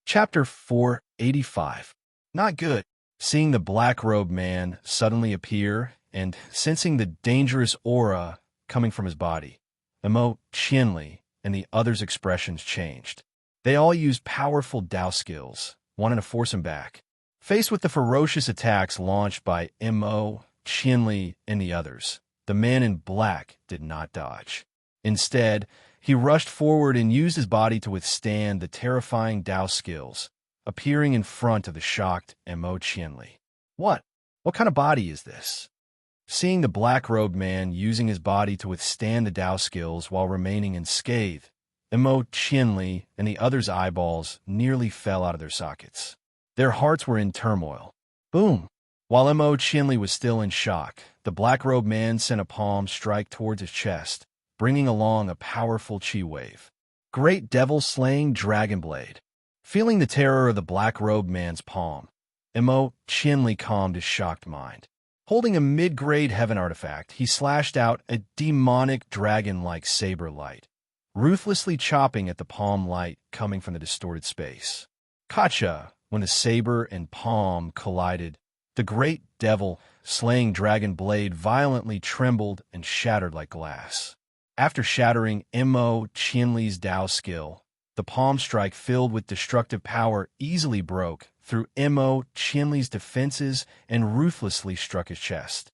Chapter 485. Not good. Seeing the black-robed man suddenly appear and sensing the dangerous aura coming from his body, Emo, Qianli, and the others' expressions changed. They all used powerful Dao skills, wanting to force him back. Faced with the ferocious attacks launched by Emo, Qianli, and the others, the man in black did not dodge. Instead, he rushed forward and used his body to withstand the terrifying Dao skills, appearing in front of the shocked Emo Qianli. What? What kind of body is this? Seeing the black-robed man using his body to withstand the Dao skills while remaining unscathed, Emo Qianli and the others' eyeballs nearly fell out of their sockets. Their hearts were in turmoil. Boom! While Emo Qianli was still in shock, the black-robed man sent a palm strike towards his chest, bringing along a powerful chi wave. Great devil-slaying dragon blade. Feeling the terror of the black-robed man's palm, Emo Qianli calmed his shocked mind. Holding a mid-grade heaven artifact, he slashed out a demonic dragon-like saber light, ruthlessly chopping at the palm light coming from the distorted space. Gotcha! When the saber and palm collided, the great devil-slaying dragon blade violently trembled and shattered like glass. After shattering Emo Qianli's Dao skill, the palm strike filled with destructive power easily broke through Emo Qianli's defenses and ruthlessly struck his chest.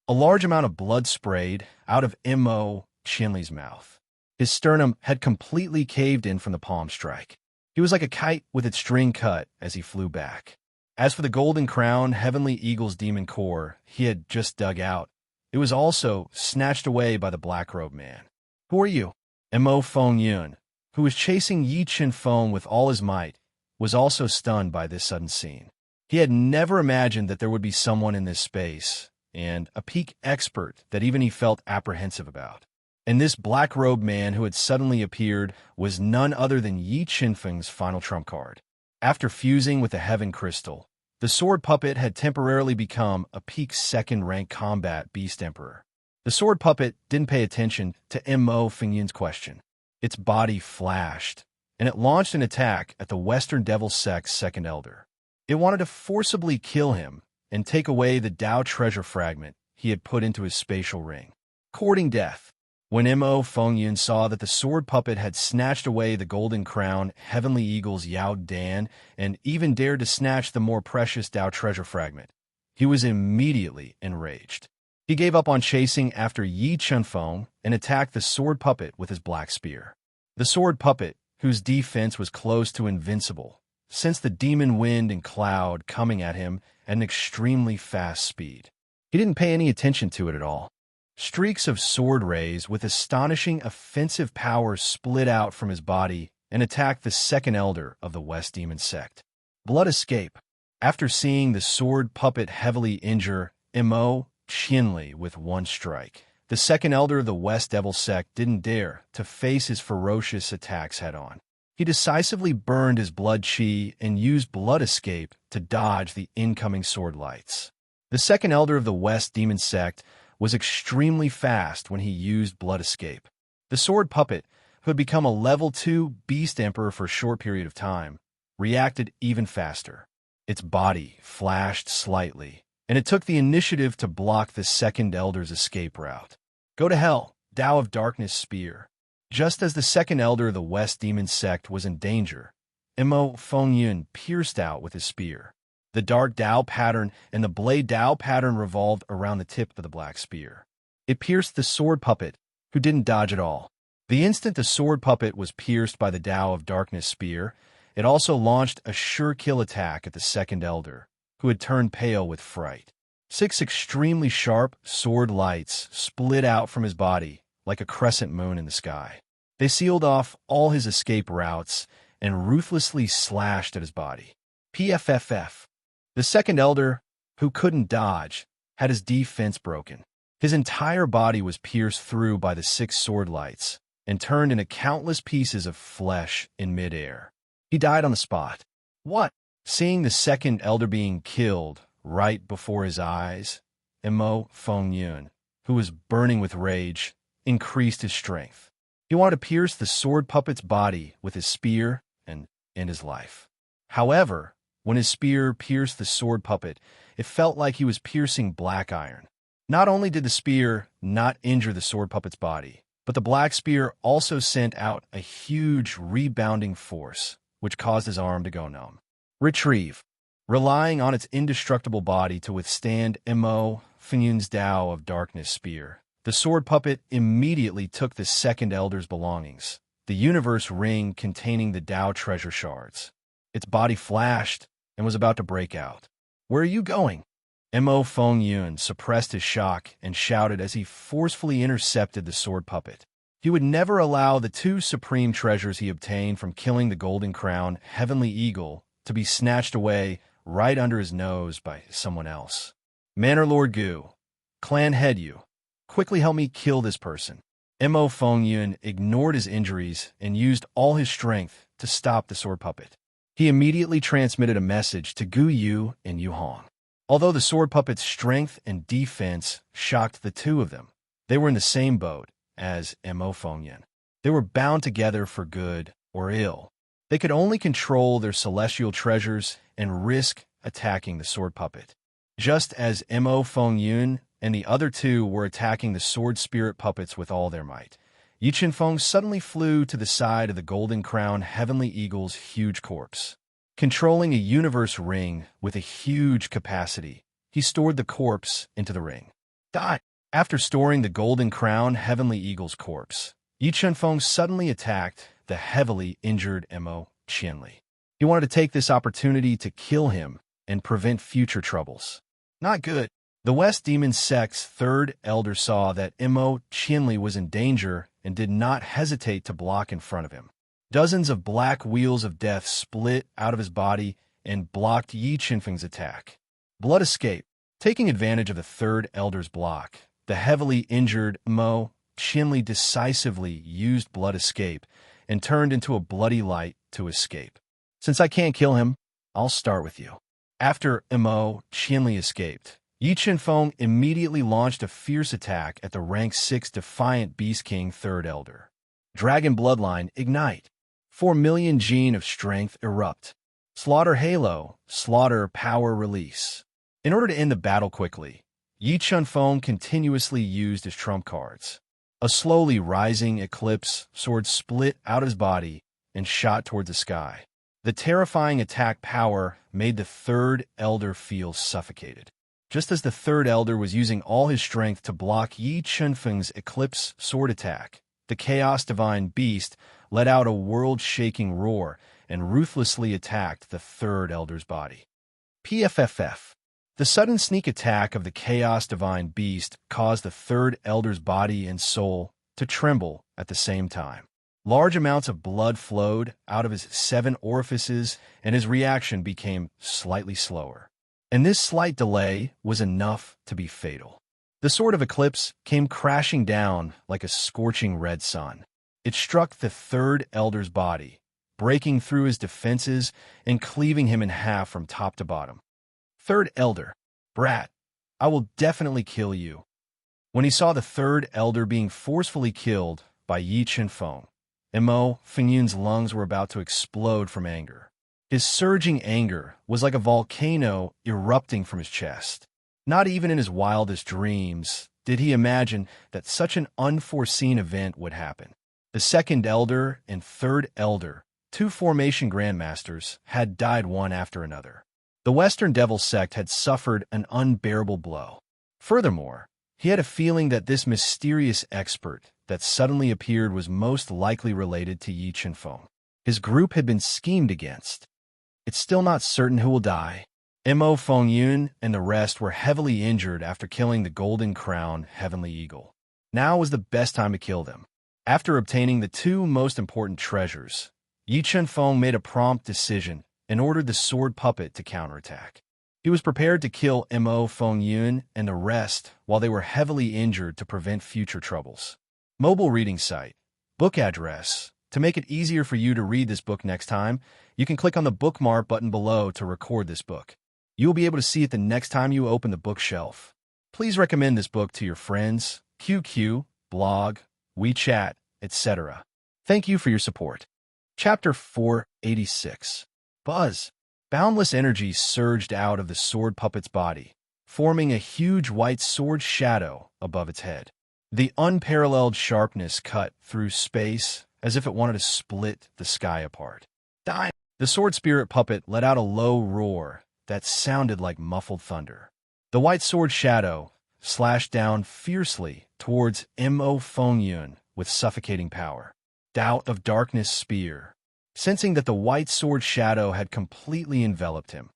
A large amount of blood sprayed out of Emo Qianli's mouth. His sternum had completely caved in from the palm strike. He was like a kite with its string cut as he flew back. As for the golden crown Heavenly Eagle's demon core he had just dug out, it was also snatched away by the black-robed man. Who are you? Emo Fengyun, who was chasing Yi Qinfeng with all his might, was also stunned by this sudden scene. He had never imagined that there would be someone in this space, and a peak expert that even he felt apprehensive about. And this black-robed man who had suddenly appeared was none other than Yi Qinfeng's final trump card. After fusing with the Heaven Crystal, the sword puppet had temporarily become a peak second-rank combat beast emperor. The sword puppet didn't pay attention to Emo Fengyun's question. Its body flashed, and it launched an attack at the Western Devil Sect's second elder. It wanted to forcibly kill him and take away the Dao treasure fragment he had put into his spatial ring. Courting death. When Emo Fengyun saw that the sword puppet had snatched away the golden crown Heavenly Eagle's Yao Dan and even dared to snatch the more precious Dao treasure fragment, he was immediately enraged. He gave up on chasing after Yi Qinfeng and attacked the sword puppet with his black spear. The sword puppet, whose defense was close to invincible, sensed the demon wind and cloud coming at him at an extremely fast speed. He didn't pay any attention to it at all. Streaks of sword rays with astonishing offensive power split out from his body and attacked the second elder of the West Demon Sect. Blood escape. After seeing the sword puppet heavily injure Emo Qianli with one strike, the second elder of the West Devil Sect didn't dare to face his ferocious attacks head-on. He decisively burned his blood chi and used blood escape to dodge the incoming sword lights. The second elder of the West Demon Sect was extremely fast when he used blood escape. The sword puppet, who had become a level 2 beast emperor for a short period of time, reacted even faster. Its body flashed slightly, and it took the initiative to block the second elder's escape route. Go to hell, Dao of Darkness Spear. Just as the second elder of the West Demon Sect was in danger, Emo Fengyun pierced out with his spear. The dark Dao pattern and the blade Dao pattern revolved around the tip of the black spear. It pierced the sword puppet, who didn't dodge at all. The instant the sword puppet was pierced by the Dao of Darkness spear, it also launched a sure kill attack at the second elder, who had turned pale with fright. 6 extremely sharp sword lights split out from his body like a crescent moon in the sky. They sealed off all his escape routes and ruthlessly slashed at his body. PFFF. The second elder, who couldn't dodge, had his defense broken. His entire body was pierced through by the 6 sword lights and turned into countless pieces of flesh in midair. He died on the spot. What? Seeing the second elder being killed right before his eyes, Emo Fengyun, who was burning with rage, increased his strength. He wanted to pierce the sword puppet's body with his spear and end his life. However, when his spear pierced the sword puppet, it felt like he was piercing black iron. Not only did the spear not injure the sword puppet's body, but the black spear also sent out a huge rebounding force, which caused his arm to go numb. Retrieve. Relying on its indestructible body to withstand Mo Fenyun's Tao of Darkness spear, the sword puppet immediately took the second elder's belongings, the universe ring containing the Tao treasure shards. Its body flashed and was about to break out. "Where are you going?" Mo Fenyun suppressed his shock and shouted as he forcefully intercepted the sword puppet. He would never allow the two supreme treasures he obtained from killing the Golden Crown Heavenly Eagle to be snatched away right under his nose by someone else. "Manor Lord Gu, Clan Head you, quickly help me kill this person." Mo Fenyun ignored his injuries and used all his strength to stop the sword puppet. He immediately transmitted a message to Gu Yu and Yu Hong. Although the sword puppet's strength and defense shocked the two of them, they were in the same boat as Mo Fenyun. They were bound together for good or ill. They could only control their celestial treasures and risk attacking the sword puppet. Just as Mo Fenyun and the other two were attacking the sword spirit puppets with all their might, Yi Chenfeng suddenly flew to the side of the Golden Crown Heavenly Eagle's huge corpse. Controlling a universe ring with a huge capacity, he stored the corpse into the ring. Die! After storing the Golden Crown Heavenly Eagle's corpse, Yi Chenfeng suddenly attacked the heavily injured Mo Qianli. He wanted to take this opportunity to kill him and prevent future troubles. Not good. The West Demon Sect's third elder saw that Mo Qianli was in danger and did not hesitate to block in front of him. Dozens of black wheels of death split out of his body and blocked Yi Chenfeng's attack. Blood escape. Taking advantage of the third elder's block, the heavily injured Mo Qianli decisively used blood escape and turned into a bloody light to escape. "Since I can't kill him, I'll start with you." After Mo Qianli escaped, Yi Chenfeng immediately launched a fierce attack at the rank 6 Defiant Beast King Third Elder. Dragon Bloodline Ignite. 4 million gene of strength erupt. Slaughter Halo, Slaughter Power Release. In order to end the battle quickly, Yi Chenfeng continuously used his trump cards. A slowly rising eclipse sword split out of his body and shot towards the sky. The terrifying attack power made the third elder feel suffocated. Just as the third elder was using all his strength to block Yi Chenfeng's eclipse sword attack, the Chaos Divine Beast let out a world-shaking roar and ruthlessly attacked the third elder's body. PFFF. The sudden sneak attack of the Chaos Divine Beast caused the third elder's body and soul to tremble at the same time. Large amounts of blood flowed out of his 7 orifices, and his reaction became slightly slower. And this slight delay was enough to be fatal. The Sword of Eclipse came crashing down like a scorching red sun. It struck the third elder's body, breaking through his defenses and cleaving him in half from top to bottom. Third elder, "Brat, I will definitely kill you." When he saw the third elder being forcefully killed by Yi Chenfeng, Mo Fenyun's lungs were about to explode from anger. His surging anger was like a volcano erupting from his chest. Not even in his wildest dreams did he imagine that such an unforeseen event would happen. The second elder and third elder, 2 formation grandmasters, had died one after another. The Western Devil Sect had suffered an unbearable blow. Furthermore, he had a feeling that this mysterious expert that suddenly appeared was most likely related to Yi Chenfeng. His group had been schemed against. It's still not certain who will die. Mo Fenyun and the rest were heavily injured after killing the Golden Crown Heavenly Eagle. Now was the best time to kill them. After obtaining the 2 most important treasures, Yi Chenfeng made a prompt decision and ordered the sword puppet to counterattack. He was prepared to kill Mo Fenyun and the rest while they were heavily injured to prevent future troubles. Mobile reading site. Book address. To make it easier for you to read this book next time, you can click on the bookmark button below to record this book. You will be able to see it the next time you open the bookshelf. Please recommend this book to your friends, QQ, blog, WeChat, etc. Thank you for your support. Chapter 4, 86. Buzz. Boundless energy surged out of the sword puppet's body, forming a huge white sword shadow above its head. The unparalleled sharpness cut through space as if it wanted to split the sky apart. Die! The sword spirit puppet let out a low roar that sounded like muffled thunder. The white sword shadow slashed down fiercely towards Mo Fengyun with suffocating power. Doubt of darkness spear. Sensing that the white sword shadow had completely enveloped him,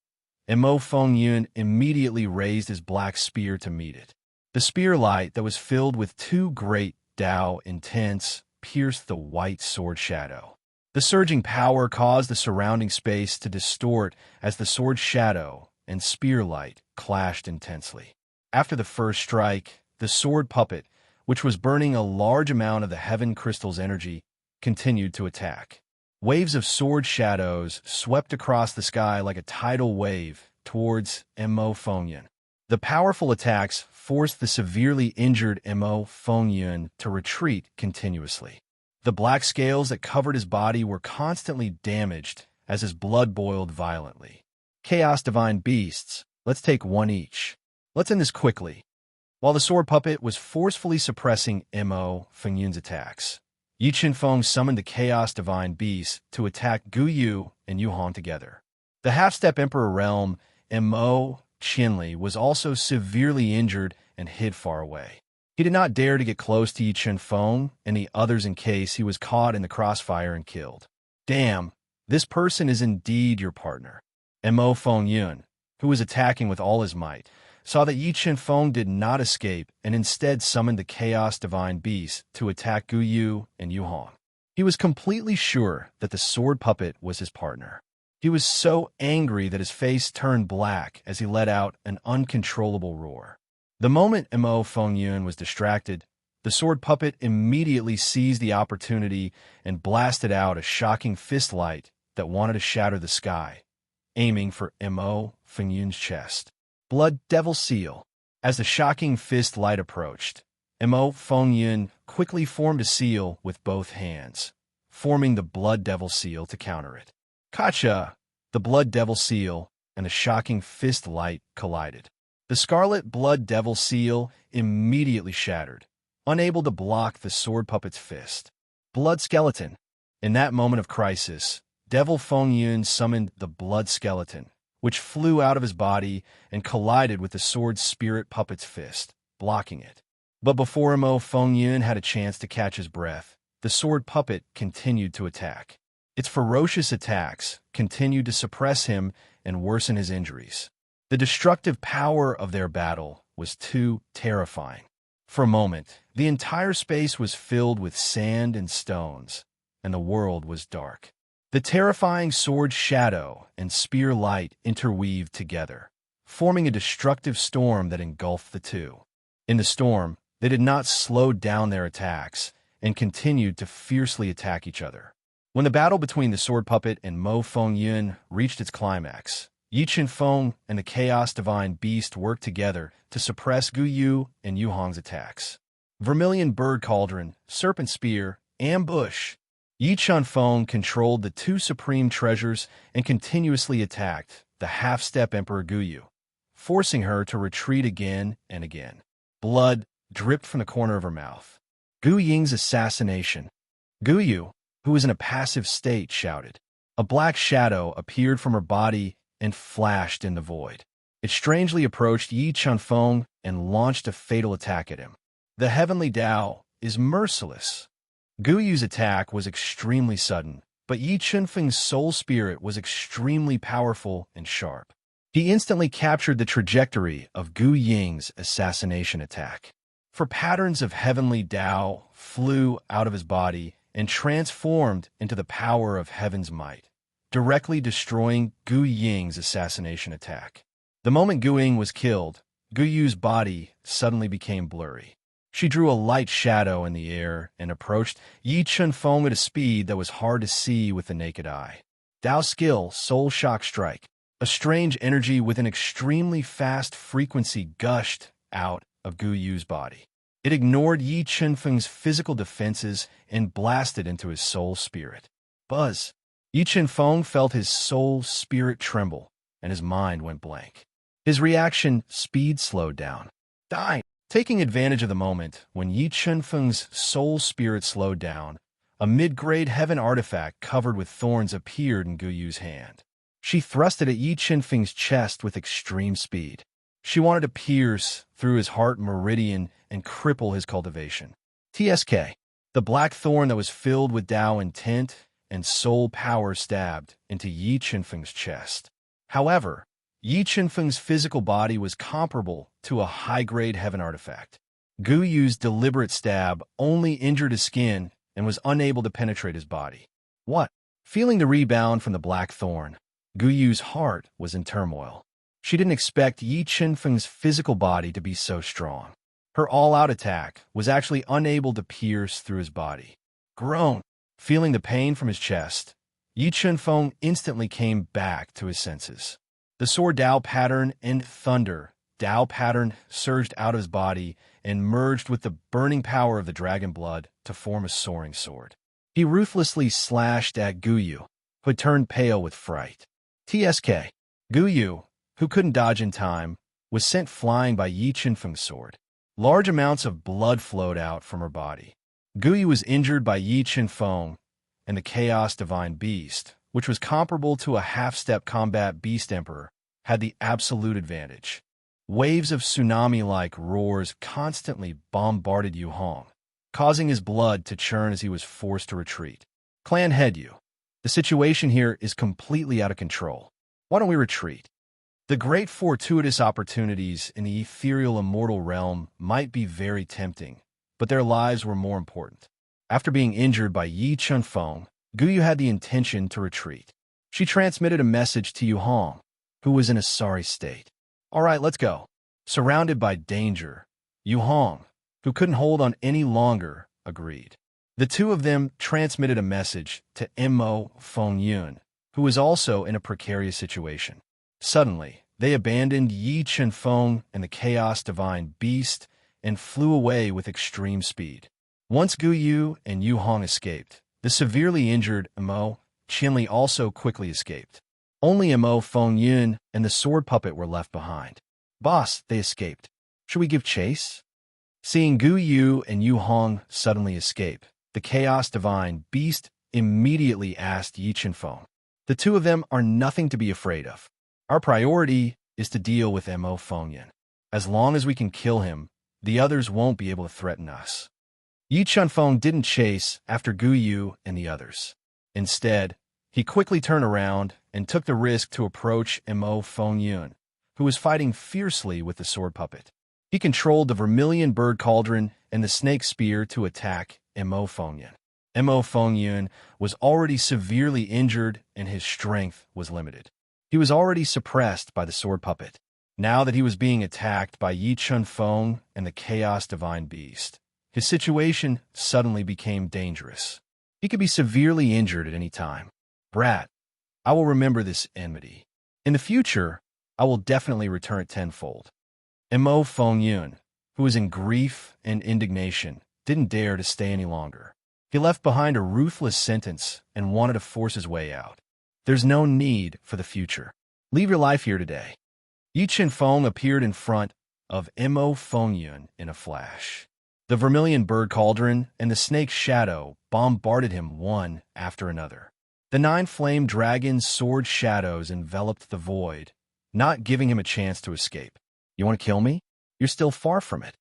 Mo Fengyun immediately raised his black spear to meet it. The spear light that was filled with two great Dao intents pierced the white sword shadow. The surging power caused the surrounding space to distort as the sword shadow and spear light clashed intensely. After the first strike, the sword puppet, which was burning a large amount of the heaven crystal's energy, continued to attack. Waves of sword shadows swept across the sky like a tidal wave towards Mo Fengyun. The powerful attacks forced the severely injured Mo Fengyun to retreat continuously. The black scales that covered his body were constantly damaged as his blood boiled violently. Chaos Divine Beasts, let's take one each. Let's end this quickly. While the sword puppet was forcefully suppressing Mo Fengyun's attacks, Yi Qinfeng summoned the Chaos Divine Beasts to attack Gu Yu and Yu Hong together. The half-step Emperor realm, Mo Qianli, was also severely injured and hid far away. He did not dare to get close to Yi Qinfeng and the others in case he was caught in the crossfire and killed. Damn, this person is indeed your partner. Mo Fengyun, who was attacking with all his might, saw that Yi Qinfeng did not escape and instead summoned the Chaos Divine Beast to attack Gu Yu and Yu Hong. He was completely sure that the sword puppet was his partner. He was so angry that his face turned black as he let out an uncontrollable roar. The moment Mo Fengyun was distracted, the sword puppet immediately seized the opportunity and blasted out a shocking fist light that wanted to shatter the sky, aiming for Mo Fengyun's chest. Blood Devil Seal. As the shocking fist light approached, Mo Fengyun quickly formed a seal with both hands, forming the Blood Devil Seal to counter it. Kacha! The Blood Devil Seal and the shocking fist light collided. The Scarlet Blood Devil Seal immediately shattered, unable to block the sword puppet's fist. Blood Skeleton. In that moment of crisis, Devil Fengyun summoned the Blood Skeleton, which flew out of his body and collided with the sword spirit puppet's fist, blocking it. But before Mo Fengyun had a chance to catch his breath, the sword puppet continued to attack. Its ferocious attacks continued to suppress him and worsen his injuries. The destructive power of their battle was too terrifying. For a moment, the entire space was filled with sand and stones, and the world was dark. The terrifying sword shadow and spear light interweaved together, forming a destructive storm that engulfed the two. In the storm, they did not slow down their attacks and continued to fiercely attack each other. When the battle between the sword puppet and Mo Fengyun reached its climax, Yi Qinfeng and the Chaos Divine Beast worked together to suppress Gu Yu and Yu Hong's attacks. Vermilion Bird Cauldron, Serpent Spear, Ambush. Yi Qinfeng controlled the two supreme treasures and continuously attacked the half-step Emperor Gu Yu, forcing her to retreat again and again. Blood dripped from the corner of her mouth. Gu Ying's assassination. Gu Yu, who was in a passive state, shouted. A black shadow appeared from her body and flashed in the void. It strangely approached Yi Qinfeng and launched a fatal attack at him. The heavenly Tao is merciless. Gu Yu's attack was extremely sudden, but Yi Qinfeng's soul spirit was extremely powerful and sharp. He instantly captured the trajectory of Gu Ying's assassination attack. For patterns of heavenly Tao flew out of his body and transformed into the power of heaven's might, directly destroying Gu Ying's assassination attack. The moment Gu Ying was killed, Gu Yu's body suddenly became blurry. She drew a light shadow in the air and approached Yi Qinfeng at a speed that was hard to see with the naked eye. Dao skill, Soul Shock Strike. A strange energy with an extremely fast frequency gushed out of Gu Yu's body. It ignored Yi Qinfeng's physical defenses and blasted into his soul spirit. Buzz. Yi Chen-feng felt his soul spirit tremble, and his mind went blank. His reaction speed slowed down. Die! Taking advantage of the moment, when Yi Chen-feng's soul spirit slowed down, a mid-grade heaven artifact covered with thorns appeared in Gu Yu's hand. She thrust it at Yi Chen-feng's chest with extreme speed. She wanted to pierce through his heart meridian and cripple his cultivation. TSK. The black thorn that was filled with Tao intent and soul power stabbed into Yi Chen-feng's chest. However, Yi Chen-feng's physical body was comparable to a high-grade heaven artifact. Gu Yu's deliberate stab only injured his skin and was unable to penetrate his body. What? Feeling the rebound from the black thorn, Gu Yu's heart was in turmoil. She didn't expect Yi Chen-feng's physical body to be so strong. Her all-out attack was actually unable to pierce through his body. Groan. Feeling the pain from his chest, Yi Chen-feng instantly came back to his senses. The sword Dao pattern and thunder Dao pattern surged out of his body and merged with the burning power of the dragon blood to form a soaring sword. He ruthlessly slashed at Gu Yu, who had turned pale with fright. TSK. Gu Yu, who couldn't dodge in time, was sent flying by Yi Chen-feng's sword. Large amounts of blood flowed out from her body. Gu Yu was injured by Yi Chen-feng and the Chaos Divine Beast, which was comparable to a half-step combat beast emperor, had the absolute advantage. Waves of tsunami-like roars constantly bombarded Yu Hong, causing his blood to churn as he was forced to retreat. Clan Head Yu. The situation here is completely out of control. Why don't we retreat? The great fortuitous opportunities in the ethereal immortal realm might be very tempting, but their lives were more important. After being injured by Yi Chen-feng, Gu Yu had the intention to retreat. She transmitted a message to Yu Hong, who was in a sorry state. All right, let's go. Surrounded by danger, Yu Hong, who couldn't hold on any longer, agreed. The two of them transmitted a message to Mo Fengyun, who was also in a precarious situation. Suddenly, they abandoned Yi Chen-feng and the Chaos Divine Beast and flew away with extreme speed. Once Gu Yu and Yu Hong escaped, the severely injured Mo Qianli also quickly escaped. Only Mo Fengyun and the sword puppet were left behind. Boss, they escaped. Should we give chase? Seeing Gu Yu and Yu Hong suddenly escape, the Chaos Divine Beast immediately asked Yi Chen-feng. The two of them are nothing to be afraid of. Our priority is to deal with Mo Fengyun. As long as we can kill him, the others won't be able to threaten us. Yi Chen-feng didn't chase after Gu Yu and the others. Instead, he quickly turned around and took the risk to approach Mo Fengyun, who was fighting fiercely with the sword puppet. He controlled the vermilion bird cauldron and the snake spear to attack Mo Fengyun. Mo Fengyun was already severely injured and his strength was limited. He was already suppressed by the sword puppet. Now that he was being attacked by Yi Chen-feng and the Chaos Divine Beast, his situation suddenly became dangerous. He could be severely injured at any time. Brat, I will remember this enmity. In the future, I will definitely return it tenfold. Mo Fengyun, who was in grief and indignation, didn't dare to stay any longer. He left behind a ruthless sentence and wanted to force his way out. There's no need for the future. Leave your life here today. Yi Chen-feng appeared in front of Mo Fengyun in a flash. The vermilion bird cauldron and the snake's shadow bombarded him one after another. The 9 flame dragon's sword shadows enveloped the void, not giving him a chance to escape. You want to kill me? You're still far from it.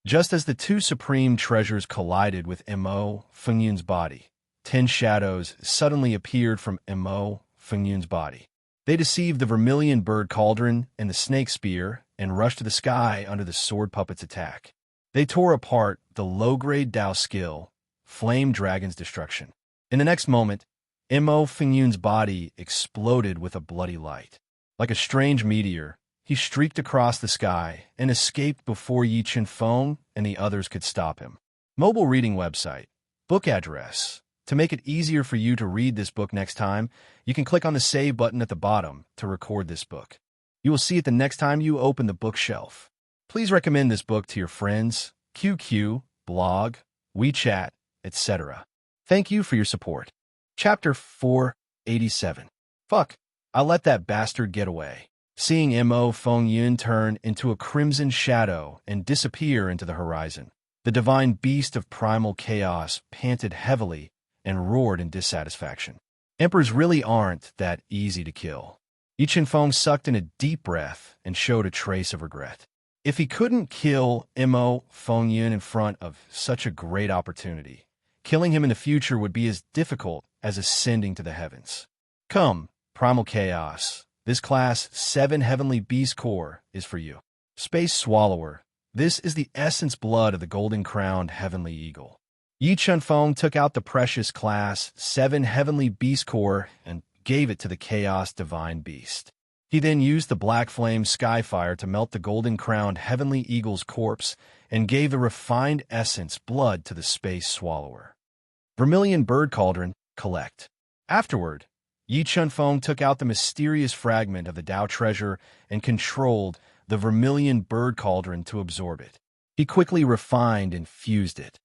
Just as the two supreme treasures collided with Mo Fengyun's body, 10 shadows suddenly appeared from Mo Fengyun's body. They deceived the vermilion bird cauldron and the snake spear and rushed to the sky under the sword puppet's attack. They tore apart the low-grade Dao skill, Flame Dragon's destruction. In the next moment, Mo Fengyun's body exploded with a bloody light. Like a strange meteor, he streaked across the sky and escaped before Yi Chen-feng and the others could stop him. Mobile reading website. Book address. To make it easier for you to read this book next time, you can click on the Save button at the bottom to record this book. You will see it the next time you open the bookshelf. Please recommend this book to your friends, QQ, blog, WeChat, etc. Thank you for your support. Chapter 4, 87. Fuck, I let that bastard get away. Seeing Mo Feng Yun turn into a crimson shadow and disappear into the horizon, the divine beast of primal chaos panted heavily and roared in dissatisfaction. Emperors really aren't that easy to kill. Yi Feng sucked in a deep breath and showed a trace of regret. If he couldn't kill Mo Feng Yun in front of such a great opportunity, killing him in the future would be as difficult as ascending to the heavens. Come, primal chaos. This Class 7 Heavenly Beast Core is for you. Space Swallower. This is the essence blood of the golden-crowned Heavenly Eagle. Yi Feng took out the precious Class 7 Heavenly Beast Core and gave it to the Chaos Divine Beast. He then used the Black Flame Skyfire to melt the golden-crowned Heavenly Eagle's corpse and gave the refined essence blood to the Space Swallower. Vermilion Bird Cauldron, collect. Afterward, Yi Feng took out the mysterious fragment of the Tao treasure and controlled the Vermilion Bird Cauldron to absorb it. He quickly refined and fused it.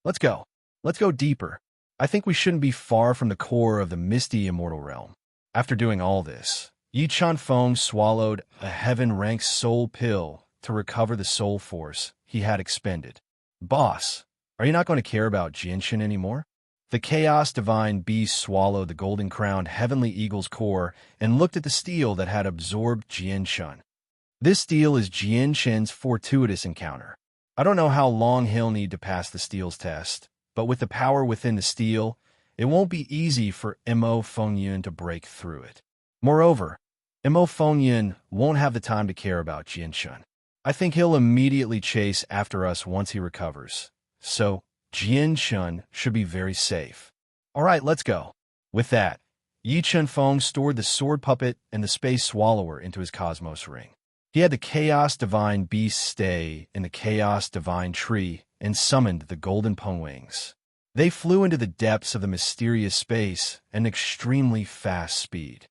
Let's go. Let's go deeper. I think we shouldn't be far from the core of the misty immortal realm. After doing all this, Yi Feng swallowed a heaven-ranked soul pill to recover the soul force he had expended. Boss, are you not going to care about Jinshin anymore? The Chaos Divine Beast swallowed the golden-crowned Heavenly Eagle's core and looked at the steel that had absorbed Jinshin. This steel is Jinshin's fortuitous encounter. I don't know how long he'll need to pass the steel's test, but with the power within the steel, it won't be easy for Mo Feng Yun to break through it. Moreover, Mo Feng Yun won't have the time to care about Jinshin. I think he'll immediately chase after us once he recovers. So, Jinshin should be very safe. All right, let's go. With that, Yi Feng stored the sword puppet and the space swallower into his cosmos ring. He had the Chaos Divine Beast stay in the Chaos Divine Tree and summoned the Golden Pengwings. They flew into the depths of the mysterious space at an extremely fast speed.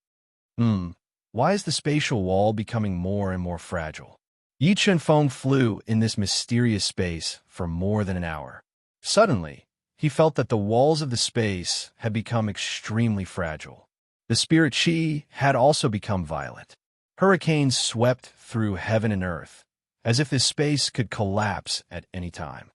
Why is the spatial wall becoming more and more fragile? Yi Feng flew in this mysterious space for more than an hour. Suddenly, he felt that the walls of the space had become extremely fragile. The spirit Qi had also become violent. Hurricanes swept through heaven and earth, as if this space could collapse at any time.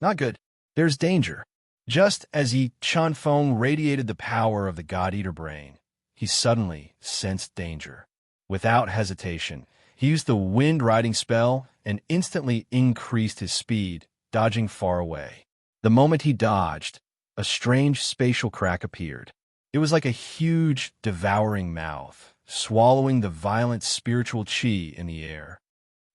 Not good. There's danger. Just as Yi Feng radiated the power of the God-Eater brain, he suddenly sensed danger. Without hesitation, he used the wind-riding spell and instantly increased his speed, dodging far away. The moment he dodged, a strange spatial crack appeared. It was like a huge, devouring mouth, swallowing the violent spiritual qi in the air.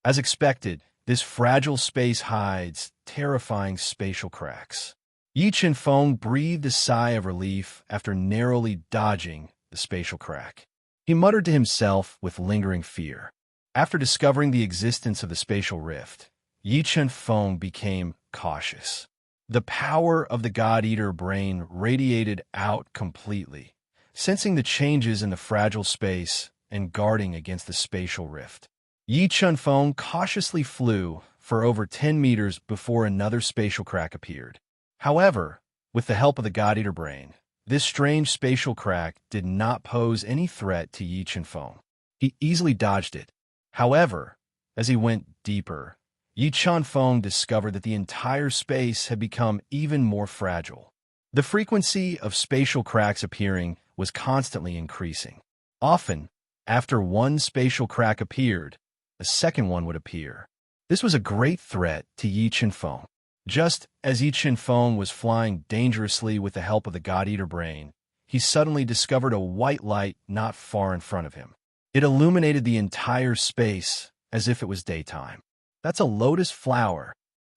As expected, this fragile space hides terrifying spatial cracks. Yi Feng breathed a sigh of relief after narrowly dodging the spatial crack. He muttered to himself with lingering fear. After discovering the existence of the spatial rift, Yi Feng became cautious. The power of the God-Eater brain radiated out completely, sensing the changes in the fragile space and guarding against the spatial rift. Yi Feng cautiously flew for over 10 meters before another spatial crack appeared. However, with the help of the God-Eater brain, this strange spatial crack did not pose any threat to Yi Feng. He easily dodged it. However, as he went deeper, Yi Feng discovered that the entire space had become even more fragile. The frequency of spatial cracks appearing was constantly increasing. Often, after one spatial crack appeared, a second one would appear. This was a great threat to Yi Feng. Just as Yi Feng was flying dangerously with the help of the God-Eater brain, he suddenly discovered a white light not far in front of him. It illuminated the entire space as if it was daytime. That's a lotus flower.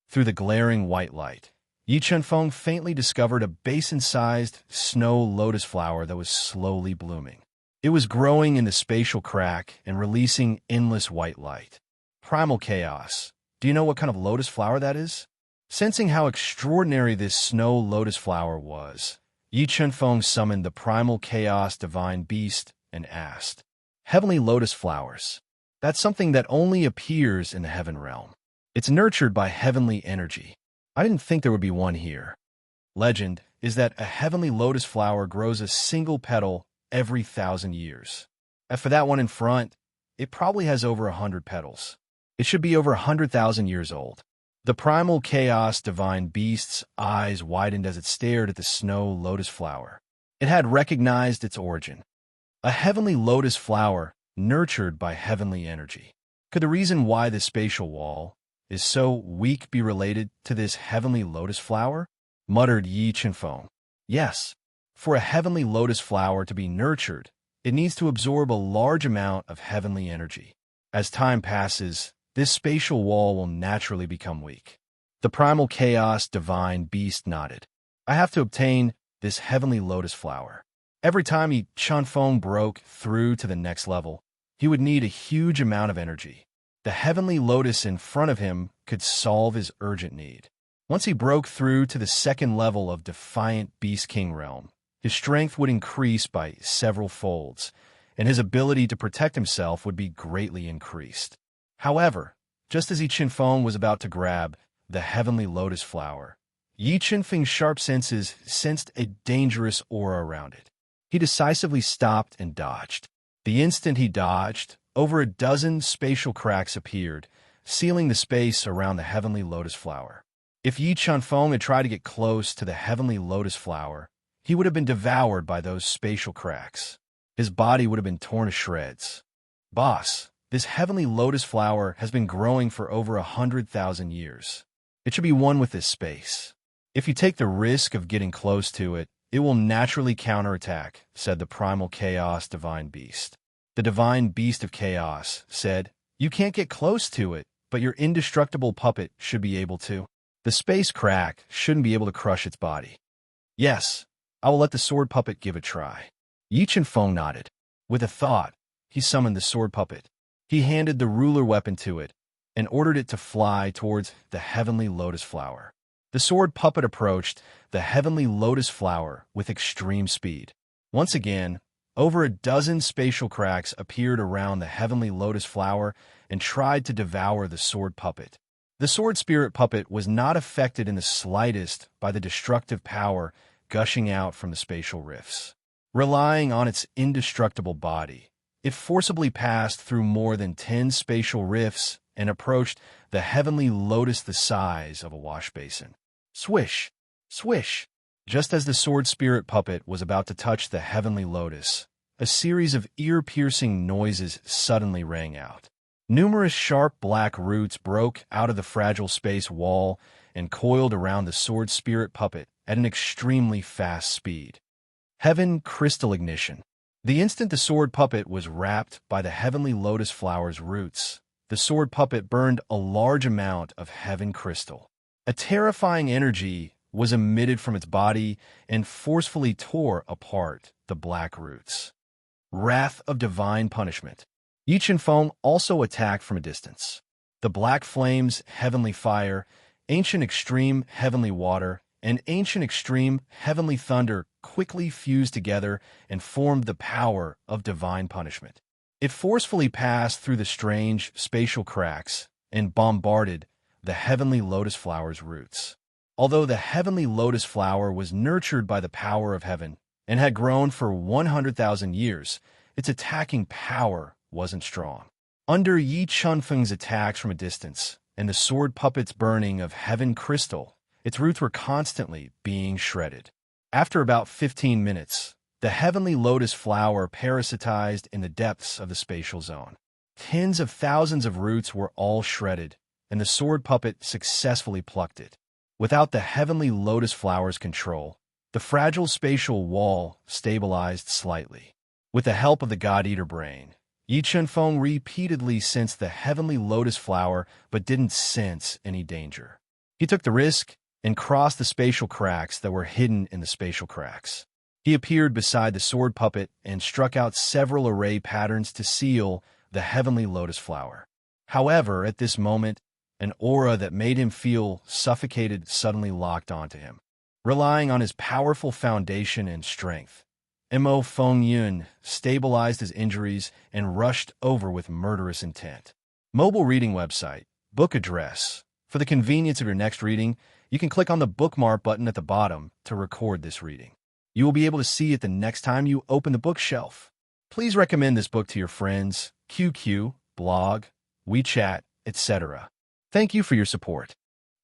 Through the glaring white light, Yi Feng faintly discovered a basin-sized snow lotus flower that was slowly blooming. It was growing in the spatial crack and releasing endless white light. Primal chaos. Do you know what kind of lotus flower that is? Sensing how extraordinary this snow lotus flower was, Yi Feng summoned the primal chaos divine beast and asked, "Heavenly lotus flowers. That's something that only appears in the heaven realm. It's nurtured by heavenly energy. I didn't think there would be one here." Legend is that a heavenly lotus flower grows a single petal every 1,000 years. As for that one in front, it probably has over 100 petals. It should be over 100,000 years old. The primal chaos divine beast's eyes widened as it stared at the snow lotus flower. It had recognized its origin. A heavenly lotus flower nurtured by heavenly energy. Could the reason why this spatial wall is so weak be related to this heavenly lotus flower? Muttered Yi Chenfeng. Yes. For a heavenly lotus flower to be nurtured, it needs to absorb a large amount of heavenly energy. As time passes, this spatial wall will naturally become weak. The primal chaos divine beast nodded. I have to obtain this heavenly lotus flower. Every time Yi Chenfeng broke through to the next level, he would need a huge amount of energy. The heavenly lotus in front of him could solve his urgent need. Once he broke through to the second level of Defiant Beast King realm, his strength would increase by several folds, and his ability to protect himself would be greatly increased. However, just as Yi Chenfeng was about to grab the heavenly lotus flower, Yi Chenfeng's sharp senses sensed a dangerous aura around it. He decisively stopped and dodged. The instant he dodged, over a dozen spatial cracks appeared, sealing the space around the heavenly lotus flower. If Yi Chenfeng had tried to get close to the heavenly lotus flower, he would have been devoured by those spatial cracks. His body would have been torn to shreds. Boss, this heavenly lotus flower has been growing for over 100,000 years. It should be one with this space. If you take the risk of getting close to it, it will naturally counterattack, said the primal chaos divine beast. The divine beast of chaos said, you can't get close to it, but your indestructible puppet should be able to. The space crack shouldn't be able to crush its body. Yes, I will let the sword puppet give a try. Yi Chenfeng nodded. With a thought, he summoned the sword puppet. He handed the ruler weapon to it and ordered it to fly towards the heavenly lotus flower. The sword puppet approached the heavenly lotus flower with extreme speed. Once again, over a dozen spatial cracks appeared around the heavenly lotus flower and tried to devour the sword puppet. The sword spirit puppet was not affected in the slightest by the destructive power gushing out from the spatial rifts. Relying on its indestructible body, it forcibly passed through more than 10 spatial rifts and approached the heavenly lotus the size of a wash basin. Swish! Swish! Just as the sword spirit puppet was about to touch the heavenly lotus, a series of ear-piercing noises suddenly rang out. Numerous sharp black roots broke out of the fragile space wall and coiled around the sword spirit puppet at an extremely fast speed. Heaven crystal ignition. The instant the sword puppet was wrapped by the heavenly lotus flower's roots, the sword puppet burned a large amount of heaven crystal. A terrifying energy was emitted from its body and forcefully tore apart the black roots. Wrath of divine punishment. Yi Chenfeng also attacked from a distance. The black flames, heavenly fire, ancient extreme heavenly water, and ancient extreme heavenly thunder quickly fused together and formed the power of divine punishment. It forcefully passed through the strange spatial cracks and bombarded the heavenly lotus flower's roots. Although the heavenly lotus flower was nurtured by the power of heaven and had grown for 100,000 years, its attacking power wasn't strong. Under Yi Chenfeng's attacks from a distance and the sword puppet's burning of heaven crystal, its roots were constantly being shredded. After about 15 minutes, the heavenly lotus flower parasitized in the depths of the spatial zone. Tens of thousands of roots were all shredded, and the sword puppet successfully plucked it. Without the heavenly lotus flower's control, the fragile spatial wall stabilized slightly. With the help of the God-Eater brain, Yi Chenfeng repeatedly sensed the heavenly lotus flower but didn't sense any danger. He took the risk and crossed the spatial cracks that were hidden in the spatial cracks. He appeared beside the sword puppet and struck out several array patterns to seal the heavenly lotus flower. However, at this moment, an aura that made him feel suffocated suddenly locked onto him. Relying on his powerful foundation and strength, Mo Fengyun stabilized his injuries and rushed over with murderous intent. Mobile reading website, book address. For the convenience of your next reading, you can click on the bookmark button at the bottom to record this reading. You will be able to see it the next time you open the bookshelf. Please recommend this book to your friends, QQ, blog, WeChat, etc. Thank you for your support.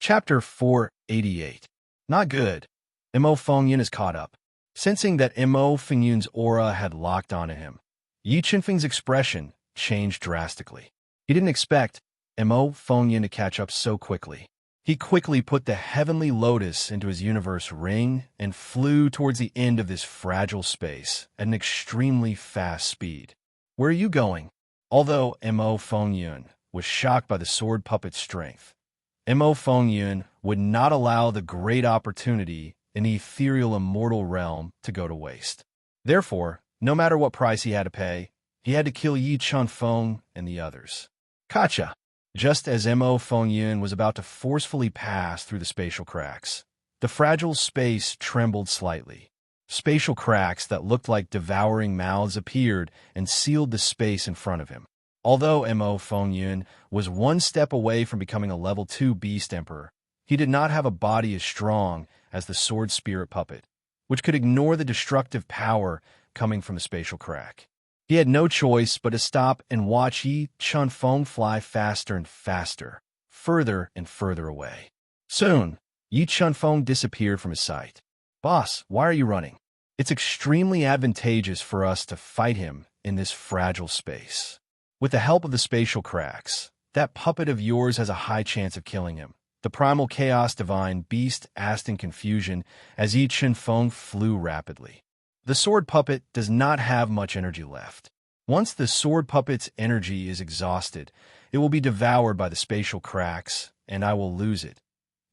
Chapter 488. Not good. Mo Fengyun is caught up. Sensing that Mo Fengyun's aura had locked onto him, Yi Qinfeng's expression changed drastically. He didn't expect Mo Fengyun to catch up so quickly. He quickly put the heavenly lotus into his universe ring and flew towards the end of this fragile space at an extremely fast speed. Where are you going? Although Mo Fengyun was shocked by the sword puppet's strength, Mo Fengyun would not allow the great opportunity in the ethereal immortal realm to go to waste. Therefore, no matter what price he had to pay, he had to kill Yi Chunfeng and the others. Kacha! Just as Mo Fengyun was about to forcefully pass through the spatial cracks, the fragile space trembled slightly. Spatial cracks that looked like devouring mouths appeared and sealed the space in front of him. Although Mo Fengyun was one step away from becoming a level 2 beast emperor, he did not have a body as strong as the sword spirit puppet, which could ignore the destructive power coming from the spatial crack. He had no choice but to stop and watch Yi Chunfeng fly faster and faster, further and further away. Soon, Yi Chunfeng disappeared from his sight. Boss, why are you running? It's extremely advantageous for us to fight him in this fragile space. With the help of the spatial cracks, that puppet of yours has a high chance of killing him. The primal chaos divine beast asked in confusion as Yi Chunfeng flew rapidly. The sword puppet does not have much energy left. Once the sword puppet's energy is exhausted, it will be devoured by the spatial cracks, and I will lose it.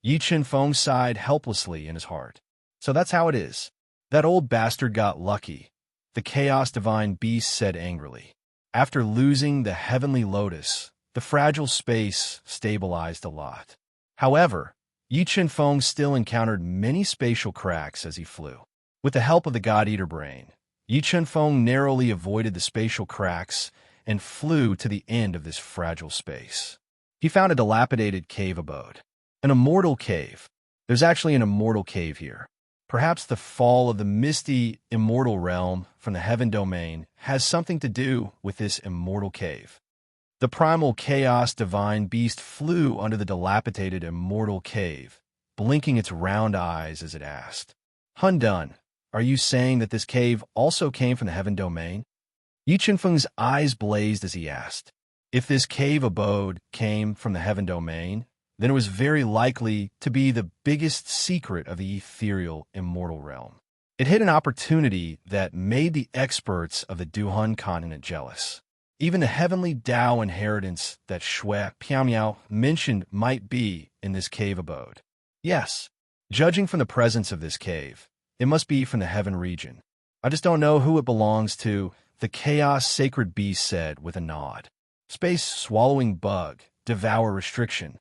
Yi Chunfeng sighed helplessly in his heart. So that's how it is. That old bastard got lucky, the chaos divine beast said angrily. After losing the heavenly lotus, the fragile space stabilized a lot. However, Yi Chunfeng still encountered many spatial cracks as he flew. With the help of the God-Eater brain, Yi Chunfeng narrowly avoided the spatial cracks and flew to the end of this fragile space. He found a dilapidated cave abode. An immortal cave. There's actually an immortal cave here. Perhaps the fall of the misty immortal realm from the heaven domain has something to do with this immortal cave. The primal chaos divine beast flew under the dilapidated immortal cave, blinking its round eyes as it asked, Hundun, are you saying that this cave also came from the heaven domain? Yi Chunfeng's eyes blazed as he asked. If this cave abode came from the heaven domain, then it was very likely to be the biggest secret of the ethereal immortal realm. It hid an opportunity that made the experts of the Duhun continent jealous. Even the heavenly Tao inheritance that Shui Piamiao mentioned might be in this cave abode. Yes, judging from the presence of this cave, it must be from the heaven region. I just don't know who it belongs to, the chaos sacred beast said with a nod. Space swallowing bug, devour restriction.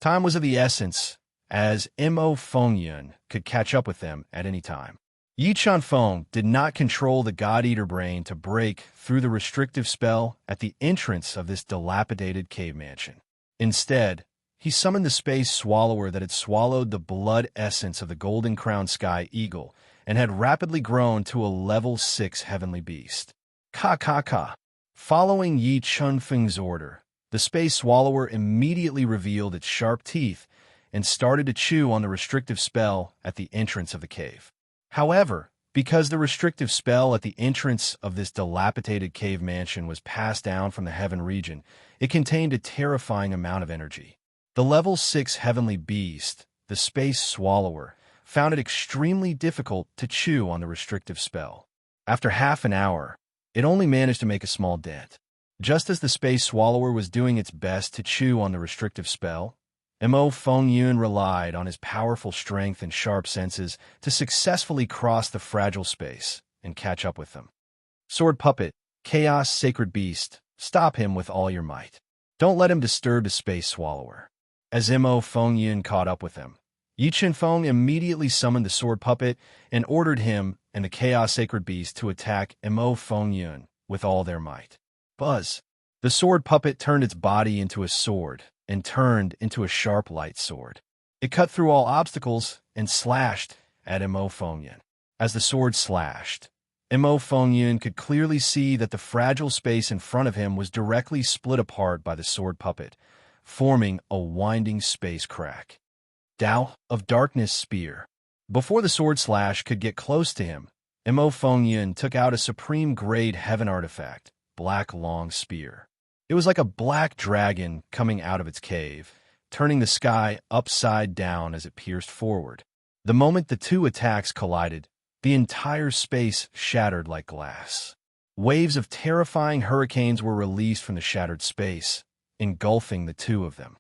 Time was of the essence, as Mo Fengyun could catch up with them at any time. Yi Chunfeng did not control the God-Eater brain to break through the restrictive spell at the entrance of this dilapidated cave mansion. Instead, he summoned the space swallower that had swallowed the blood essence of the golden-crowned sky eagle and had rapidly grown to a level 6 heavenly beast. Ka. Following Yi Chunfeng's order, the space swallower immediately revealed its sharp teeth and started to chew on the restrictive spell at the entrance of the cave. However, because the restrictive spell at the entrance of this dilapidated cave mansion was passed down from the heaven region, it contained a terrifying amount of energy. The level 6 heavenly beast, the space swallower, found it extremely difficult to chew on the restrictive spell. After half an hour, it only managed to make a small dent. Just as the space swallower was doing its best to chew on the restrictive spell, Mo Fengyun relied on his powerful strength and sharp senses to successfully cross the fragile space and catch up with them. Sword puppet, chaos sacred beast, stop him with all your might. Don't let him disturb the space swallower. As Mo Fengyun caught up with him, Yi Chunfeng immediately summoned the sword puppet and ordered him and the chaos sacred beast to attack Mo Fengyun with all their might. Buzz. The sword puppet turned its body into a sword and turned into a sharp light sword. It cut through all obstacles and slashed at Mo Fengyun. As the sword slashed, Mo Fengyun could clearly see that the fragile space in front of him was directly split apart by the sword puppet, forming a winding space crack. Tao of Darkness Spear. Before the sword slash could get close to him, Mo Fengyun took out a supreme-grade heaven artifact, Black Long Spear. It was like a black dragon coming out of its cave, turning the sky upside down as it pierced forward. The moment the two attacks collided, the entire space shattered like glass. Waves of terrifying hurricanes were released from the shattered space, engulfing the two of them.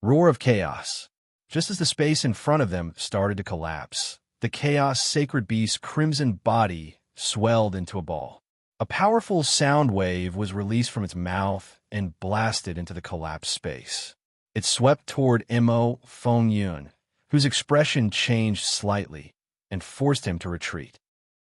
Roar of chaos. Just as the space in front of them started to collapse, the Chaos Sacred Beast's crimson body swelled into a ball. A powerful sound wave was released from its mouth and blasted into the collapsed space. It swept toward Mo Fengyun, whose expression changed slightly and forced him to retreat.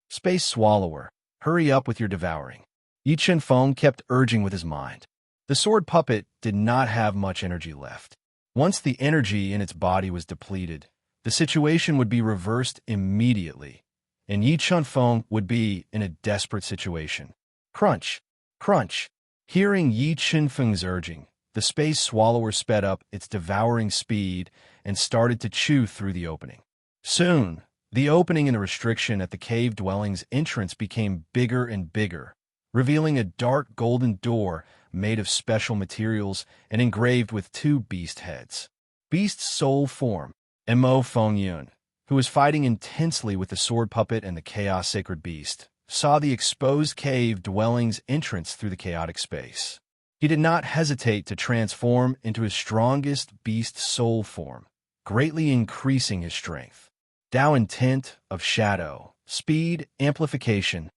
Space Swallower, hurry up with your devouring. Yi Chen-feng kept urging with his mind. The sword puppet did not have much energy left. Once the energy in its body was depleted, the situation would be reversed immediately, and Yi Chen-feng would be in a desperate situation. Crunch! Crunch! Hearing Yi Chen-feng's urging, the space swallower sped up its devouring speed and started to chew through the opening. Soon, the opening in the restriction at the cave dwelling's entrance became bigger and bigger, revealing a dark golden door made of special materials and engraved with two beast heads. Beast's soul form, Mo Fengyun, who was fighting intensely with the sword puppet and the Chaos Sacred Beast, saw the exposed cave dwelling's entrance through the chaotic space. He did not hesitate to transform into his strongest beast soul form, greatly increasing his strength. Tao Intent of Shadow, Speed, Amplification.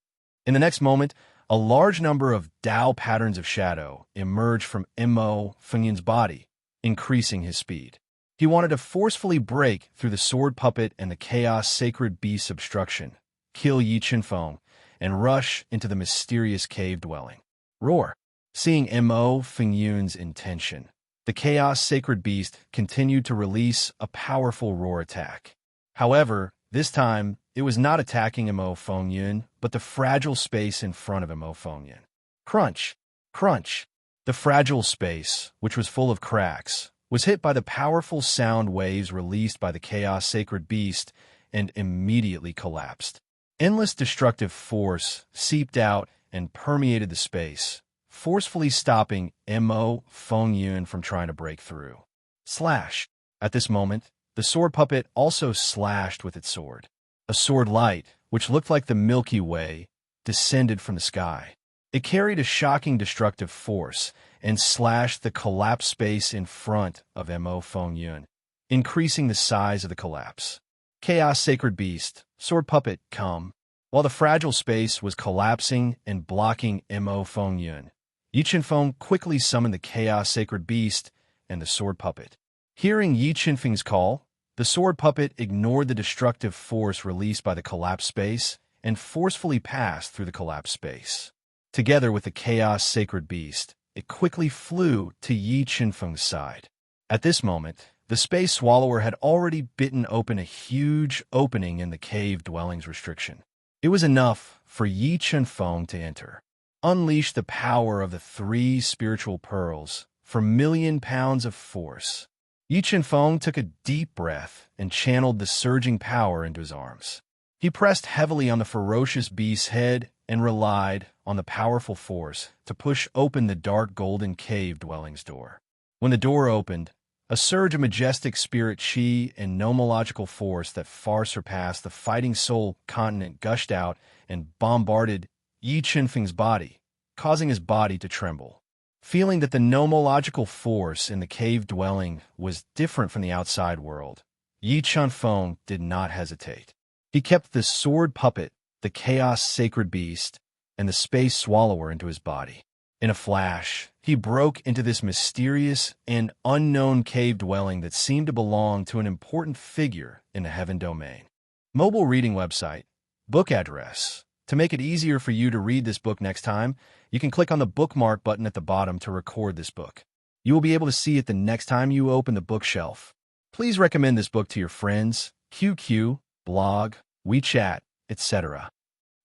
In the next moment, a large number of Tao patterns of shadow emerged from Mo Fengyun's body, increasing his speed. He wanted to forcefully break through the sword puppet and the Chaos Sacred Beast's obstruction, kill Yi Chen-feng, and rush into the mysterious cave dwelling. Roar! Seeing Mo Fengyun's intention, the Chaos Sacred Beast continued to release a powerful roar attack. However, this time, it was not attacking Mo Fengyun, but the fragile space in front of Mo Fengyun. Crunch! Crunch! The fragile space, which was full of cracks, was hit by the powerful sound waves released by the Chaos Sacred Beast and immediately collapsed. Endless destructive force seeped out and permeated the space, forcefully stopping Mo Fengyun from trying to break through. Slash! At this moment, the sword puppet also slashed with its sword. A sword light, which looked like the Milky Way, descended from the sky. It carried a shocking destructive force and slashed the collapsed space in front of Mo Fengyun, increasing the size of the collapse. Chaos Sacred Beast, sword puppet, come. While the fragile space was collapsing and blocking Mo Fengyun, Yi Chen-feng quickly summoned the Chaos Sacred Beast and the sword puppet. Hearing Yi Chen-feng's call, the sword puppet ignored the destructive force released by the collapsed space and forcefully passed through the collapsed space. Together with the Chaos Sacred Beast, it quickly flew to Yi Chen-feng's side. At this moment, the space swallower had already bitten open a huge opening in the cave dwelling's restriction. It was enough for Yi Chen-feng to enter. Unleash the power of the 3 spiritual pearls for million pounds of force. Yi Chen-feng took a deep breath and channeled the surging power into his arms. He pressed heavily on the ferocious beast's head and relied on the powerful force to push open the dark golden cave dwelling's door. When the door opened, a surge of majestic spirit chi and nomological force that far surpassed the fighting soul continent gushed out and bombarded Yi Chen-feng's body, causing his body to tremble. Feeling that the nomological force in the cave dwelling was different from the outside world, Yi Chen-feng did not hesitate. He kept the sword puppet, the Chaos Sacred Beast, and the space swallower into his body. In a flash, he broke into this mysterious and unknown cave dwelling that seemed to belong to an important figure in the heaven domain. Mobile reading website, book address. To make it easier for you to read this book next time, you can click on the bookmark button at the bottom to record this book. You will be able to see it the next time you open the bookshelf. Please recommend this book to your friends, QQ, blog, WeChat, etc.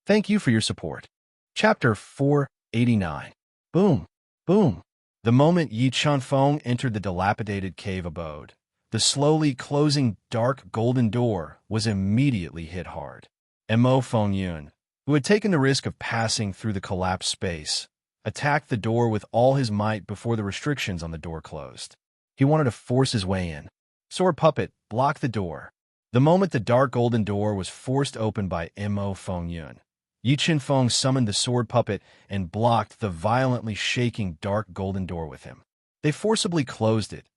Thank you for your support. Chapter 489. Boom, boom. The moment Yi Chunfeng entered the dilapidated cave abode, the slowly closing dark golden door was immediately hit hard. Mo Fengyun, who had taken the risk of passing through the collapsed space, attacked the door with all his might before the restrictions on the door closed. He wanted to force his way in. Sword Puppet blocked the door. The moment the dark golden door was forced open by Mo Fengyun, Yi Chunfeng summoned the Sword Puppet and blocked the violently shaking dark golden door with him. They forcibly closed it,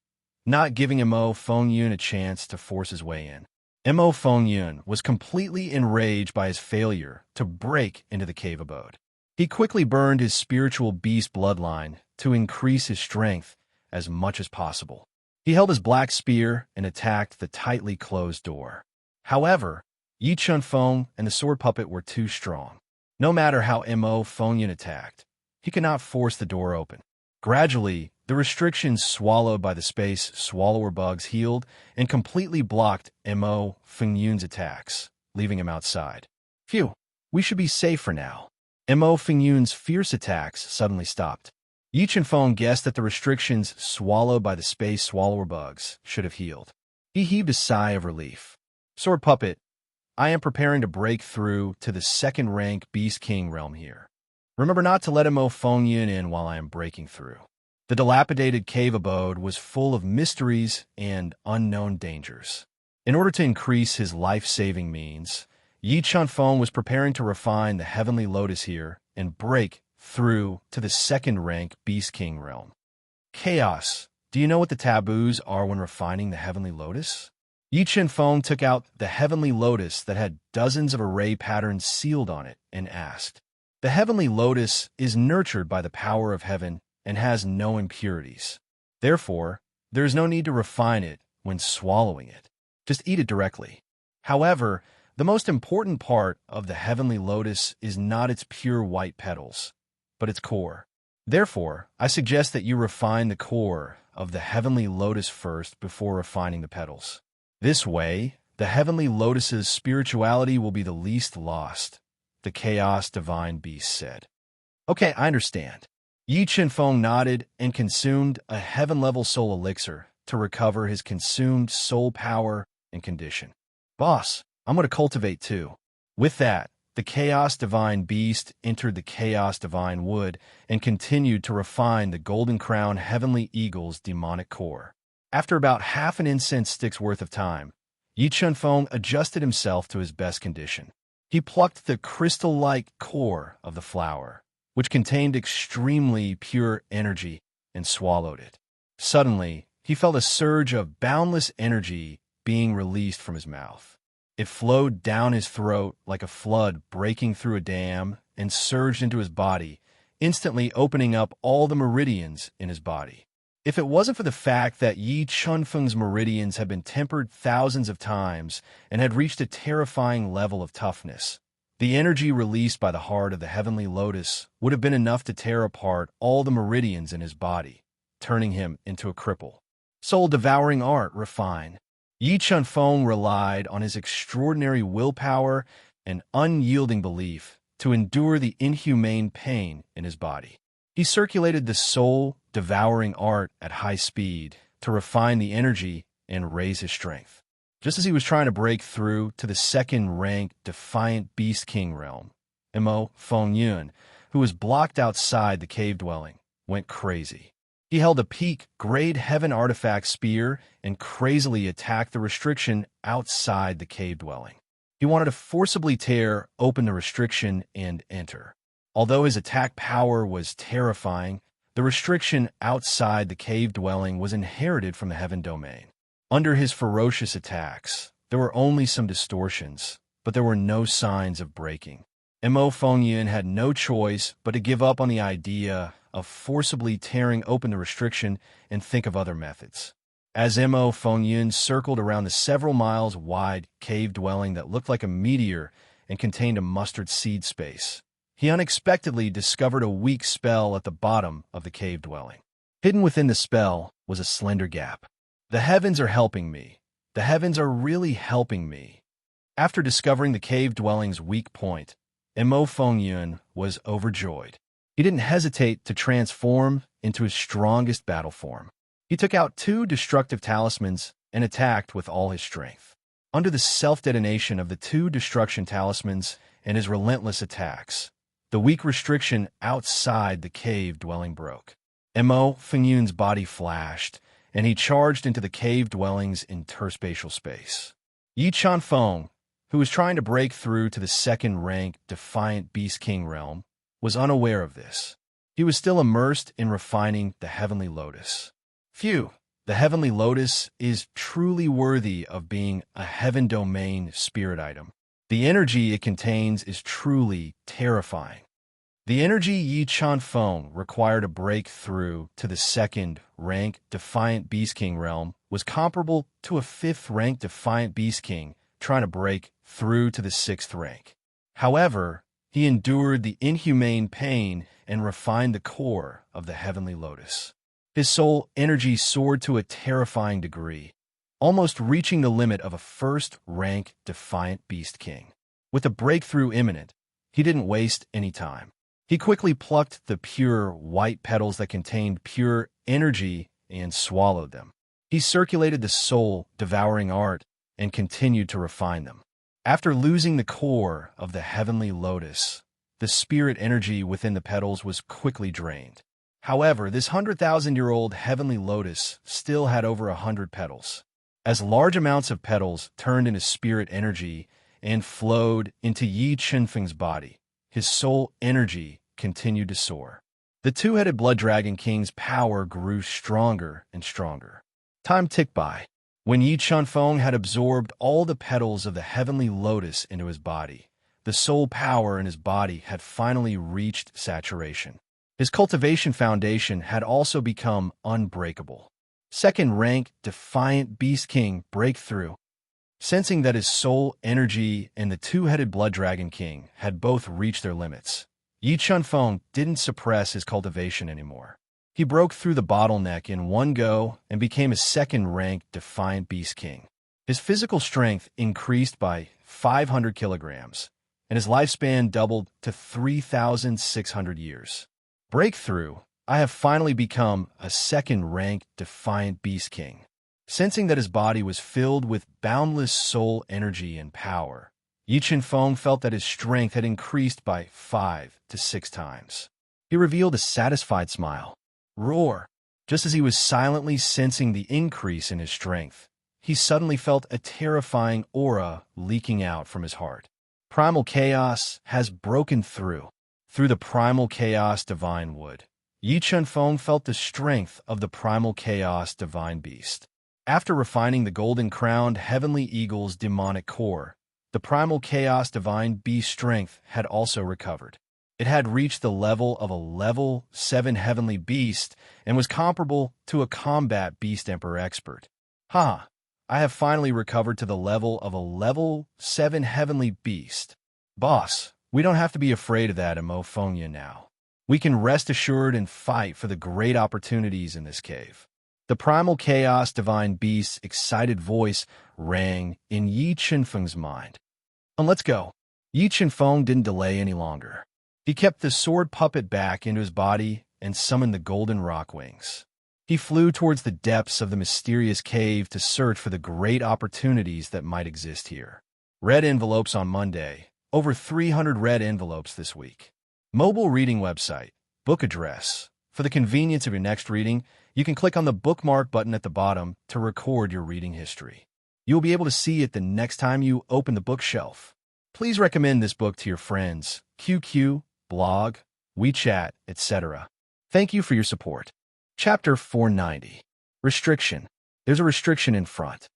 not giving Mo Fengyun a chance to force his way in. Mo Fengyun was completely enraged by his failure to break into the cave abode. He quickly burned his spiritual beast bloodline to increase his strength as much as possible. He held his black spear and attacked the tightly closed door. However, Yi Chunfeng and the Sword Puppet were too strong. No matter how Mo Fengyun attacked, he could not force the door open. Gradually, the restrictions swallowed by the space swallower bugs healed and completely blocked Mo Fengyun's attacks, leaving him outside. Phew, we should be safe for now. Mo Fengyun's fierce attacks suddenly stopped. Yi Chunfeng guessed that the restrictions swallowed by the space swallower bugs should have healed. He heaved a sigh of relief. Sword Puppet, I am preparing to break through to the second-rank Beast King realm here. Remember not to let Mo Fengyun in while I am breaking through. The dilapidated cave abode was full of mysteries and unknown dangers. In order to increase his life-saving means, Yi Chunfeng was preparing to refine the Heavenly Lotus here and break through to the second-rank Beast King realm. Chaos, do you know what the taboos are when refining the Heavenly Lotus? Yi Chunfeng took out the Heavenly Lotus that had dozens of array patterns sealed on it and asked, The Heavenly Lotus is nurtured by the power of heaven and has no impurities. Therefore, there is no need to refine it when swallowing it. Just eat it directly. However, the most important part of the Heavenly Lotus is not its pure white petals, but its core. Therefore, I suggest that you refine the core of the Heavenly Lotus first before refining the petals. This way, the Heavenly Lotus's spirituality will be the least lost, the Chaos Divine Beast said. Okay, I understand. Yi Chunfeng nodded and consumed a heaven-level soul elixir to recover his consumed soul power and condition. Boss, I'm going to cultivate too. With that, the Chaos Divine Beast entered the Chaos Divine Wood and continued to refine the Golden Crown Heavenly Eagle's demonic core. After about half an incense stick's worth of time, Yi Chunfeng adjusted himself to his best condition. He plucked the crystal-like core of the flower, which contained extremely pure energy, and swallowed it. Suddenly, he felt a surge of boundless energy being released from his mouth. It flowed down his throat like a flood breaking through a dam and surged into his body, instantly opening up all the meridians in his body. If it wasn't for the fact that Yi Chunfeng's meridians had been tempered thousands of times and had reached a terrifying level of toughness, the energy released by the heart of the Heavenly Lotus would have been enough to tear apart all the meridians in his body, turning him into a cripple. Soul-devouring art refine. Yi Chunfeng relied on his extraordinary willpower and unyielding belief to endure the inhumane pain in his body. He circulated the soul-devouring art at high speed to refine the energy and raise his strength. Just as he was trying to break through to the second-rank Defiant Beast King realm, Mo Fengyun, who was blocked outside the cave dwelling, went crazy. He held a peak-grade heaven artifact spear and crazily attacked the restriction outside the cave dwelling. He wanted to forcibly tear open the restriction and enter. Although his attack power was terrifying, the restriction outside the cave dwelling was inherited from the heaven domain. Under his ferocious attacks, there were only some distortions, but there were no signs of breaking. Mo Fengyun had no choice but to give up on the idea of forcibly tearing open the restriction and think of other methods. As Mo Fengyun circled around the several miles wide cave dwelling that looked like a meteor and contained a mustard seed space, he unexpectedly discovered a weak spell at the bottom of the cave dwelling. Hidden within the spell was a slender gap. The heavens are helping me. The heavens are really helping me. After discovering the cave dwelling's weak point, Mo Fengyun was overjoyed. He didn't hesitate to transform into his strongest battle form. He took out 2 destructive talismans and attacked with all his strength. Under the self-detonation of the 2 destruction talismans and his relentless attacks, the weak restriction outside the cave dwelling broke. Mo Fengyun's body flashed, and he charged into the cave dwelling's interspatial space. Yi Chanfeng, who was trying to break through to the second-rank Defiant Beast King realm, was unaware of this. He was still immersed in refining the Heavenly Lotus. Phew! The Heavenly Lotus is truly worthy of being a Heaven Domain spirit item. The energy it contains is truly terrifying. The energy Yi Chanfeng required to break through to the second-rank Defiant Beast King realm was comparable to a 5th-rank Defiant Beast King trying to break through to the 6th rank. However, he endured the inhumane pain and refined the core of the Heavenly Lotus. His soul energy soared to a terrifying degree, almost reaching the limit of a 1st-rank Defiant Beast King. With a breakthrough imminent, he didn't waste any time. He quickly plucked the pure white petals that contained pure energy and swallowed them. He circulated the soul-devouring art and continued to refine them. After losing the core of the Heavenly Lotus, the spirit energy within the petals was quickly drained. However, this 100,000-year-old Heavenly Lotus still had over 100 petals. As large amounts of petals turned into spirit energy and flowed into Yi Chanfeng's body, his soul energy continued to soar. The 2-headed Blood Dragon King's power grew stronger and stronger. Time ticked by. When Yi Chanfeng had absorbed all the petals of the Heavenly Lotus into his body, the soul power in his body had finally reached saturation. His cultivation foundation had also become unbreakable. Second-rank Defiant Beast King breakthrough. Sensing that his soul energy and the 2-headed Blood Dragon King had both reached their limits, Yi Chanfeng didn't suppress his cultivation anymore. He broke through the bottleneck in one go and became a 2nd-rank Defiant Beast King. His physical strength increased by 500 kilograms, and his lifespan doubled to 3,600 years. Breakthrough, I have finally become a 2nd-rank Defiant Beast King. Sensing that his body was filled with boundless soul energy and power, Yi Chanfeng felt that his strength had increased by 5 to 6 times. He revealed a satisfied smile. Roar! Just as he was silently sensing the increase in his strength, he suddenly felt a terrifying aura leaking out from his heart. Primal chaos has broken through. Through the primal chaos divine wood, Yi Chanfeng felt the strength of the primal chaos divine beast. After refining the golden-crowned heavenly eagle's demonic core, the primal chaos divine beast strength had also recovered. It had reached the level of a level 7 heavenly beast and was comparable to a combat beast emperor expert. Ha! I have finally recovered to the level of a level 7 heavenly beast. Boss, we don't have to be afraid of that Mo Fengyun now. We can rest assured and fight for the great opportunities in this cave. The primal chaos divine beast's excited voice rang in Yi Chanfeng's mind. And let's go. Yi Chanfeng didn't delay any longer. He kept the sword puppet back into his body and summoned the golden rock wings. He flew towards the depths of the mysterious cave to search for the great opportunities that might exist here. Red envelopes on Monday. Over 300 red envelopes this week. Mobile reading website. Book address. For the convenience of your next reading, you can click on the bookmark button at the bottom to record your reading history. You'll be able to see it the next time you open the bookshelf. Please recommend this book to your friends, QQ, blog, WeChat, etc. Thank you for your support. Chapter 490. Restriction. There's a restriction in front.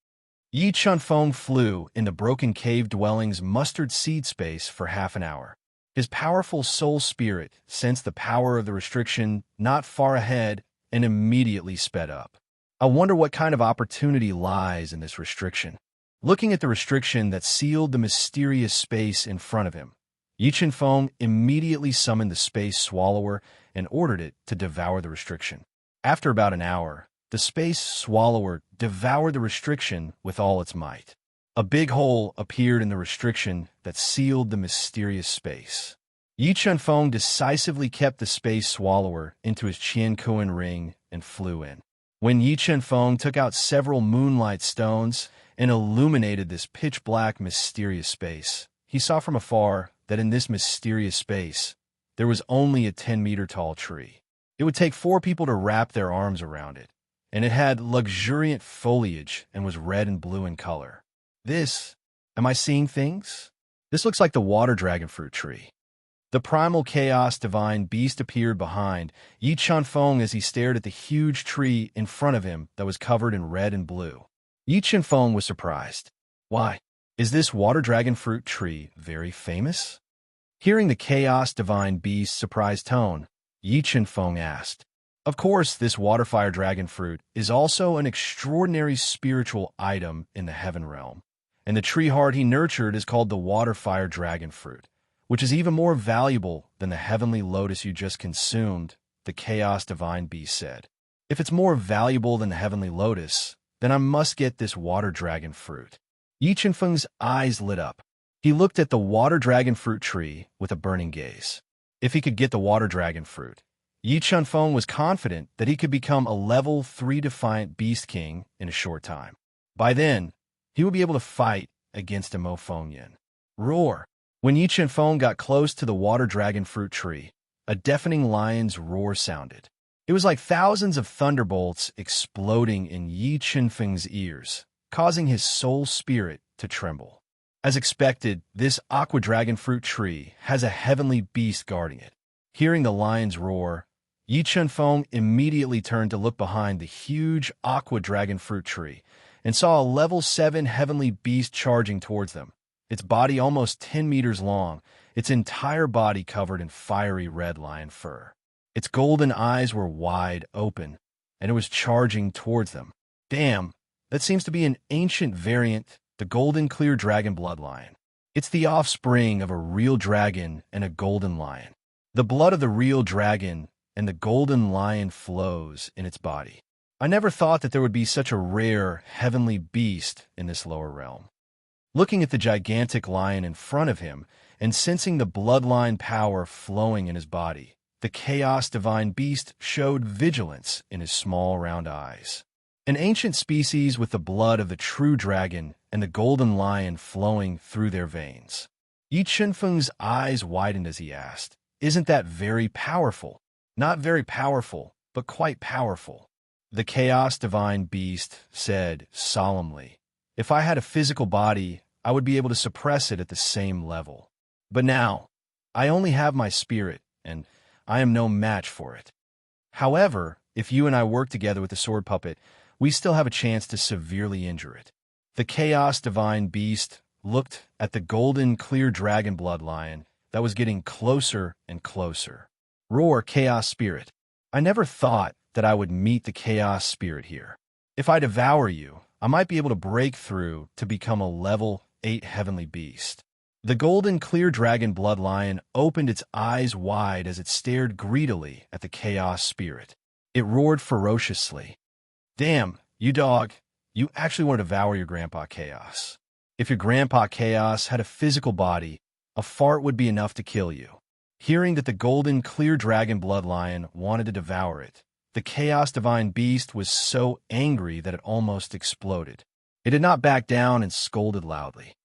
Yi Chanfeng flew in the broken cave dwelling's mustard seed space for half an hour. His powerful soul spirit sensed the power of the restriction not far ahead and immediately sped up. I wonder what kind of opportunity lies in this restriction. Looking at the restriction that sealed the mysterious space in front of him, Yi Chanfeng immediately summoned the space swallower and ordered it to devour the restriction. After about an hour, the space swallower devoured the restriction with all its might. A big hole appeared in the restriction that sealed the mysterious space. Yi Chunfeng decisively kept the space swallower into his Qian Kuan ring and flew in. When Yi Chunfeng took out several moonlight stones and illuminated this pitch-black, mysterious space, he saw from afar that in this mysterious space, there was only a 10-meter-tall tree. It would take 4 people to wrap their arms around it, and it had luxuriant foliage and was red and blue in color. Am I seeing things? This looks like the water dragon fruit tree. The primal chaos divine beast appeared behind Yi Chunfeng as he stared at the huge tree in front of him that was covered in red and blue. Yi Chunfeng was surprised. Why, is this water dragon fruit tree very famous? Hearing the chaos divine beast's surprised tone, Yi Chunfeng asked, "Of course, this water-fire dragon fruit is also an extraordinary spiritual item in the heaven realm, and the tree heart he nurtured is called the water-fire dragon fruit, which is even more valuable than the heavenly lotus you just consumed," the chaos divine beast said. "If it's more valuable than the heavenly lotus, then I must get this water dragon fruit." Yi Chunfeng's eyes lit up. He looked at the water dragon fruit tree with a burning gaze. If he could get the water dragon fruit, Yi Chunfeng was confident that he could become a level 3 defiant beast king in a short time. By then, he would be able to fight against a Mo Fengyan. Roar! When Yi Chunfeng got close to the water dragon fruit tree, a deafening lion's roar sounded. It was like thousands of thunderbolts exploding in Yi Chunfeng's ears, causing his soul spirit to tremble. As expected, this aqua dragon fruit tree has a heavenly beast guarding it. Hearing the lion's roar, Yi Chunfeng immediately turned to look behind the huge aqua dragon fruit tree and saw a level 7 heavenly beast charging towards them, its body almost 10 meters long, its entire body covered in fiery red lion fur. Its golden eyes were wide open, and it was charging towards them. Damn, that seems to be an ancient variant, the golden clear dragon bloodline. It's the offspring of a real dragon and a golden lion. The blood of the real dragon and the golden lion flows in its body. I never thought that there would be such a rare heavenly beast in this lower realm. Looking at the gigantic lion in front of him and sensing the bloodline power flowing in his body, the chaos divine beast showed vigilance in his small round eyes. An ancient species with the blood of the true dragon and the golden lion flowing through their veins. Yi Chunfeng's eyes widened as he asked, "Isn't that very powerful?" "Not very powerful, but quite powerful," the chaos divine beast said solemnly. "If I had a physical body, I would be able to suppress it at the same level. But now, I only have my spirit, and I am no match for it. However, if you and I work together with the sword puppet, we still have a chance to severely injure it." The chaos divine beast looked at the golden clear dragon bloodline that was getting closer and closer. "Roar, chaos spirit. I never thought that I would meet the chaos spirit here. If I devour you, I might be able to break through to become a level 8 heavenly beast." The golden clear dragon bloodlion opened its eyes wide as it stared greedily at the chaos spirit. It roared ferociously. "Damn, you dog, you actually want to devour your grandpa Chaos. If your grandpa Chaos had a physical body, a fart would be enough to kill you." Hearing that the golden clear dragon bloodlion wanted to devour it, the chaos divine beast was so angry that it almost exploded. It did not back down and scolded loudly.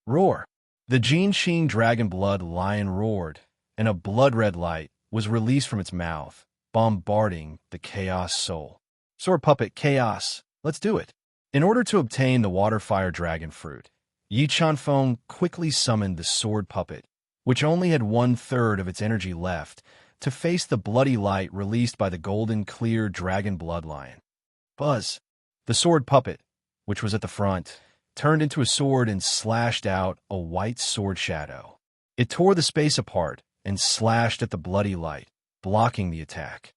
"Roar!" The Jin Sheen dragon blood lion roared, and a blood-red light was released from its mouth, bombarding the chaos soul. "Sword puppet Chaos, let's do it." In order to obtain the water-fire dragon fruit, Yi Chunfeng quickly summoned the sword puppet, which only had 1/3 of its energy left, to face the bloody light released by the golden clear dragon bloodline. Buzz! The sword puppet, which was at the front, turned into a sword and slashed out a white sword shadow. It tore the space apart and slashed at the bloody light, blocking the attack.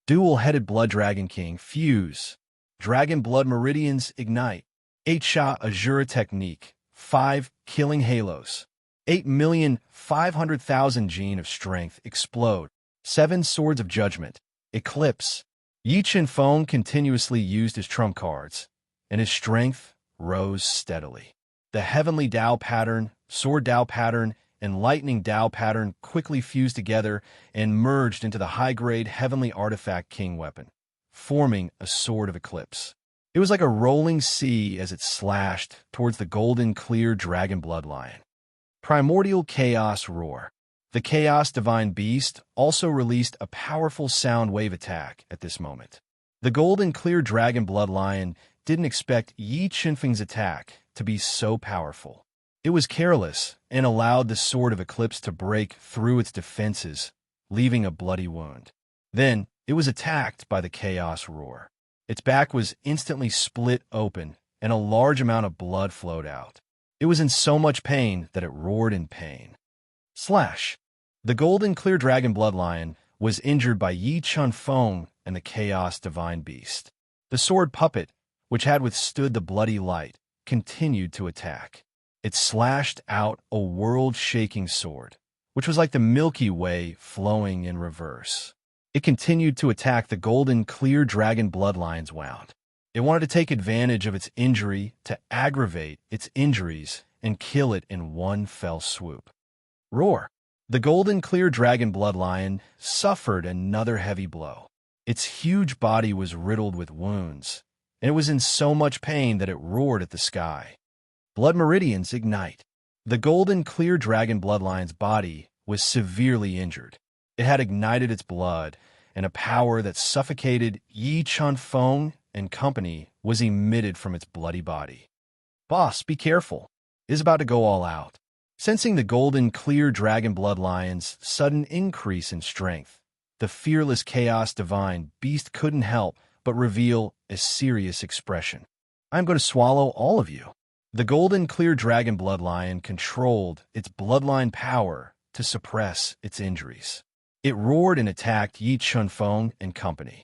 Dual-headed Blood Dragon King fuse. Dragon Blood Meridians ignite. 8-shot Azura technique. 5 killing halos. 8,500,000 gene of strength explode. 7 swords of judgment. Eclipse. Yi Chunfeng continuously used his trump cards, and his strength rose steadily. The heavenly Tao pattern, sword Tao pattern, and lightning Tao pattern quickly fused together and merged into the high-grade heavenly artifact king weapon, forming a sword of eclipse. It was like a rolling sea as it slashed towards the golden clear dragon bloodline. Primordial Chaos Roar. The Chaos Divine Beast also released a powerful sound wave attack at this moment. The golden clear dragon bloodlion didn't expect Yi Qinfeng's attack to be so powerful. It was careless and allowed the sword of eclipse to break through its defenses, leaving a bloody wound. Then it was attacked by the Chaos Roar. Its back was instantly split open, and a large amount of blood flowed out. It was in so much pain that it roared in pain. Slash! The golden clear dragon bloodlion was injured by Yi Qinfeng and the Chaos Divine Beast. The sword puppet, which had withstood the bloody light, continued to attack. It slashed out a world-shaking sword, which was like the Milky Way flowing in reverse. It continued to attack the golden clear dragon bloodlion's wound. It wanted to take advantage of its injury to aggravate its injuries and kill it in one fell swoop. Roar! The golden clear dragon bloodlion suffered another heavy blow. Its huge body was riddled with wounds, and it was in so much pain that it roared at the sky. Blood meridians ignite. The golden clear dragon bloodlion's body was severely injured. It had ignited its blood, and a power that suffocated Yi Qinfeng and company was emitted from its bloody body. Boss, be careful. It is about to go all out. Sensing the golden clear dragon bloodlion's sudden increase in strength, the fearless Chaos Divine Beast couldn't help but reveal a serious expression. I'm going to swallow all of you. The golden clear dragon bloodlion controlled its bloodline power to suppress its injuries. It roared and attacked Yi Qinfeng and company.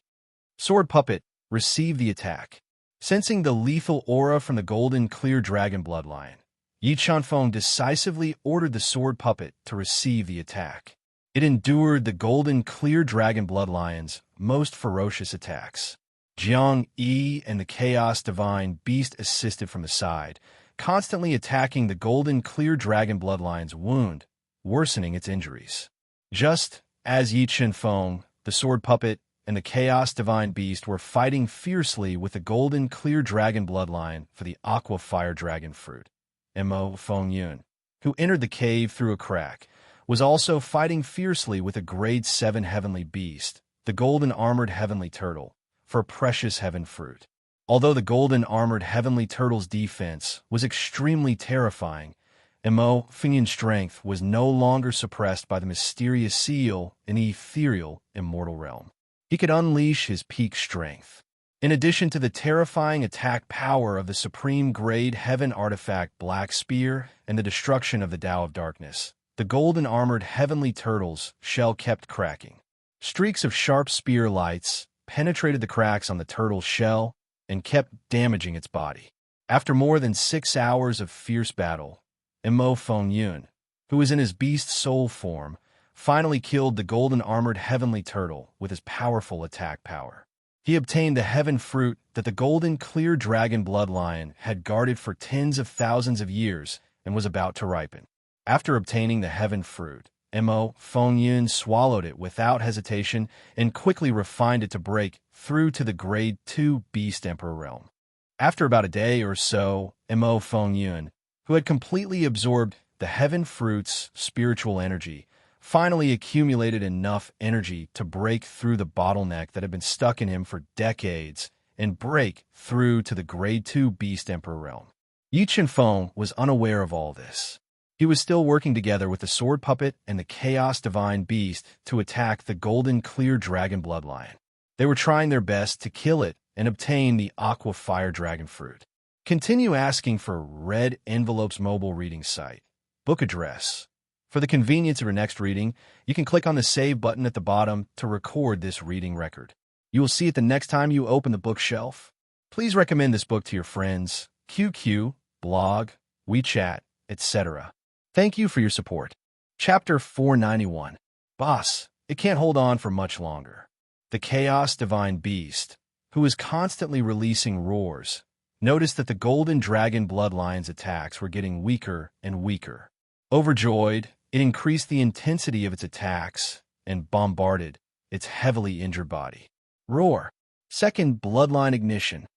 Sword Puppet received the attack. Sensing the lethal aura from the golden clear dragon bloodlion, Yi Qinfeng decisively ordered the sword puppet to receive the attack. It endured the golden clear dragon bloodlion's most ferocious attacks. Jiang Yi and the Chaos Divine Beast assisted from the side, constantly attacking the golden clear dragon bloodlion's wound, worsening its injuries. Just as Yi Qinfeng, the sword puppet, and the Chaos Divine Beast were fighting fiercely with the golden clear dragon bloodline for the aqua fire dragon fruit, Mo Fengyun, who entered the cave through a crack, was also fighting fiercely with a grade 7 heavenly beast, the golden armored heavenly turtle, for precious heaven fruit. Although the golden armored heavenly turtle's defense was extremely terrifying, Mo Fengyun's strength was no longer suppressed by the mysterious seal in the ethereal immortal realm. He could unleash his peak strength. In addition to the terrifying attack power of the supreme grade heaven artifact Black Spear and the destruction of the Tao of Darkness, the golden armored heavenly turtle's shell kept cracking. Streaks of sharp spear lights penetrated the cracks on the turtle's shell and kept damaging its body. After more than 6 hours of fierce battle, Mo Fengyun, who was in his beast soul form, finally killed the golden armored heavenly turtle with his powerful attack power. He obtained the heaven fruit that the golden clear dragon bloodlion had guarded for tens of thousands of years and was about to ripen. After obtaining the heaven fruit, Mo Fengyun swallowed it without hesitation and quickly refined it to break through to the grade 2 beast emperor realm. After about a day or so, Mo Fengyun, who had completely absorbed the heaven fruit's spiritual energy, finally accumulated enough energy to break through the bottleneck that had been stuck in him for decades and break through to the grade 2 beast emperor realm. Yi Qinfeng was unaware of all this. He was still working together with the sword puppet and the Chaos Divine Beast to attack the golden clear dragon bloodlion. They were trying their best to kill it and obtain the aqua fire dragon fruit. Continue asking for Red Envelope's mobile reading site. Book address. For the convenience of your next reading, you can click on the Save button at the bottom to record this reading record. You will see it the next time you open the bookshelf. Please recommend this book to your friends, QQ, blog, WeChat, etc. Thank you for your support. Chapter 491. Boss, it can't hold on for much longer. The Chaos Divine Beast, who is constantly releasing roars, noticed that the golden dragon bloodline's attacks were getting weaker and weaker. Overjoyed, it increased the intensity of its attacks and bombarded its heavily injured body. Roar. Second bloodline ignition.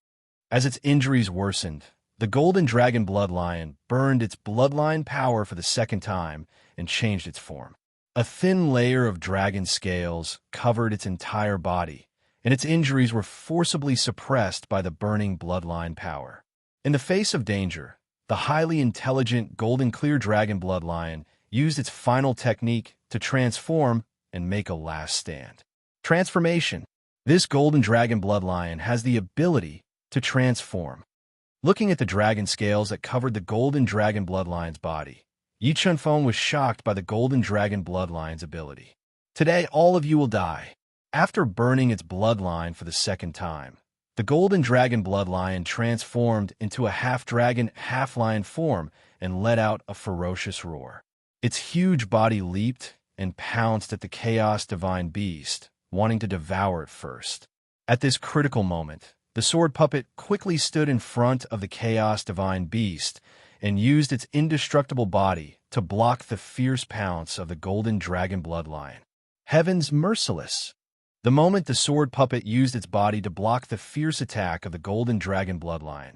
As its injuries worsened, the golden dragon bloodlion burned its bloodline power for the second time and changed its form. A thin layer of dragon scales covered its entire body, and its injuries were forcibly suppressed by the burning bloodline power. In the face of danger, the highly intelligent golden clear dragon bloodlion used its final technique to transform and make a last stand. Transformation. This golden dragon bloodlion has the ability to transform. Looking at the dragon scales that covered the golden dragon bloodlion's body, Yi Chunfeng was shocked by the golden dragon bloodlion's ability. Today, all of you will die. After burning its bloodline for the second time, the golden dragon bloodlion transformed into a half-dragon, half-lion form and let out a ferocious roar. Its huge body leaped and pounced at the chaos divine beast, wanting to devour it first. At this critical moment, the sword puppet quickly stood in front of the chaos divine beast and used its indestructible body to block the fierce pounce of the golden dragon bloodlion. Heaven's merciless. The moment the sword puppet used its body to block the fierce attack of the golden dragon bloodlion,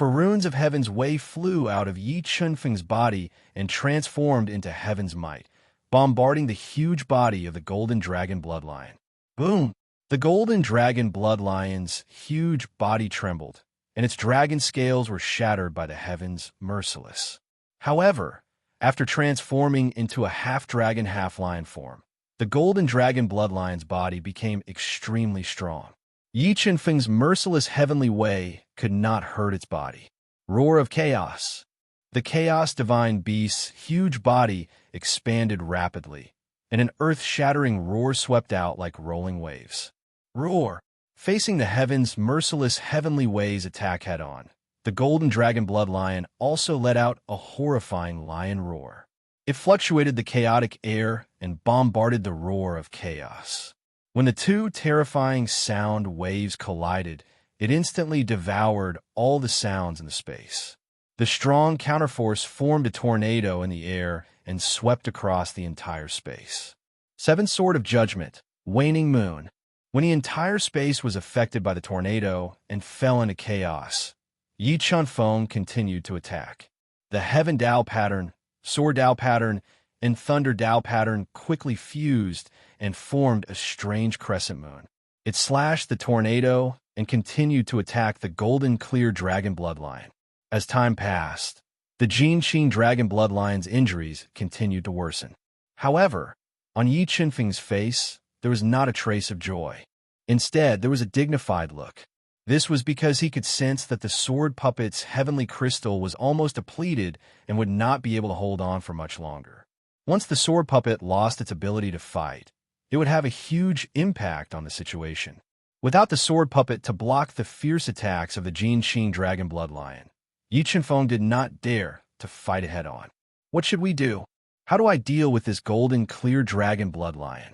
runes of heaven's way flew out of Yi Chunfeng's body and transformed into heaven's might, bombarding the huge body of the golden dragon bloodlion. Boom! The golden dragon bloodlion's huge body trembled, and its dragon scales were shattered by the heavens merciless. However, after transforming into a half-dragon, half-lion form, the golden dragon bloodlion's body became extremely strong. Yi Chunfeng's merciless heavenly way could not hurt its body. Roar of chaos. The chaos divine beast's huge body expanded rapidly, and an earth-shattering roar swept out like rolling waves. Roar. Facing the heavens' merciless heavenly ways attack head-on, the golden dragon bloodlion also let out a horrifying lion roar. It fluctuated the chaotic air and bombarded the roar of chaos. When the two terrifying sound waves collided, it instantly devoured all the sounds in the space. The strong counterforce formed a tornado in the air and swept across the entire space. Seven Sword of Judgment, Waning Moon. When the entire space was affected by the tornado and fell into chaos, Yi Chunfeng continued to attack. The Heaven Dao pattern, Sword Dao pattern, and Thunder Dao pattern quickly fused and formed a strange crescent moon. It slashed the tornado and continued to attack the golden clear dragon bloodline. As time passed, the Jinqing dragon bloodline's injuries continued to worsen. However, on Yi Chunfeng's face, there was not a trace of joy. Instead, there was a dignified look. This was because he could sense that the sword puppet's heavenly crystal was almost depleted and would not be able to hold on for much longer. Once the sword puppet lost its ability to fight, it would have a huge impact on the situation. Without the sword puppet to block the fierce attacks of the Jinqing dragon bloodlion, Yi Chunfeng did not dare to fight it head-on. What should we do? How do I deal with this golden clear dragon bloodlion?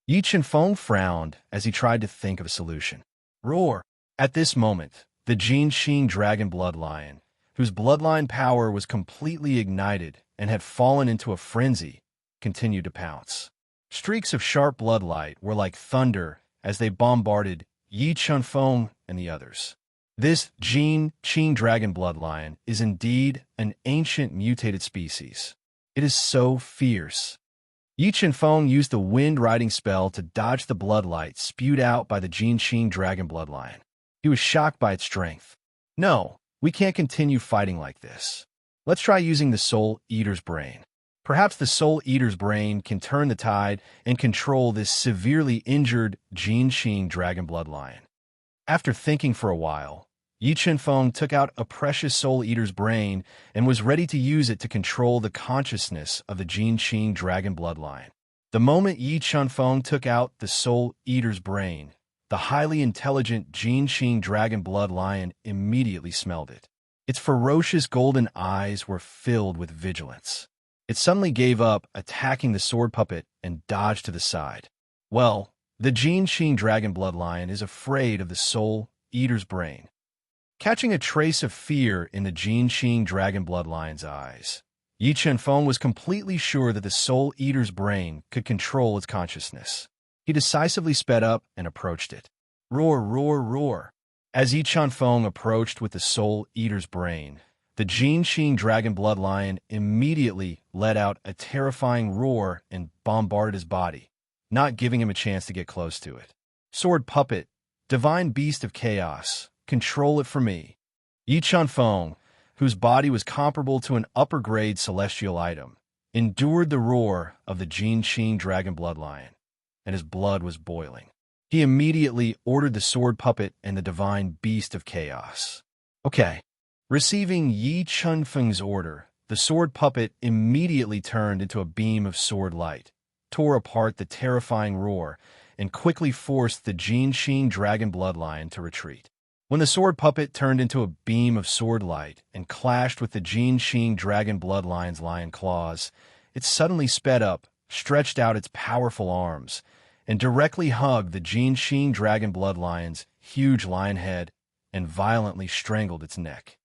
Yi Chunfeng frowned as he tried to think of a solution. Roar! At this moment, the Jinqing dragon bloodlion, whose bloodline power was completely ignited and had fallen into a frenzy, continued to pounce. Streaks of sharp bloodlight were like thunder as they bombarded Yi Chunfeng and the others. This Jinqing dragon bloodlion is indeed an ancient mutated species. It is so fierce. Yi Chunfeng used the wind-riding spell to dodge the bloodlight spewed out by the Jinqing dragon bloodlion. He was shocked by its strength. No, we can't continue fighting like this. Let's try using the Soul Eater's brain. Perhaps the Soul Eater's brain can turn the tide and control this severely injured Jinqing dragon bloodlion. After thinking for a while, Yi Chunfeng took out a precious Soul Eater's brain and was ready to use it to control the consciousness of the Jinqing dragon bloodline. The moment Yi Chunfeng took out the Soul Eater's brain, the highly intelligent Jinqing dragon bloodlion immediately smelled it. Its ferocious golden eyes were filled with vigilance. It suddenly gave up attacking the sword puppet and dodged to the side. Well, the Jinqing dragon bloodlion is afraid of the Soul Eater's brain. catching a trace of fear in the Jinxing Dragon Bloodline's eyes. Yi Chenfeng was completely sure that the Soul Eater's brain could control its consciousness. He decisively sped up and approached it. Roar, roar, roar. As Yi Chenfeng approached with the Soul Eater's brain, the Jinxing Dragon Bloodline immediately let out a terrifying roar and bombarded his body, not giving him a chance to get close to it. Sword Puppet, Divine Beast of Chaos, control it for me. Yi Chenfeng, whose body was comparable to an upper-grade celestial item, endured the roar of the Jinxing Dragon Bloodline, and his blood was boiling. He immediately ordered the Sword Puppet and the Divine Beast of Chaos. Okay. Receiving Yi Chenfeng's order, the Sword Puppet immediately turned into a beam of sword light, tore apart the terrifying roar, and quickly forced the Jinxing Dragon Bloodline to retreat. When the Sword Puppet turned into a beam of sword light and clashed with the Jinxing Dragon Bloodline's lion claws, it suddenly sped up, stretched out its powerful arms, and directly hugged the Jinxing Dragon Bloodline's huge lion head and violently strangled its neck.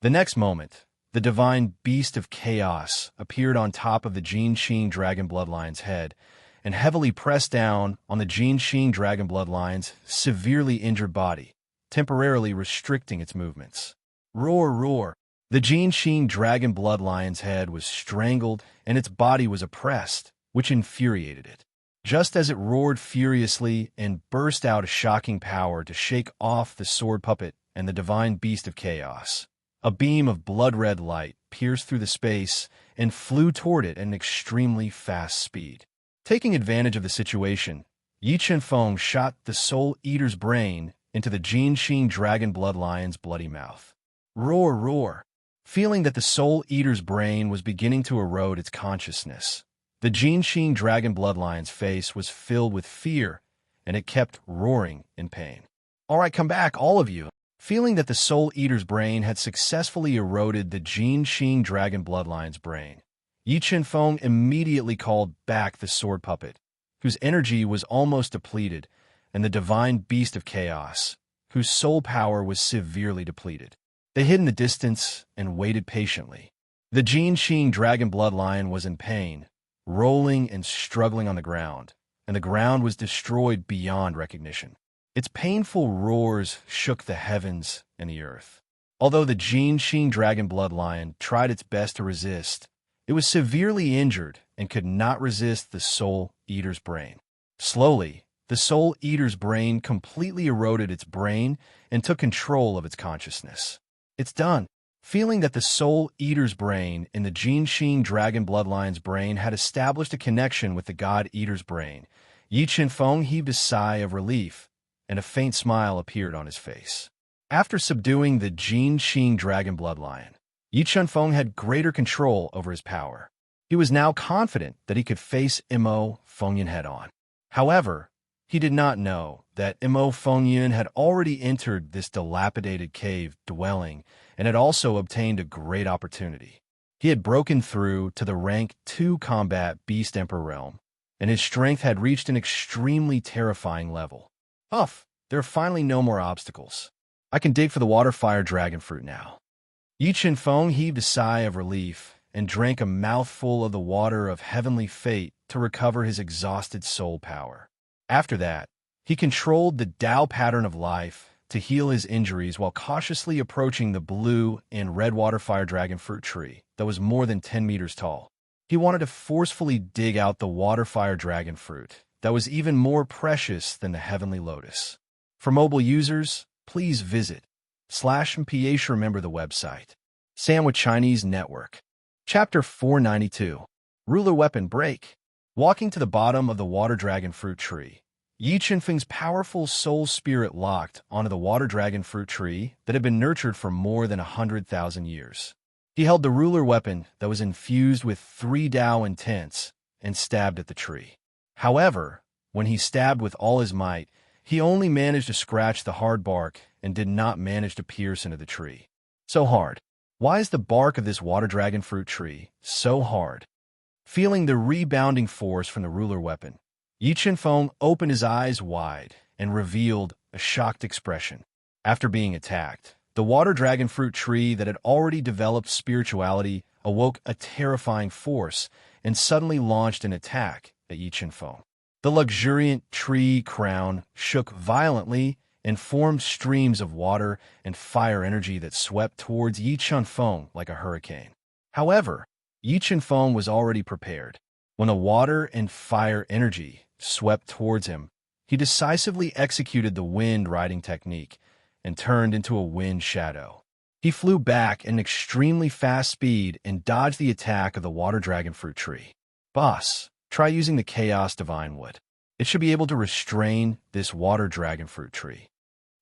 The next moment, the Divine Beast of Chaos appeared on top of the Jinxing Dragon Bloodline's head and heavily pressed down on the Jinxing Dragon Bloodline's severely injured body, temporarily restricting its movements. Roar, roar. The Jinxing Dragon Bloodline's head was strangled and its body was oppressed, which infuriated it. Just as it roared furiously and burst out a shocking power to shake off the Sword Puppet and the Divine Beast of Chaos, a beam of blood-red light pierced through the space and flew toward it at an extremely fast speed. Taking advantage of the situation, Yi Chenfeng shot the Soul Eater's brain into the Jinxing Dragon Bloodline's bloody mouth. Roar, roar. Feeling that the Soul Eater's brain was beginning to erode its consciousness, the Jinxing Dragon Bloodline's face was filled with fear, and it kept roaring in pain. All right, come back, all of you. Feeling that the Soul Eater's brain had successfully eroded the Jinxing Dragon Bloodline's brain, Yi Chenfeng immediately called back the Sword Puppet, whose energy was almost depleted, and the Divine Beast of Chaos, whose soul power was severely depleted. They hid in the distance and waited patiently. The Jinxing Dragon Bloodline was in pain, rolling and struggling on the ground, and the ground was destroyed beyond recognition. Its painful roars shook the heavens and the earth. Although the Jinxing Dragon Bloodline tried its best to resist, it was severely injured and could not resist the Soul Eater's brain. Slowly, the Soul Eater's brain completely eroded its brain and took control of its consciousness. It's done. Feeling that the Soul Eater's brain and the Jinxing Dragon Bloodline's brain had established a connection with the God Eater's brain, Yi Chenfeng heaved a sigh of relief, and a faint smile appeared on his face. After subduing the Jinxing Dragon Bloodline, Yi Chenfeng had greater control over his power. He was now confident that he could face Mo Fengyan head-on. However, he did not know that Mo Fengyan had already entered this dilapidated cave dwelling and had also obtained a great opportunity. He had broken through to the rank 2 combat Beast Emperor realm, and his strength had reached an extremely terrifying level. Uff, there are finally no more obstacles. I can dig for the water fire dragon fruit now. Yi Chenfeng heaved a sigh of relief and drank a mouthful of the water of heavenly fate to recover his exhausted soul power. After that, he controlled the Tao pattern of life to heal his injuries while cautiously approaching the blue and red water fire dragon fruit tree that was more than 10 meters tall. He wanted to forcefully dig out the water fire dragon fruit that was even more precious than the heavenly lotus. For mobile users, please visit /mph remember the website. Sandwich Chinese Network. Chapter 492. Ruler Weapon Break. Walking to the bottom of the water dragon fruit tree, Yi Chenfeng's powerful soul spirit locked onto the water dragon fruit tree that had been nurtured for more than 100,000 years. He held the ruler weapon that was infused with 3 Tao intents and stabbed at the tree. However, when he stabbed with all his might, he only managed to scratch the hard bark and did not manage to pierce into the tree. So hard. Why is the bark of this water dragon fruit tree so hard? Feeling the rebounding force from the ruler weapon, Yi Chenfeng opened his eyes wide and revealed a shocked expression. After being attacked, The water dragon fruit tree that had already developed spirituality awoke a terrifying force and suddenly launched an attack at Yi Chen-feng. The luxuriant tree crown shook violently and formed streams of water and fire energy that swept towards Yi Chen-feng like a hurricane. However, Yi Chen-feng was already prepared. When the water and fire energy swept towards him, he decisively executed the wind riding technique and turned into a wind shadow. He flew back at an extremely fast speed and dodged the attack of the water dragon fruit tree. Boss, try using the Chaos Divine Wood. It should be able to restrain this water dragon fruit tree.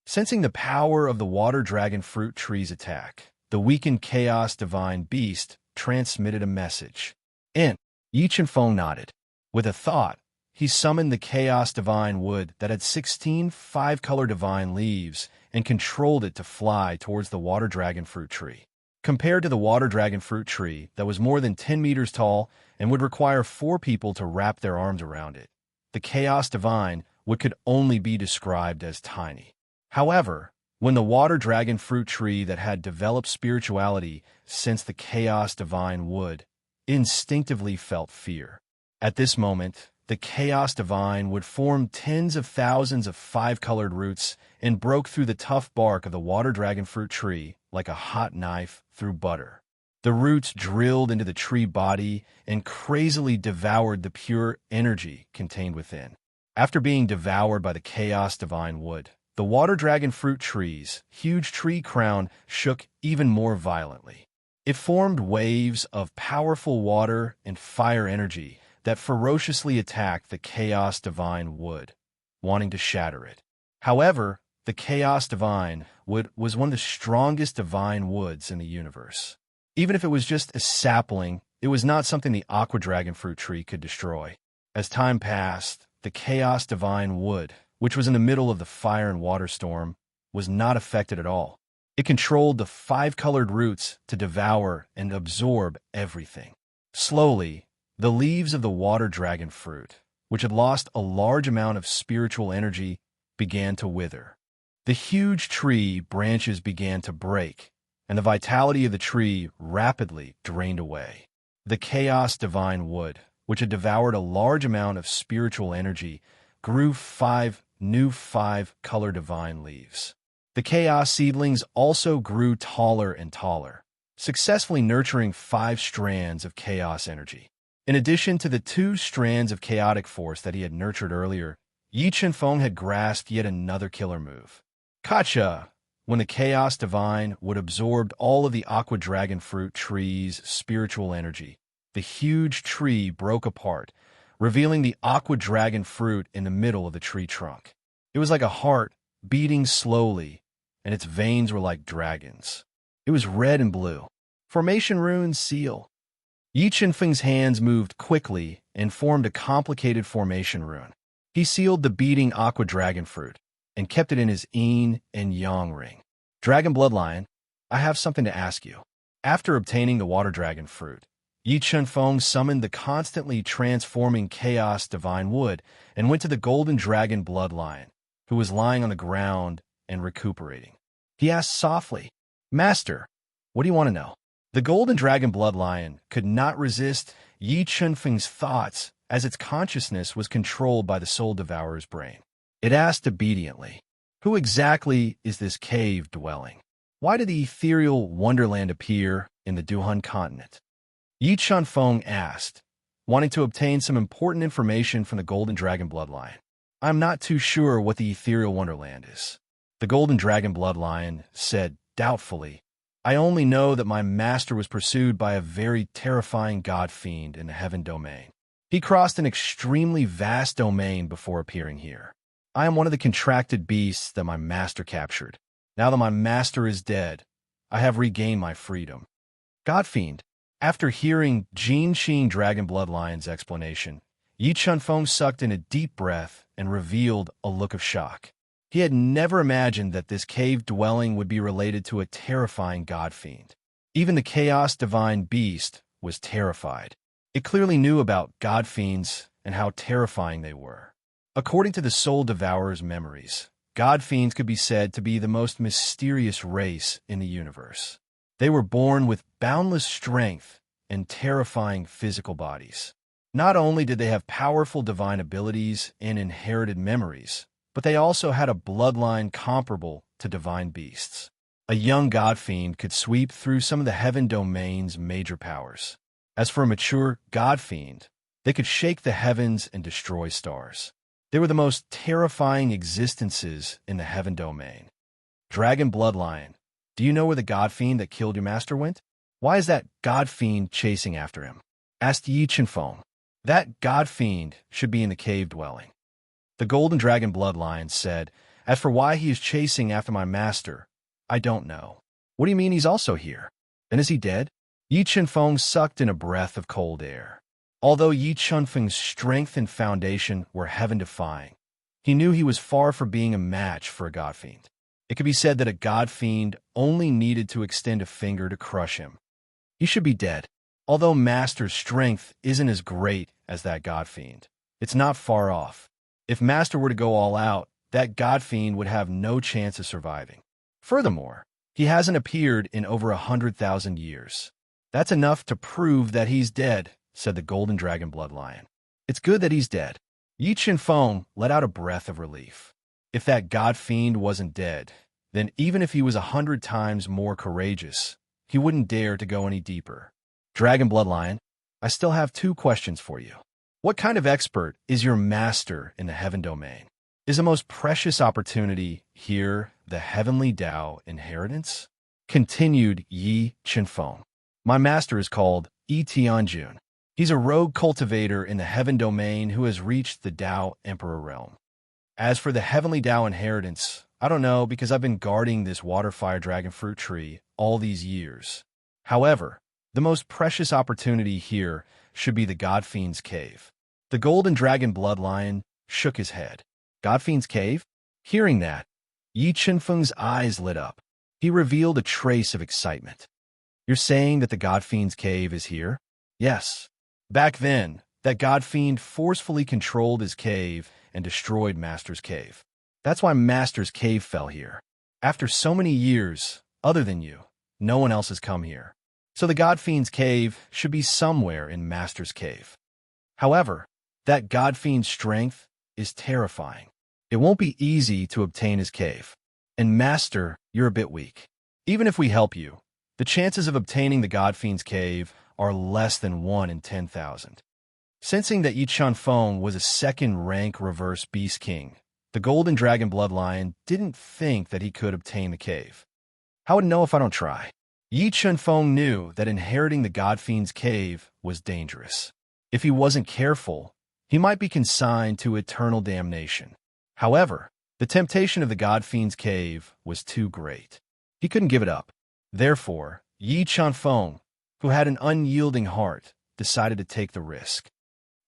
Sensing the power of the water dragon fruit tree's attack, the weakened Chaos Divine Beast transmitted a message. Yi Chen-feng nodded. With a thought, he summoned the Chaos Divine Wood that had 16 five-color divine leaves and controlled it to fly towards the water dragon fruit tree. Compared to the water dragon fruit tree that was more than 10 meters tall and would require 4 people to wrap their arms around it, the Chaos Divine Wood could only be described as tiny. However, when the water dragon fruit tree that had developed spirituality sensed the Chaos Divine Wood, instinctively felt fear. At this moment, the Chaos Divine would form tens of thousands of five-colored roots and broke through the tough bark of the water dragon fruit tree like a hot knife through butter. The roots drilled into the tree body and crazily devoured the pure energy contained within. After being devoured by the Chaos Divine Wood, the water dragon fruit tree's huge tree crown shook even more violently. It formed waves of powerful water and fire energy that ferociously attacked the Chaos Divine Wood, wanting to shatter it. However, the Chaos Divine Wood was one of the strongest divine woods in the universe. Even if it was just a sapling, it was not something the Aqua Dragon fruit tree could destroy. As time passed, the Chaos Divine Wood, which was in the middle of the fire and water storm, was not affected at all. It controlled the five-colored roots to devour and absorb everything. Slowly, the leaves of the water dragon fruit, which had lost a large amount of spiritual energy, began to wither. The huge tree branches began to break, and the vitality of the tree rapidly drained away. The Chaos Divine Wood, which had devoured a large amount of spiritual energy, grew 5 new five-color divine leaves. The Chaos seedlings also grew taller and taller, successfully nurturing 5 strands of chaos energy. In addition to the 2 strands of chaotic force that he had nurtured earlier, Yi Chen-feng had grasped yet another killer move. Gotcha! When the Chaos Divine Wood absorbed all of the Aqua Dragon Fruit tree's spiritual energy, the huge tree broke apart, revealing the Aqua Dragon Fruit in the middle of the tree trunk. It was like a heart beating slowly, and its veins were like dragons. It was red and blue. Formation Rune Seal. Yi Chen-feng's hands moved quickly and formed a complicated formation rune. He sealed the beating Aqua Dragon Fruit and kept it in his yin and yang ring. Dragon Bloodline, I have something to ask you. After obtaining the Water Dragon Fruit, Yi Chen-feng summoned the constantly transforming Chaos Divine Wood and went to the Golden Dragon Bloodline, who was lying on the ground and recuperating. He asked softly, Master, what do you want to know? The Golden Dragon Bloodline could not resist Yi Chen-feng's thoughts as its consciousness was controlled by the Soul Devourer's brain. It asked obediently, who exactly is this cave dwelling? Why did the ethereal wonderland appear in the Duhan continent? Yi Chen-feng asked, wanting to obtain some important information from the Golden Dragon Bloodline. I'm not too sure what the ethereal wonderland is. The Golden Dragon Bloodline said doubtfully, I only know that my master was pursued by a very terrifying god fiend in the heaven domain. He crossed an extremely vast domain before appearing here. I am one of the contracted beasts that my master captured. Now that my master is dead, I have regained my freedom. God fiend. After hearing Jin Qing Dragon Bloodline's explanation, Yi Chen-feng sucked in a deep breath and revealed a look of shock. He had never imagined that this cave dwelling would be related to a terrifying god fiend. Even the Chaos Divine Beast was terrified. It clearly knew about god fiends and how terrifying they were. According to the Soul Devourer's memories, God fiends could be said to be the most mysterious race in the universe. They were born with boundless strength and terrifying physical bodies. Not only did they have powerful divine abilities and inherited memories, but they also had a bloodline comparable to divine beasts. A young god fiend could sweep through some of the heaven domain's major powers. As for a mature god fiend, they could shake the heavens and destroy stars. They were the most terrifying existences in the heaven domain. Dragon Bloodline, do you know where the god fiend that killed your master went? Why is that god fiend chasing after him? Asked Yi Chenfeng. That god fiend should be in the cave dwelling. The Golden Dragon Bloodline said, as for why he is chasing after my master, I don't know. What do you mean he's also here? Then is he dead? Yi Chenfeng sucked in a breath of cold air. Although Yi Chenfeng's strength and foundation were heaven-defying, he knew he was far from being a match for a god fiend. It could be said that a god fiend only needed to extend a finger to crush him. He should be dead. Although Master's strength isn't as great as that god fiend, it's not far off. If Master were to go all out, that god fiend would have no chance of surviving. Furthermore, he hasn't appeared in over 100,000 years. That's enough to prove that he's dead, said the Golden Dragon Bloodlion. It's good that he's dead. Yi Chenfeng let out a breath of relief. If that god fiend wasn't dead, then even if he was 100 times more courageous, he wouldn't dare to go any deeper. Dragon Bloodlion, I still have 2 questions for you. What kind of expert is your master in the heaven domain? Is the most precious opportunity here the heavenly Tao inheritance? Continued Yi Chenfeng. My master is called Yi Tianjun. He's a rogue cultivator in the heaven domain who has reached the Tao Emperor realm. As for the heavenly Tao inheritance, I don't know because I've been guarding this water-fire dragon fruit tree all these years. However, the most precious opportunity here should be the God Fiend's cave. The Golden Dragon Bloodlion shook his head. God Fiend's cave? Hearing that, Yi Chenfeng's eyes lit up. He revealed a trace of excitement. You're saying that the God Fiend's cave is here? Yes. Back then, that God Fiend forcefully controlled his cave and destroyed Master's cave. That's why Master's cave fell here. After so many years, other than you, no one else has come here. So the God Fiend's cave should be somewhere in Master's cave. However, that God Fiend's strength is terrifying. It won't be easy to obtain his cave. And Master, you're a bit weak. Even if we help you, the chances of obtaining the God Fiend's cave are less than 1 in 10,000. Sensing that Yi Chenfeng was a second-rank reverse beast king, the Golden Dragon Bloodlion didn't think that he could obtain the cave. How would know if I don't try? Yi Chenfeng knew that inheriting the God Fiend's cave was dangerous. If he wasn't careful, he might be consigned to eternal damnation. However, the temptation of the God Fiend's cave was too great. He couldn't give it up. Therefore, Yi Chenfeng, who had an unyielding heart, decided to take the risk.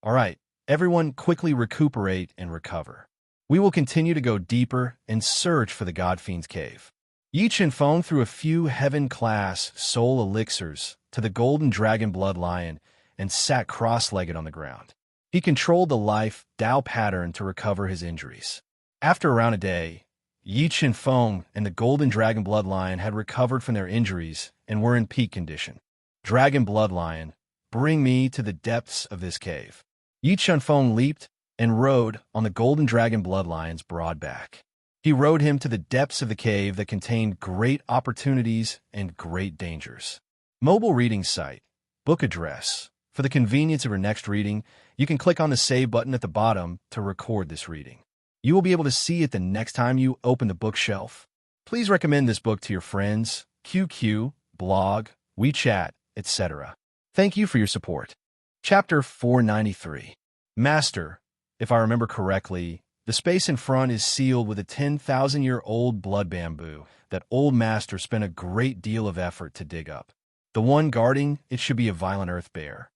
All right, everyone quickly recuperate and recover. We will continue to go deeper and search for the God Fiend's cave. Yi Chenfeng threw a few heaven-class soul elixirs to the Golden Dragon Bloodlion and sat cross-legged on the ground. He controlled the life Tao pattern to recover his injuries. After around a day, Yi Chenfeng and the Golden Dragon Bloodlion had recovered from their injuries and were in peak condition. Dragon Bloodlion, bring me to the depths of this cave. Yi Chenfeng leaped and rode on the Golden Dragon Bloodlion's broad back. He rode him to the depths of the cave that contained great opportunities and great dangers. Mobile reading site, book address. For the convenience of your next reading, you can click on the save button at the bottom to record this reading. You will be able to see it the next time you open the bookshelf. Please recommend this book to your friends, QQ, blog, WeChat, etc. Thank you for your support. Chapter 493. Master, if I remember correctly, the space in front is sealed with a 10,000-year-old blood bamboo that old Master spent a great deal of effort to dig up. The one guarding it should be a violent earth bear.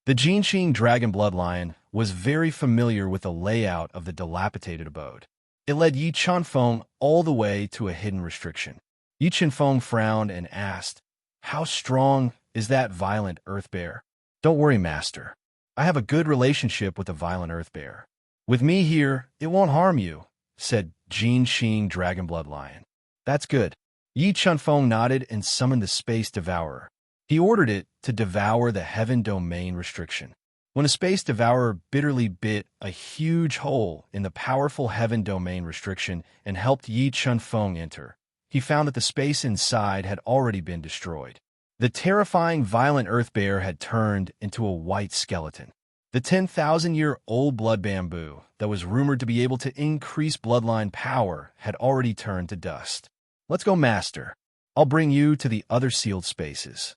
The Jinqing Dragon Bloodlion was very familiar with the layout of the dilapidated abode. It led Yi Chenfeng all the way to a hidden restriction. Yi Chenfeng frowned and asked, "How strong is that violent earth bear?" "Don't worry, Master. I have a good relationship with the violent earth bear. With me here, it won't harm you," said Jin Xing Dragon Blood Lion. That's good. Yi Chunfeng nodded and summoned the Space Devourer. He ordered it to devour the Heaven Domain restriction. When a Space Devourer bitterly bit a huge hole in the powerful Heaven Domain restriction and helped Yi Chunfeng enter, he found that the space inside had already been destroyed. The terrifying violent earth bear had turned into a white skeleton. The 10,000-year-old blood bamboo that was rumored to be able to increase bloodline power had already turned to dust. Let's go, Master. I'll bring you to the other sealed spaces.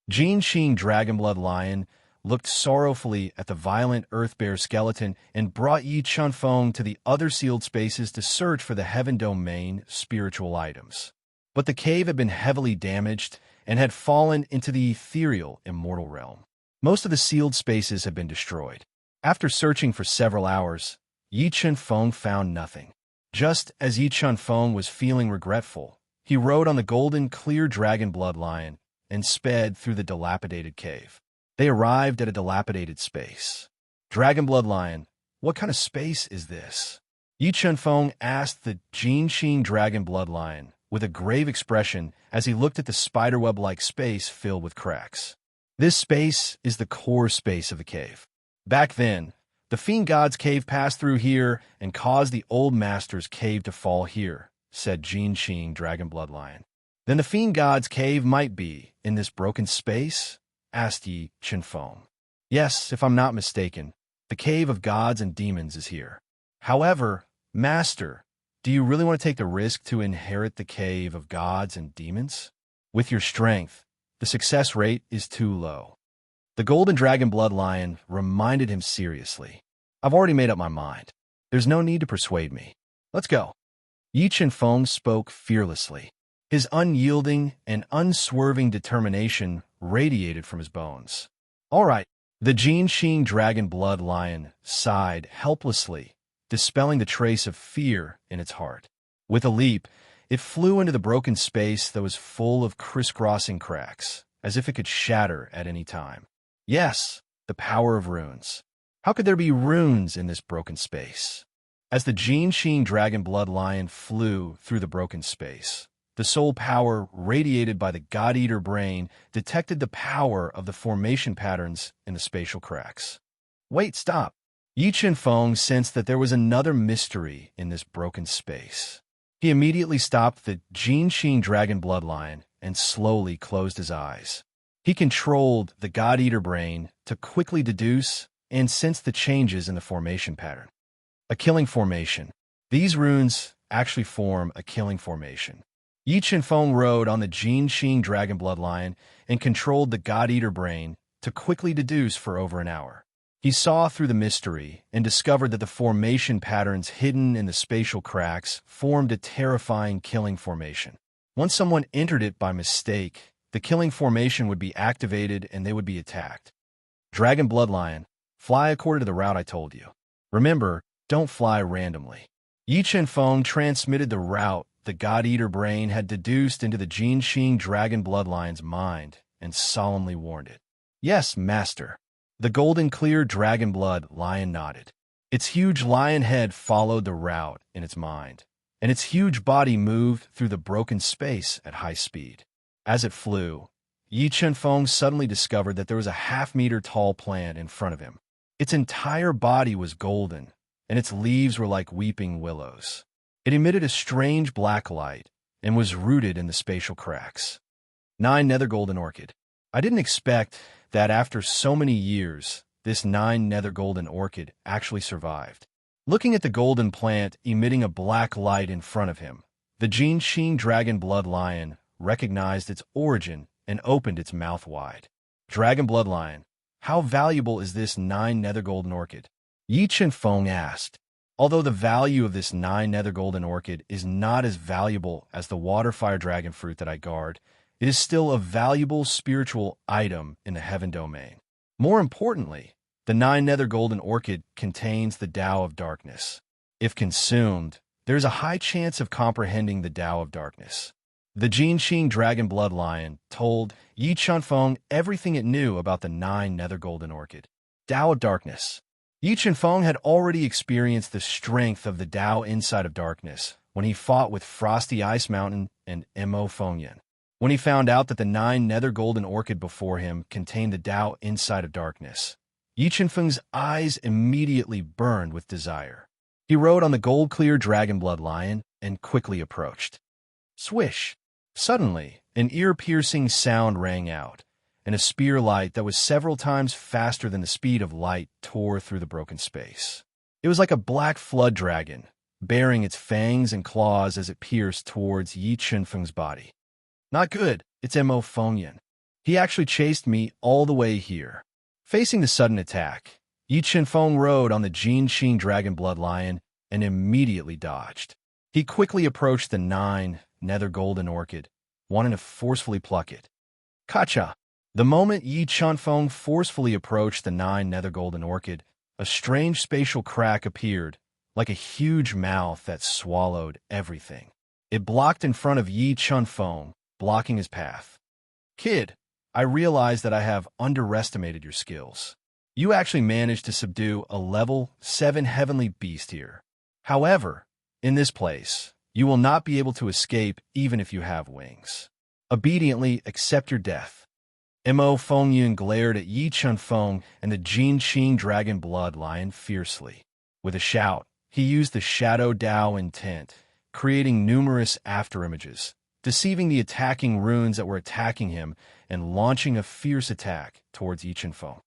Jin Xing Dragonblood Lion looked sorrowfully at the violent earth bear skeleton and brought Yi Chunfeng to the other sealed spaces to search for the Heaven Domain spiritual items. But the cave had been heavily damaged and had fallen into the ethereal immortal realm. Most of the sealed spaces had been destroyed. After searching for several hours, Yi Chunfeng found nothing. Just as Yi Chunfeng was feeling regretful, he rode on the golden clear dragon blood lion and sped through the dilapidated cave. They arrived at a dilapidated space. Dragon blood lion, what kind of space is this? Yi Chunfeng asked the Jin Xing Dragon Blood Lion with a grave expression as he looked at the spiderweb-like space filled with cracks. This space is the core space of the cave. Back then, the Fiend God's cave passed through here and caused the Old Master's cave to fall here, said Jin Xing Dragon Blood Lion. Then the Fiend God's cave might be in this broken space? Asked Yi Chunfeng. Yes, if I'm not mistaken, the cave of gods and demons is here. However, Master, do you really want to take the risk to inherit the cave of gods and demons? With your strength, the success rate is too low. The Golden Dragon Blood Lion reminded him seriously. I've already made up my mind. There's no need to persuade me. Let's go. Yi Chunfeng spoke fearlessly. His unyielding and unswerving determination radiated from his bones. All right. The Jin Xing Dragon Blood Lion sighed helplessly, dispelling the trace of fear in its heart. With a leap, it flew into the broken space that was full of crisscrossing cracks, as if it could shatter at any time. Yes, the power of runes. How could there be runes in this broken space? As the Jin Xing Dragon Blood Lion flew through the broken space, the soul power radiated by the God-Eater brain detected the power of the formation patterns in the spatial cracks. Wait, stop. Yi Chunfeng sensed that there was another mystery in this broken space. He immediately stopped the Jin Xing Dragon Blood Lion and slowly closed his eyes. He controlled the God-Eater brain to quickly deduce and sense the changes in the formation pattern. A killing formation. These runes actually form a killing formation. Yi Chunfeng rode on the Jin Xing Dragon Blood Lion and controlled the God-Eater brain to quickly deduce for over an hour. He saw through the mystery and discovered that the formation patterns hidden in the spatial cracks formed a terrifying killing formation. Once someone entered it by mistake, the killing formation would be activated and they would be attacked. Dragon Blood Lion, fly according to the route I told you. Remember, don't fly randomly. Yi Chunfeng transmitted the route the God-Eater brain had deduced into the Jin Xing Dragon Blood Lion's mind and solemnly warned it. Yes, Master. The golden clear dragon blood lion nodded. Its huge lion head followed the route in its mind, and its huge body moved through the broken space at high speed. As it flew, Yi Chunfeng suddenly discovered that there was a half-meter-tall plant in front of him. Its entire body was golden, and its leaves were like weeping willows. It emitted a strange black light and was rooted in the spatial cracks. 9 Nether Golden Orchid. I didn't expect that after so many years, this 9 Nether Golden Orchid actually survived. Looking at the golden plant emitting a black light in front of him, the Jin Xing Dragon Blood Lion recognized its origin and opened its mouth wide. Dragon Blood Lion, how valuable is this 9 Nether Golden Orchid? Yi Chunfeng asked. Although the value of this 9 Nether Golden Orchid is not as valuable as the Water Fire Dragon Fruit that I guard, it is still a valuable spiritual item in the Heaven Domain. More importantly, the 9 Nether Golden Orchid contains the Tao of Darkness. If consumed, there is a high chance of comprehending the Tao of Darkness. The Jin Xing Dragon Blood Lion told Yi Chunfeng everything it knew about the 9 Nether Golden Orchid. Tao of Darkness. Yi Feng had already experienced the strength of the Tao inside of darkness when he fought with Frosty Ice Mountain and Mo Fengyan. When he found out that the 9 nether golden orchid before him contained the Tao inside of darkness, Yi Feng's eyes immediately burned with desire. He rode on the gold-clear dragon-blood lion and quickly approached. Swish! Suddenly, an ear-piercing sound rang out, and a spear light that was several times faster than the speed of light tore through the broken space. It was like a black flood dragon, baring its fangs and claws as it pierced towards Yi Feng's body. Not good, it's Mo Fengyan. He actually chased me all the way here. Facing the sudden attack, Yi Feng rode on the Jinxing Dragon Blood Lion and immediately dodged. He quickly approached the 9 nether golden orchid, wanting to forcefully pluck it. Kacha! The moment Yi Feng forcefully approached the 9 nether golden orchid, a strange spatial crack appeared, like a huge mouth that swallowed everything. It blocked in front of Yi Feng, blocking his path. Kid, I realize that I have underestimated your skills. You actually managed to subdue a level 7 heavenly beast here. However, in this place, you will not be able to escape even if you have wings. Obediently accept your death. Mo Fengyan glared at Yi Feng and the Jinxing Dragon Blood Lion fiercely. With a shout, he used the Shadow Dao intent, creating numerous afterimages, deceiving the attacking runes that were attacking him and launching a fierce attack towards Yi Feng.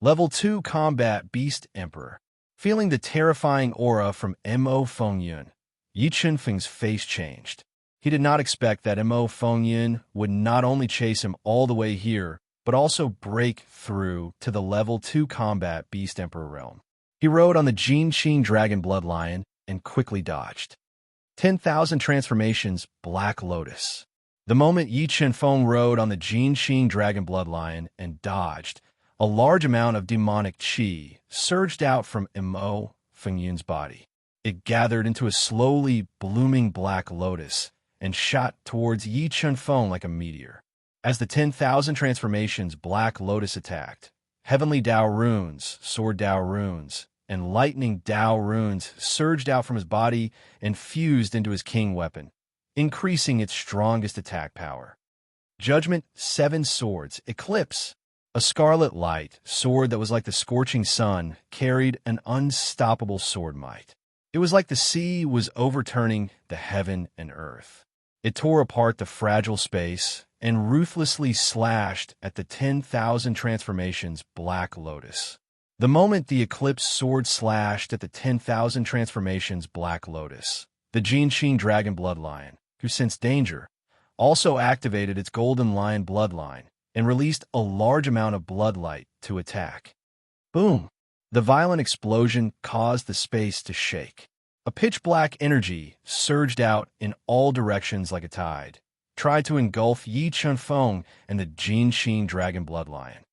Level 2 Combat Beast Emperor. Feeling the terrifying aura from Mo Fengyan, Yi Feng's face changed. He did not expect that Mo Fengyan would not only chase him all the way here, but also break through to the Level 2 Combat Beast Emperor realm. He rode on the Jinxing Dragon Blood Lion and quickly dodged. 10,000 Transformations Black Lotus. The moment Yi Feng rode on the Jinxing Dragon Blood Lion and dodged, a large amount of demonic qi surged out from Mo Fengyan's body. It gathered into a slowly blooming black lotus and shot towards Yi Feng like a meteor. As the 10,000 Transformations Black Lotus attacked, Heavenly Dao runes, Sword Dao runes, and Lightning Dao runes surged out from his body and fused into his king weapon, increasing its strongest attack power. Judgment 7 Swords Eclipse. A scarlet light sword that was like the scorching sun carried an unstoppable sword might. It was like the sea was overturning the heaven and earth. It tore apart the fragile space and ruthlessly slashed at the 10,000 Transformations Black Lotus. The moment the Eclipse sword slashed at the 10,000 Transformations Black Lotus, the Jinxing Dragon Blood Lion, who sensed danger, also activated its Golden Lion bloodline and released a large amount of blood light to attack. Boom! The violent explosion caused the space to shake. A pitch-black energy surged out in all directions like a tide, tried to engulf Yi Feng and the Jinxing Dragon Blood Lion.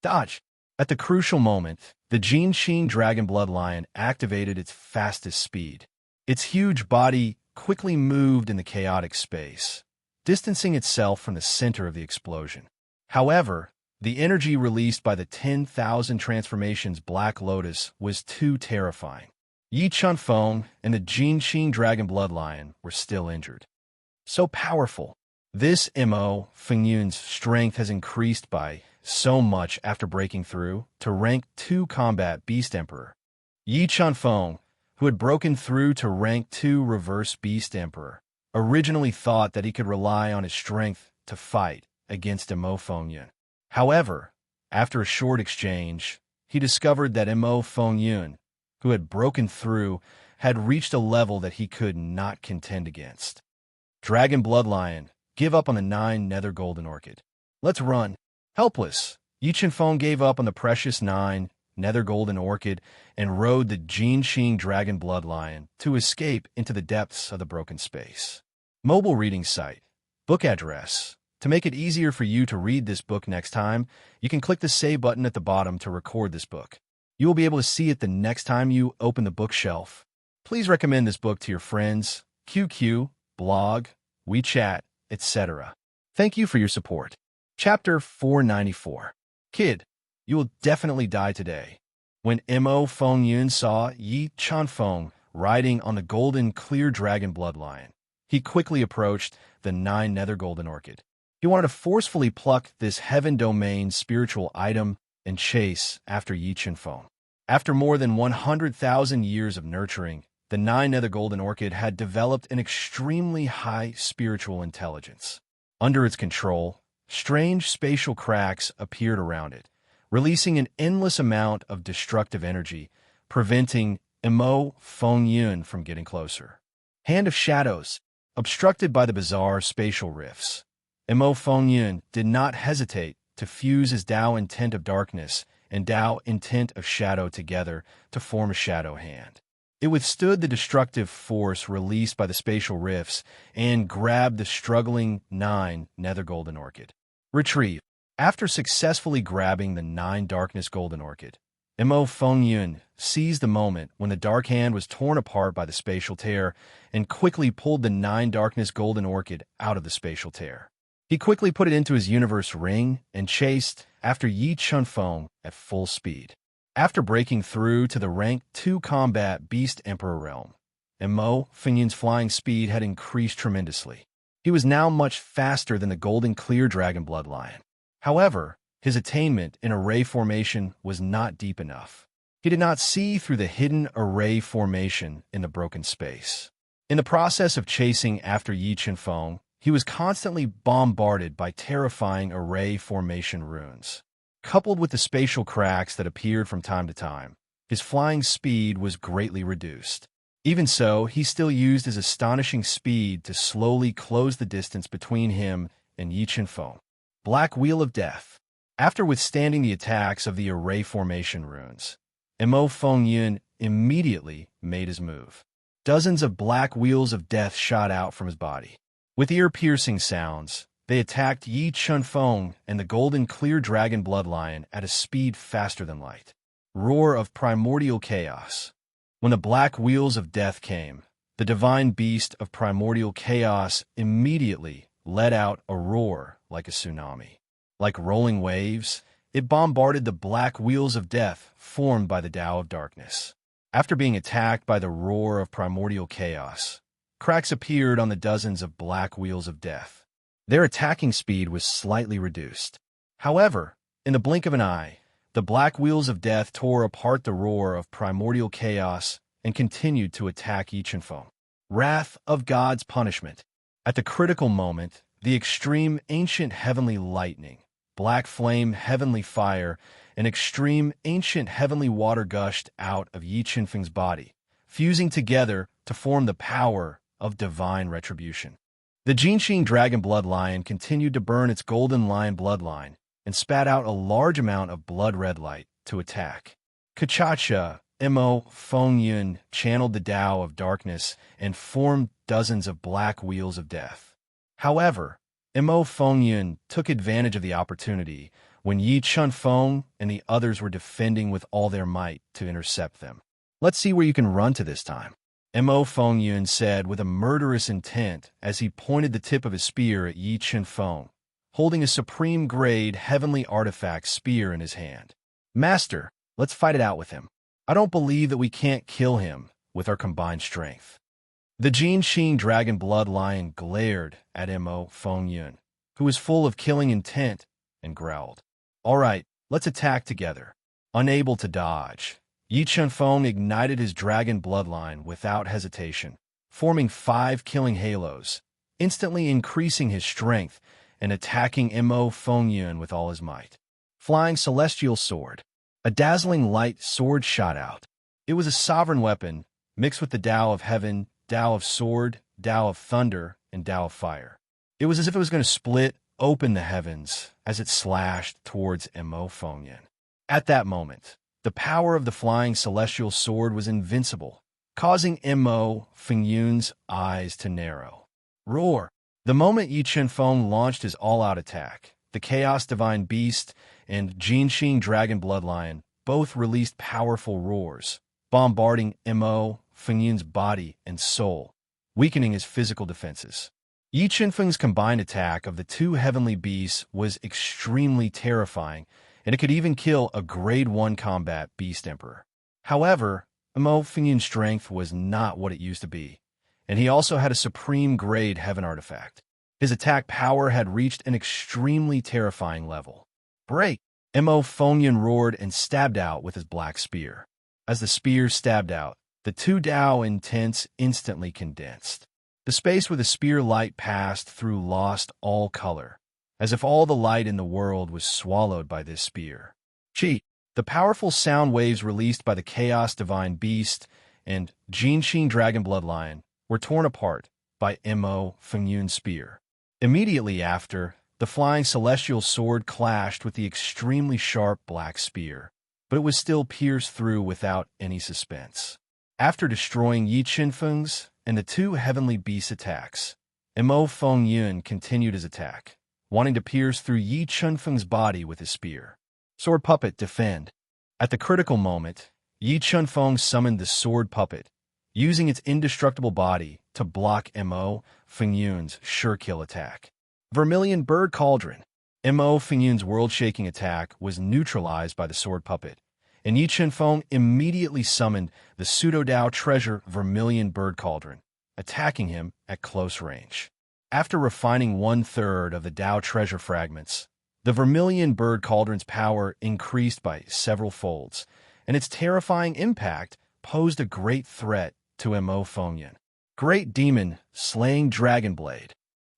Dodge! At the crucial moment, the Jinxing Dragon Blood Lion activated its fastest speed. Its huge body quickly moved in the chaotic space, distancing itself from the center of the explosion. However, the energy released by the 10,000 Transformations Black Lotus was too terrifying. Yi Feng and the Jinxing Dragon Blood Lion were still injured. So powerful. This Mo Fengyan's strength has increased by so much after breaking through to rank 2 Combat Beast Emperor. Yi Feng, who had broken through to rank 2 Reverse Beast Emperor, originally thought that he could rely on his strength to fight against Mo Fengyan. However, after a short exchange, he discovered that Mo Fengyan, who had broken through, had reached a level that he could not contend against. Dragon Blood Lion, give up on the 9 Nether Golden Orchid. Let's run. Helpless, Yi Feng gave up on the precious 9 Nether Golden Orchid and rode the Jinxing Dragon Blood Lion to escape into the depths of the broken space. Mobile reading site. Book address. To make it easier for you to read this book next time, you can click the Save button at the bottom to record this book. You will be able to see it the next time you open the bookshelf. Please recommend this book to your friends, QQ, blog, WeChat, etc. Thank you for your support. Chapter 494. Kid, you will definitely die today. When Mo Fengyun saw Yi Chunfeng riding on the golden clear dragon bloodline, he quickly approached the 9 nether golden orchid. He wanted to forcefully pluck this heaven domain spiritual item and chase after Yi Chunfeng. After more than 100,000 years of nurturing, the 9 nether golden orchid had developed an extremely high spiritual intelligence. Under its control, strange spatial cracks appeared around it, releasing an endless amount of destructive energy, preventing Mo Fengyun from getting closer. Hand of Shadows, obstructed by the bizarre spatial rifts. Mo Fengyun did not hesitate to fuse his Tao intent of darkness and Tao intent of shadow together to form a shadow hand. It withstood the destructive force released by the spatial rifts and grabbed the struggling 9 nether golden orchid. Retrieve. After successfully grabbing the 9 darkness golden orchid, Mo Fengyun seized the moment when the dark hand was torn apart by the spatial tear and quickly pulled the 9 darkness golden orchid out of the spatial tear. He quickly put it into his universe ring and chased after Yi Chunfeng at full speed. After breaking through to the rank 2 combat Beast Emperor realm, Mo Fengyun's flying speed had increased tremendously. He was now much faster than the golden clear dragon bloodline. However, his attainment in array formation was not deep enough. He did not see through the hidden array formation in the broken space. In the process of chasing after Yi Chunfeng, he was constantly bombarded by terrifying array formation runes. Coupled with the spatial cracks that appeared from time to time, his flying speed was greatly reduced. Even so, he still used his astonishing speed to slowly close the distance between him and Yi Chunfeng. Black Wheel of Death. After withstanding the attacks of the array formation runes, Mo Fengyun immediately made his move. Dozens of black wheels of death shot out from his body. With ear-piercing sounds, they attacked Yi Chunfeng and the golden clear dragon bloodline at a speed faster than light. Roar of primordial chaos. When the black wheels of death came, the divine beast of primordial chaos immediately let out a roar like a tsunami. Like rolling waves, it bombarded the black wheels of death formed by the Tao of darkness. After being attacked by the roar of primordial chaos, cracks appeared on the dozens of black wheels of death. Their attacking speed was slightly reduced. However, in the blink of an eye, the black wheels of death tore apart the roar of primordial chaos and continued to attack Yi Chunfeng. Wrath of God's punishment. At the critical moment, the extreme ancient heavenly lightning, black flame heavenly fire, and extreme ancient heavenly water gushed out of Yi Chunfeng's body, fusing together to form the power of divine retribution. The Jinxing dragon bloodline continued to burn its golden lion bloodline and spat out a large amount of blood-red light to attack. Kachacha, Mo Fengyun channeled the Tao of darkness and formed dozens of black wheels of death. However, Mo Fengyun took advantage of the opportunity when Yi Chunfeng and the others were defending with all their might to intercept them. Let's see where you can run to this time, Mo Fengyun said with a murderous intent as he pointed the tip of his spear at Yi Chunfeng, holding a supreme-grade heavenly artifact spear in his hand. Master, let's fight it out with him. I don't believe that we can't kill him with our combined strength. The Jinxing dragon blood lion glared at Mo Fengyun, who was full of killing intent, and growled. All right, let's attack together. Unable to dodge, Yi Chunfeng ignited his dragon bloodline without hesitation, forming 5 killing halos, instantly increasing his strength and attacking Mo Fengyun with all his might. Flying Celestial Sword. A dazzling light sword shot out. It was a sovereign weapon, mixed with the Tao of Heaven, Tao of Sword, Tao of Thunder, and Tao of Fire. It was as if it was going to split open the heavens as it slashed towards Mo Fengyun. At that moment, the power of the flying celestial sword was invincible, causing Mo Fengyun's eyes to narrow. Roar! The moment Yi Chunfeng launched his all-out attack, the Chaos Divine Beast and Jinxing Dragon Bloodlion both released powerful roars, bombarding Mo Fengyun's body and soul, weakening his physical defenses. Yi Chunfeng's combined attack of the 2 heavenly beasts was extremely terrifying and it could even kill a Grade 1 combat Beast Emperor. However, Mo Fingyun's strength was not what it used to be, and he also had a supreme grade heaven artifact. His attack power had reached an extremely terrifying level. Break! Mo Fingyun roared and stabbed out with his black spear. As the spear stabbed out, the two Dao intents instantly condensed. The space where the spear light passed through lost all color, as if all the light in the world was swallowed by this spear. Cheat! The powerful sound waves released by the Chaos Divine Beast and Jinxing Dragon Bloodline were torn apart by Mo Fingyun's spear. Immediately after, the flying celestial sword clashed with the extremely sharp black spear, but it was still pierced through without any suspense. After destroying Yi Qinfeng's and the two heavenly beast attacks, Mo Fingyun continued his attack, wanting to pierce through Yi Qinfeng's body with his spear. Sword Puppet, defend. At the critical moment, Yi Qinfeng summoned the Sword Puppet, using its indestructible body to block Mo Fingyun's sure-kill attack. Vermilion Bird Cauldron. Mo Fingyun's world-shaking attack was neutralized by the Sword Puppet, and Yi Qinfeng immediately summoned the Pseudo-Dao Treasure Vermilion Bird Cauldron, attacking him at close range. After refining 1/3 of the Dao treasure fragments, the Vermilion Bird Cauldron's power increased by several folds, and its terrifying impact posed a great threat to Mo Fingyun. Great Demon Slaying Dragon Blade.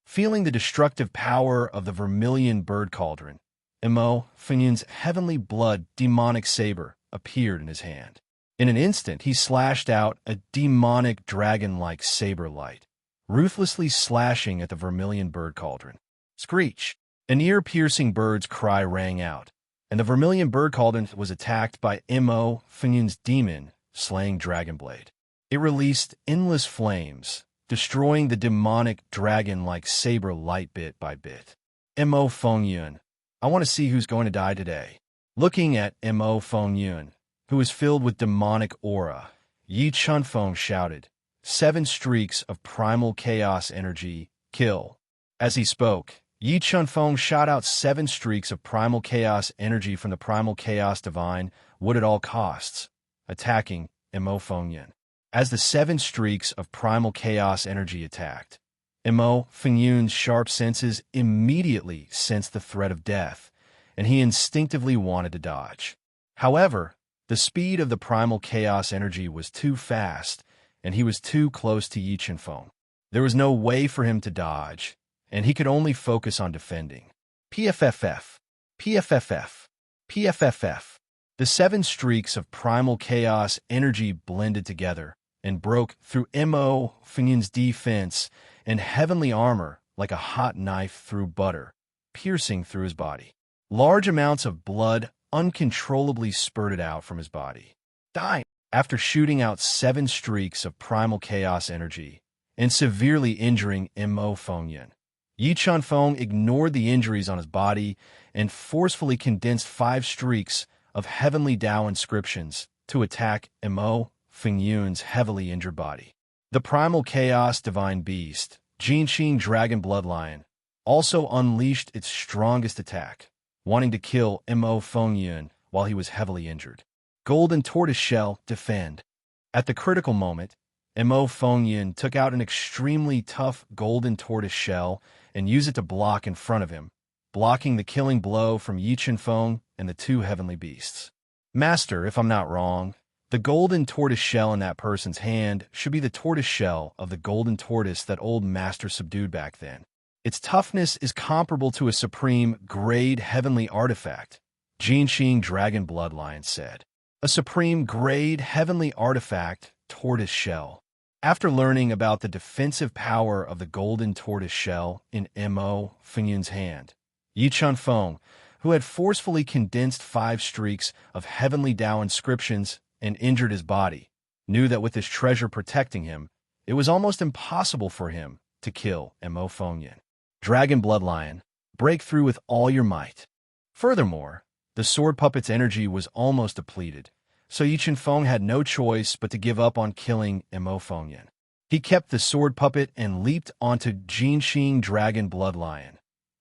Feeling the destructive power of the Vermilion Bird Cauldron, Mo Fingyun's heavenly blood demonic saber appeared in his hand. In an instant, he slashed out a demonic dragon-like saber light, ruthlessly slashing at the Vermilion Bird Cauldron. Screech! An ear-piercing bird's cry rang out, and the Vermilion Bird Cauldron was attacked by Mo Fingyun's demon Slaying Dragon Blade. It released endless flames, destroying the demonic dragon-like saber light bit by bit. Mo Fingyun, I want to see who's going to die today. Looking at Mo Fingyun, who was filled with demonic aura, Yi Qinfeng shouted, 7 streaks of primal chaos energy, kill. As he spoke, Yi Qinfeng shot out 7 streaks of primal chaos energy from the primal chaos divine, wood at all costs, attacking Mo Fingyun. As the 7 streaks of primal chaos energy attacked, Mo Fingyun's sharp senses immediately sensed the threat of death, and he instinctively wanted to dodge. However, the speed of the primal chaos energy was too fast, and he was too close to Yi Qinfeng. There was no way for him to dodge, and he could only focus on defending. PFFF, PFFF, PFFF. The 7 streaks of primal chaos energy blended together and broke through Mo Fingyun's defense and heavenly armor like a hot knife through butter, piercing through his body. Large amounts of blood uncontrollably spurted out from his body. Dying after shooting out 7 streaks of primal chaos energy and severely injuring Mo Fingyun, Yi Qinfeng ignored the injuries on his body and forcefully condensed 5 streaks of heavenly Dao inscriptions to attack Mo Fingyun's heavily injured body. The primal chaos divine beast, Jinxing Dragon Bloodline, also unleashed its strongest attack, wanting to kill Mo Fingyun while he was heavily injured. Golden Tortoiseshell, defend. At the critical moment, Mo Fingyun took out an extremely tough golden tortoiseshell and used it to block in front of him, blocking the killing blow from Yi Qinfeng and the 2 heavenly beasts. Master, if I'm not wrong, the golden tortoiseshell in that person's hand should be the tortoiseshell of the golden tortoise that old master subdued back then. Its toughness is comparable to a supreme grade heavenly artifact, Jinxing Dragon Bloodline said. A supreme grade heavenly artifact, tortoiseshell. After learning about the defensive power of the golden tortoiseshell in Mo Fingyun's hand, Yi Qinfeng, who had forcefully condensed 5 streaks of heavenly Dao inscriptions and injured his body, knew that with this treasure protecting him, it was almost impossible for him to kill Mo Fingyun. Dragon Bloodline, break through with all your might. Furthermore, the Sword Puppet's energy was almost depleted, so Yi Qinfeng had no choice but to give up on killing Mo Fingyun. He kept the Sword Puppet and leaped onto Jinxing Dragon Bloodline,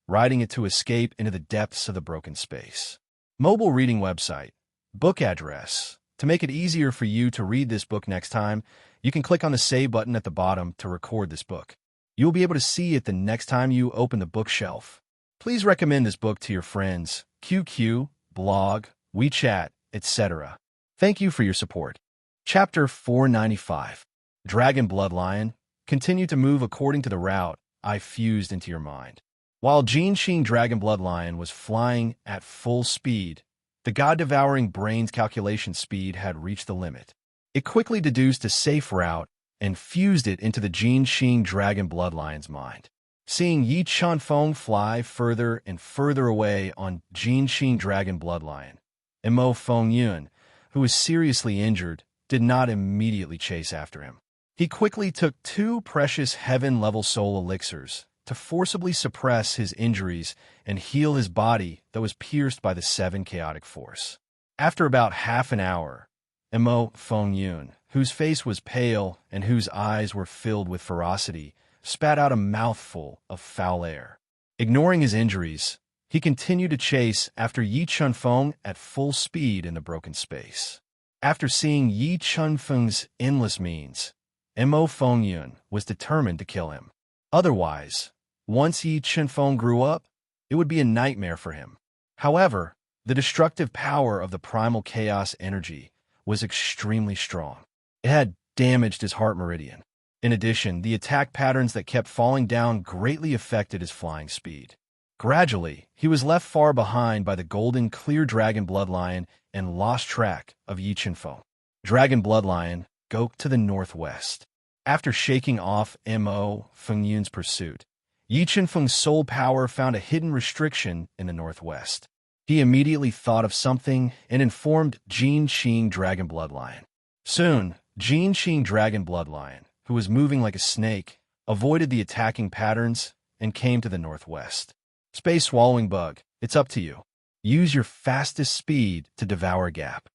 riding it to escape into the depths of the broken space. mobile reading website, book address. To make it easier for you to read this book next time, you can click on the Save button at the bottom to record this book. You will be able to see it the next time you open the bookshelf. Please recommend this book to your friends, QQ, blog, WeChat, etc. Thank you for your support. Chapter 495. Dragon Bloodline. Continue to move according to the route I fused into your mind. While Jinxing Dragon Bloodline was flying at full speed, the god-devouring brain's calculation speed had reached the limit. It quickly deduced a safe route and fused it into the Jinxing Dragon Bloodline's mind. Seeing Yi Chunfeng fly further and further away on Jinxing Dragon Bloodline, and Mo Fengyun, who was seriously injured, did not immediately chase after him. He quickly took 2 precious heaven-level soul elixirs to forcibly suppress his injuries and heal his body that was pierced by the 7 chaotic force. After about half an hour, Mo Fengyun, whose face was pale and whose eyes were filled with ferocity, spat out a mouthful of foul air. Ignoring his injuries, he continued to chase after Yi Chunfeng at full speed in the broken space. After seeing Yi Chunfeng's endless means, Mo Fengyun was determined to kill him. Otherwise, once Yi Chunfeng grew up, it would be a nightmare for him. However, the destructive power of the primal chaos energy was extremely strong. It had damaged his heart meridian. In addition, the attack patterns that kept falling down greatly affected his flying speed. Gradually, he was left far behind by the golden clear dragon bloodline and lost track of Yi Chunfeng. Dragon bloodline, go to the northwest. After shaking off Mo Fengyun's pursuit, Yi Chunfeng's soul power found a hidden restriction in the northwest. He immediately thought of something and informed Jinxing Dragon Bloodline. Soon, Jinxing Dragon Bloodline, who was moving like a snake, avoided the attacking patterns and came to the northwest. Space Swallowing Bug, it's up to you. Use your fastest speed to devour a gap.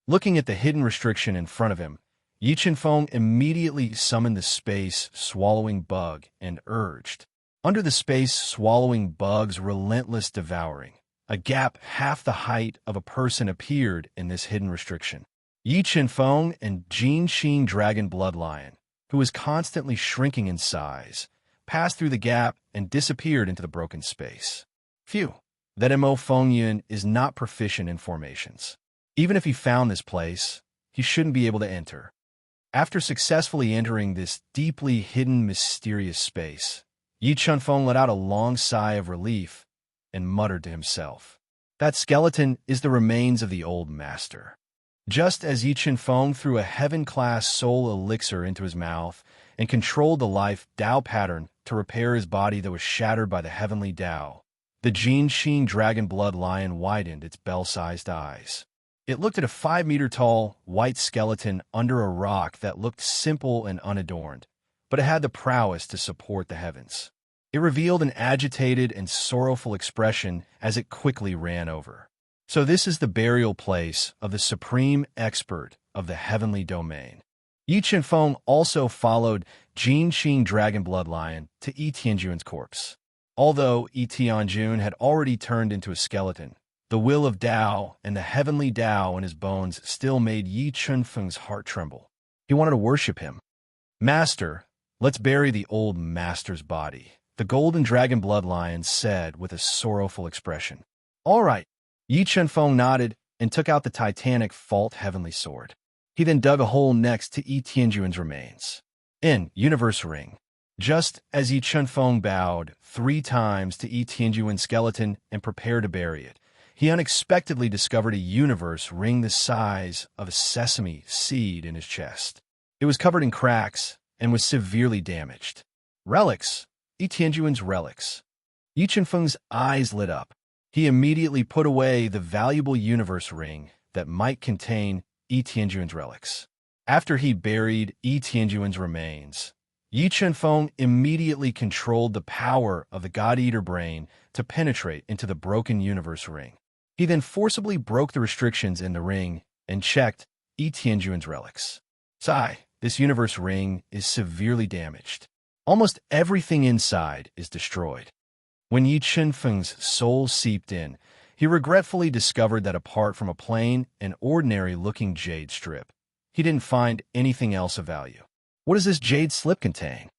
Looking at the hidden restriction in front of him, Yi Chunfeng immediately summoned the Space Swallowing Bug and urged. Under the Space Swallowing Bug's relentless devouring, a gap half the height of a person appeared in this hidden restriction. Yi Chunfeng and Jinxing Dragon Bloodline, who was constantly shrinking in size, passed through the gap and disappeared into the broken space. Phew, that Mo Fengyun is not proficient in formations. Even if he found this place, he shouldn't be able to enter. After successfully entering this deeply hidden, mysterious space, Yi Chunfeng let out a long sigh of relief and muttered to himself, "That skeleton is the remains of the old master." Just as Yi Chunfeng threw a heaven-class soul elixir into his mouth and controlled the life Tao pattern to repair his body that was shattered by the heavenly Tao, the Jinxing Dragon Blood Lion widened its bell-sized eyes. It looked at a 5-meter-tall, white skeleton under a rock that looked simple and unadorned, but it had the prowess to support the heavens. It revealed an agitated and sorrowful expression as it quickly ran over. So this is the burial place of the supreme expert of the heavenly domain. Yi Chunfeng also followed Jinxing Dragon Bloodline to Yi Tianjun's corpse. Although Yi Tianjun had already turned into a skeleton, the will of Tao and the heavenly Tao in his bones still made Yi Chunfeng's heart tremble. He wanted to worship him. "Master, let's bury the old master's body," the golden dragon bloodlion said with a sorrowful expression. "All right." Yi Chunfeng nodded and took out the titanic fault heavenly sword. He then dug a hole next to Yi Tianjun's remains. In Universe Ring. Just as Yi Chunfeng bowed 3 times to Yi Tianjun's skeleton and prepared to bury it, he unexpectedly discovered a universe ring the size of a sesame seed in his chest. It was covered in cracks and was severely damaged. Relics. Yi Tianjun's relics. Yi Chunfeng's eyes lit up. He immediately put away the valuable universe ring that might contain Yi Tianjun's relics. After he buried Yi Tianjun's remains, Yi Chunfeng immediately controlled the power of the God-Eater brain to penetrate into the broken universe ring. He then forcibly broke the restrictions in the ring and checked Yi Tianjun's relics. Sigh, this universe ring is severely damaged. Almost everything inside is destroyed. When Yi Chunfeng's soul seeped in, He regretfully discovered that apart from a plain and ordinary-looking jade strip, he didn't find anything else of value. What does this jade slip contain?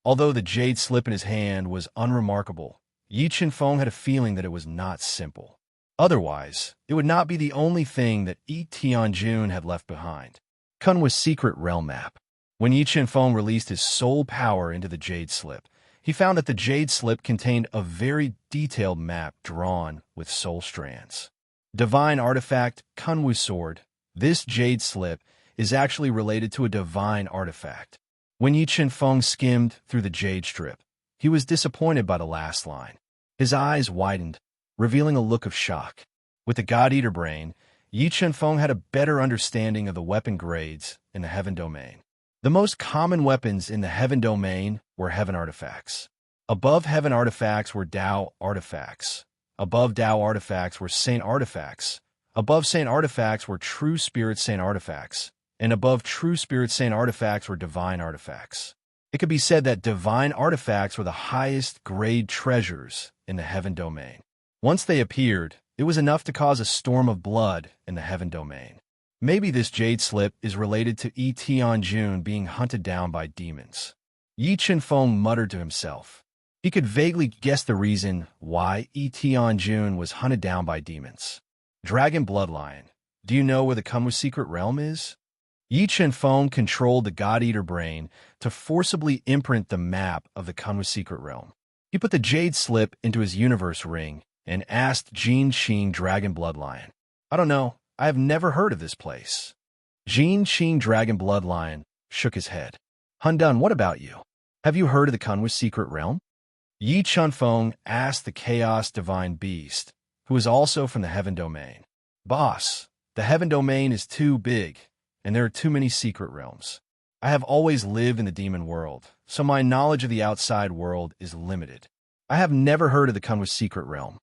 Although the jade slip in his hand was unremarkable, Yi Qinfeng had a feeling that it was not simple. Otherwise, it would not be the only thing that Yi Tianjun had left behind. Kunwa's secret realm map. When Yi Qinfeng released his soul power into the jade slip, he found that the jade slip contained a very detailed map drawn with soul strands. Divine artifact Kunwa's sword. This jade slip is actually related to a divine artifact. When Yi Qinfeng skimmed through the jade strip, he was disappointed by the last line. His eyes widened, revealing a look of shock. With the God-Eater brain, Yi Qinfeng had a better understanding of the weapon grades in the Heaven Domain. The most common weapons in the Heaven Domain were Heaven artifacts. Above Heaven artifacts were Tao artifacts. Above Tao artifacts were Saint artifacts. Above Saint artifacts were True Spirit Saint artifacts. And above True Spirit Saint artifacts were Divine artifacts. It could be said that Divine artifacts were the highest grade treasures in the Heaven Domain. Once they appeared, it was enough to cause a storm of blood in the Heaven Domain. Maybe this jade slip is related to Yi Tianjun being hunted down by demons. Yi Qinfeng muttered to himself. He could vaguely guess the reason why Yi Tianjun was hunted down by demons. Dragon Bloodline. Do you know where the Kunwa's secret realm is? Yi Qinfeng controlled the God-Eater brain to forcibly imprint the map of the Kunwa's secret realm. He put the jade slip into his universe ring and asked Jin Qing Dragon Bloodline. I don't know. I have never heard of this place. Jin Qing Dragon Bloodline shook his head. Hundun, what about you? Have you heard of the Kunwa's secret realm? Yi Qinfeng asked the Chaos Divine Beast, who is also from the Heaven Domain. Boss, the Heaven Domain is too big, and there are too many secret realms. I have always lived in the demon world, so my knowledge of the outside world is limited. I have never heard of the Kunwa's secret realm.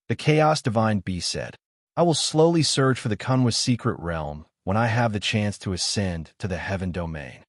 The Chaos Divine Beast said, I will slowly search for the Kunwa's secret realm when I have the chance to ascend to the Heaven Domain.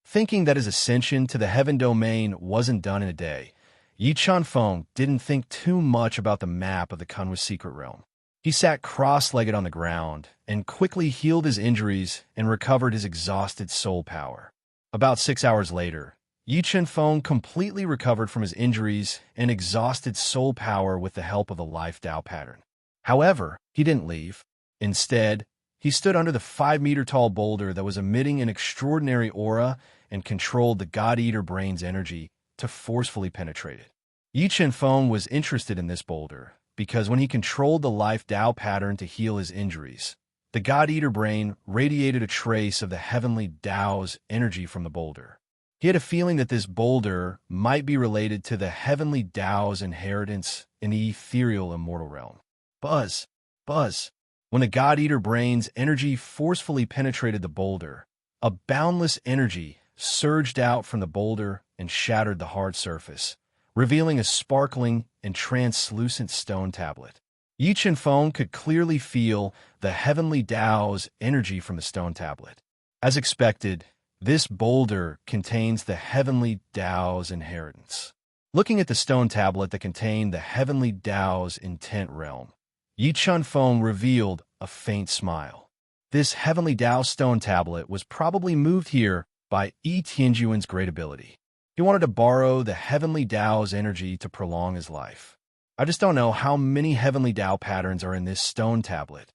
Thinking that his ascension to the Heaven Domain wasn't done in a day, Yi Qinfeng didn't think too much about the map of the Kunwa's secret realm. He sat cross-legged on the ground and quickly healed his injuries and recovered his exhausted soul power. About 6 hours later, Yi Qinfeng completely recovered from his injuries and exhausted soul power with the help of the Life Tao pattern. However, he didn't leave. Instead, he stood under the 5-meter-tall boulder that was emitting an extraordinary aura and controlled the God-Eater brain's energy to forcefully penetrate it. Yi Qinfeng was interested in this boulder because when he controlled the Life Tao pattern to heal his injuries, the God-Eater brain radiated a trace of the heavenly Tao's energy from the boulder. He had a feeling that this boulder might be related to the heavenly Tao's inheritance in the ethereal immortal realm. Buzz, buzz. When the God-Eater brain's energy forcefully penetrated the boulder, a boundless energy surged out from the boulder and shattered the hard surface, revealing a sparkling and translucent stone tablet. Yi Qinfeng could clearly feel the heavenly Tao's energy from the stone tablet. As expected, this boulder contains the heavenly Tao's inheritance. Looking at the stone tablet that contained the heavenly Tao's intent realm, Yi Qinfeng revealed a faint smile. This heavenly Tao stone tablet was probably moved here by Yi Tianjuan's great ability. He wanted to borrow the heavenly Tao's energy to prolong his life. I just don't know how many heavenly Tao patterns are in this stone tablet.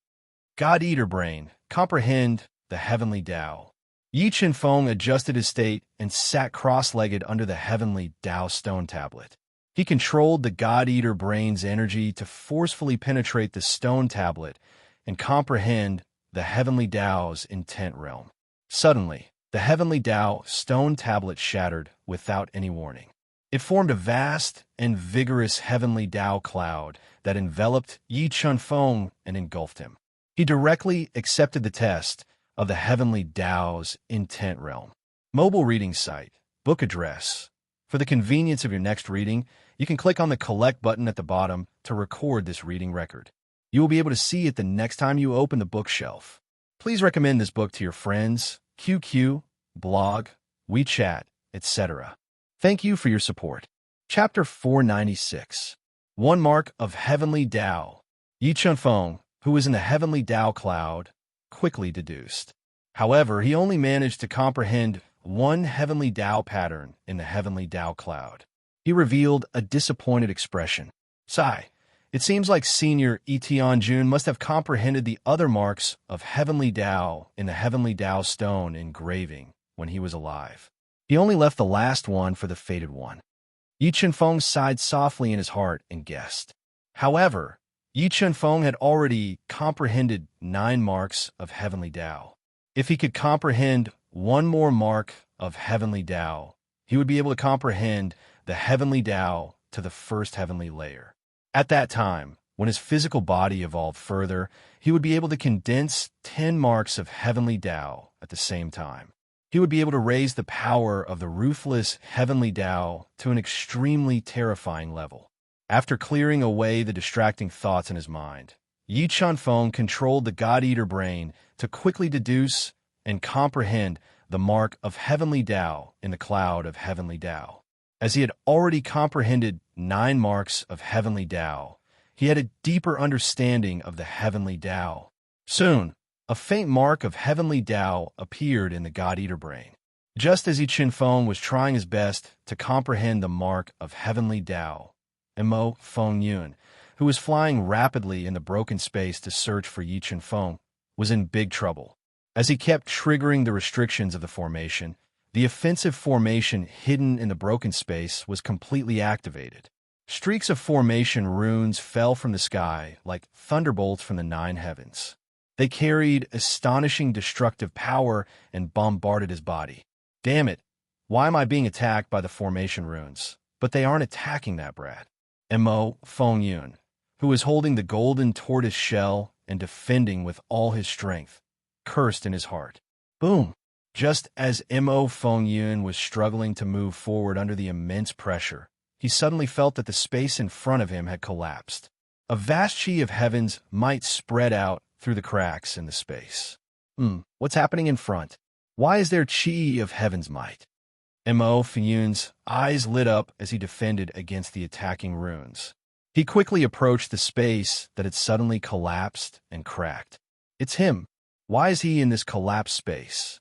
God-Eater brain, comprehend the heavenly Tao. Yi Qinfeng adjusted his state and sat cross-legged under the heavenly Tao stone tablet. He controlled the God-Eater brain's energy to forcefully penetrate the stone tablet and comprehend the heavenly Tao's intent realm. Suddenly, the heavenly Tao stone tablet shattered without any warning. It formed a vast and vigorous heavenly Tao cloud that enveloped Yi Qinfeng and engulfed him. He directly accepted the test of the heavenly Tao's intent realm. Mobile reading site, book address. For the convenience of your next reading, you can click on the Collect button at the bottom to record this reading record. You will be able to see it the next time you open the bookshelf. Please recommend this book to your friends, QQ, blog, WeChat, etc. Thank you for your support. Chapter 496. One Mark of Heavenly Tao. Yi Chunfeng, who was in the heavenly Tao cloud, quickly deduced. However, he only managed to comprehend one heavenly Tao pattern in the heavenly Tao cloud. He revealed a disappointed expression. Sigh. It seems like Senior Tianjun must have comprehended the other marks of heavenly Tao in the heavenly Tao stone engraving when he was alive. He only left the last one for the fated one. Yi Chunfeng sighed softly in his heart and guessed. However, Yi Chunfeng had already comprehended 9 marks of heavenly Tao. If he could comprehend one more mark of heavenly Tao, he would be able to comprehend the heavenly Tao to the first heavenly layer. At that time, when his physical body evolved further, he would be able to condense 10 marks of heavenly Tao at the same time. He would be able to raise the power of the ruthless heavenly Tao to an extremely terrifying level. After clearing away the distracting thoughts in his mind, Yi Chunfeng controlled the God-Eater brain to quickly deduce and comprehend the mark of heavenly Tao in the cloud of heavenly Tao. As he had already comprehended 9 marks of heavenly Tao, he had a deeper understanding of the heavenly Tao. Soon, a faint mark of heavenly Tao appeared in the God-Eater brain. Just as Yi Chunfeng was trying his best to comprehend the mark of heavenly Tao, Mo Fengyun, who was flying rapidly in the broken space to search for Yi Chunfeng, was in big trouble. As he kept triggering the restrictions of the formation, the offensive formation hidden in the broken space was completely activated. Streaks of formation runes fell from the sky like thunderbolts from the 9 heavens. They carried astonishing destructive power and bombarded his body. Damn it, why am I being attacked by the formation runes? But they aren't attacking that brat. Mo Fengyun, who was holding the golden tortoise shell and defending with all his strength, cursed in his heart. Boom! Just as Mo Fengyun was struggling to move forward under the immense pressure, he suddenly felt that the space in front of him had collapsed. A vast chi of heaven's might spread out through the cracks in the space. What's happening in front? Why is there chi of heaven's might? Mo Fengyun's eyes lit up as he defended against the attacking runes. He quickly approached the space that had suddenly collapsed and cracked. It's him. Why is he in this collapsed space?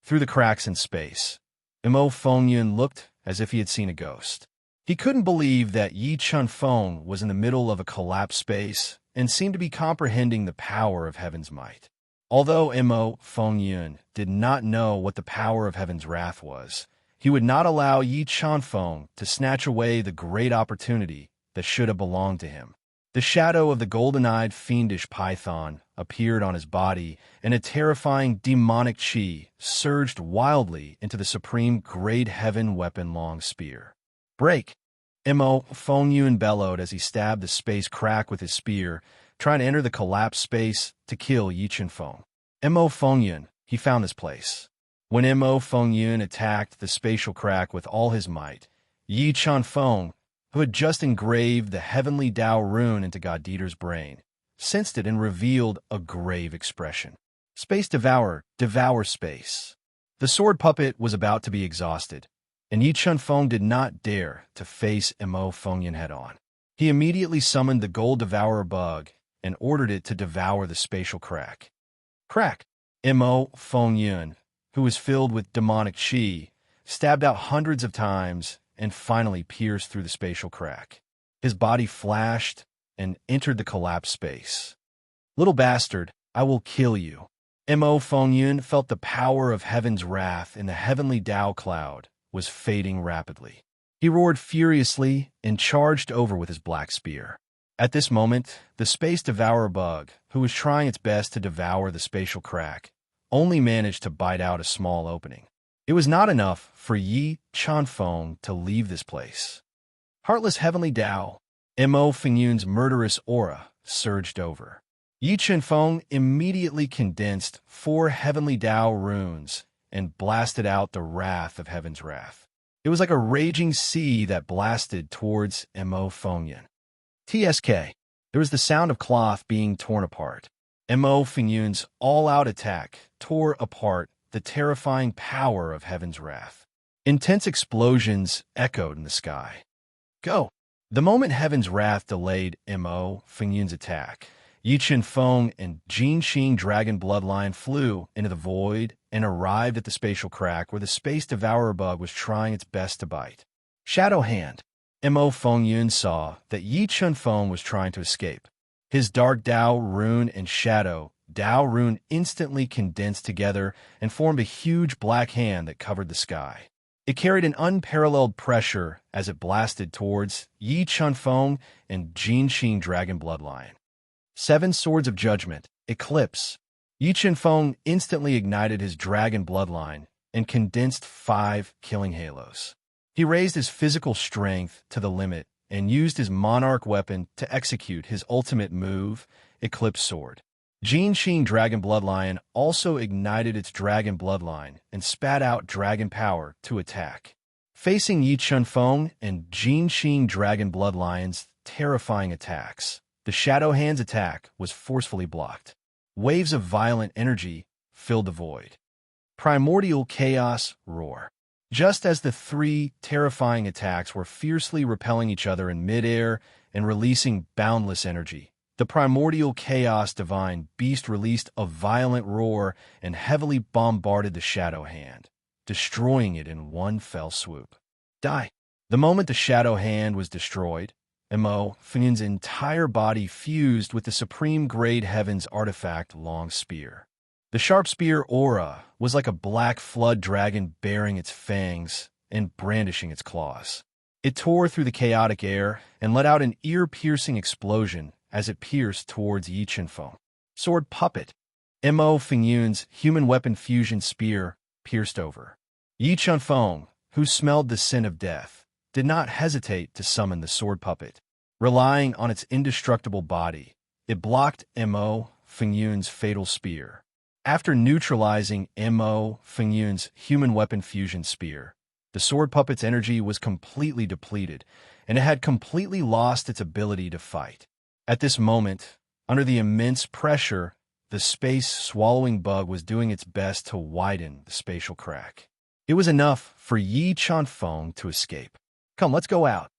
Through the cracks in space, Mo Fengyun looked as if he had seen a ghost. He couldn't believe that Yi Chunfeng was in the middle of a collapsed space and seemed to be comprehending the power of heaven's might. Although Mo Fengyun did not know what the power of heaven's wrath was, he would not allow Yi Chunfeng to snatch away the great opportunity that should have belonged to him. The shadow of the golden-eyed fiendish python appeared on his body, and a terrifying demonic chi surged wildly into the supreme grade heaven weapon-long spear. Break! Mo Fengyun bellowed as he stabbed the space crack with his spear, trying to enter the collapsed space to kill Yi Chunfeng. Mo Fengyun, he found this place. When Mo Fengyun attacked the spatial crack with all his might, Yi Chunfeng, who had just engraved the heavenly Tao rune into God-Eater's brain, sensed it and revealed a grave expression. Space devourer, devour space. The sword puppet was about to be exhausted, and Yi Chunfeng did not dare to face Mo Fengyun head-on. He immediately summoned the gold devourer bug and ordered it to devour the spatial crack. Crack! Mo Fengyun, who was filled with demonic chi, stabbed out hundreds of times and finally pierced through the spatial crack. His body flashed and entered the collapsed space. Little bastard, I will kill you. Mo Fengyun felt the power of heaven's wrath in the heavenly Tao cloud was fading rapidly. He roared furiously and charged over with his black spear. At this moment, the space devourer bug, who was trying its best to devour the spatial crack, only managed to bite out a small opening. It was not enough for Yi Chunfeng to leave this place. Heartless heavenly Tao, Mo Fengyun's murderous aura surged over. Yi Chunfeng immediately condensed 4 heavenly Tao runes and blasted out the wrath of heaven's wrath. It was like a raging sea that blasted towards Mo Fengyun. TSK. There was the sound of cloth being torn apart. Mo Fengyun's all-out attack tore apart the terrifying power of heaven's wrath. Intense explosions echoed in the sky. Go! The moment Heaven's Wrath delayed Mo Fengyun's attack, Yi Feng and Jin Xing dragon bloodline flew into the void and arrived at the spatial crack where the space devourer bug was trying its best to bite. Shadow Hand. Mo Fengyun saw that Yi Feng was trying to escape. His dark Dao rune and shadow Dao rune instantly condensed together and formed a huge black hand that covered the sky. It carried an unparalleled pressure as it blasted towards Yi Feng and Jin Xing dragon bloodline. 7 Swords of Judgment. Eclipse. Yi Feng instantly ignited his dragon bloodline and condensed 5 killing halos. He raised his physical strength to the limit and used his monarch weapon to execute his ultimate move, Eclipse Sword. Jin Xing Dragon Bloodline also ignited its dragon bloodline and spat out dragon power to attack. Facing Yi Feng and Jin Xing Dragon Bloodline's terrifying attacks, the Shadow Hand's attack was forcefully blocked. Waves of violent energy filled the void. Primordial Chaos Roar. Just as the 3 terrifying attacks were fiercely repelling each other in midair and releasing boundless energy, the primordial chaos divine beast released a violent roar and heavily bombarded the Shadow Hand, destroying it in one fell swoop. Die. The moment the Shadow Hand was destroyed, Mo Fengyun's entire body fused with the supreme grade heaven's artifact Long Spear. The sharp spear aura was like a black flood dragon baring its fangs and brandishing its claws. It tore through the chaotic air and let out an ear-piercing explosion as it pierced towards Yi Feng. Sword Puppet. Mo Fengyun's human weapon fusion spear pierced over. Yi Feng, who smelled the scent of death, did not hesitate to summon the sword puppet. Relying on its indestructible body, it blocked Mo Fengyun's fatal spear. After neutralizing Mo Fengyun's human weapon fusion spear, the sword puppet's energy was completely depleted, and it had completely lost its ability to fight. At this moment, under the immense pressure, the space-swallowing bug was doing its best to widen the spatial crack. It was enough for Yi Feng to escape. Come, let's go out.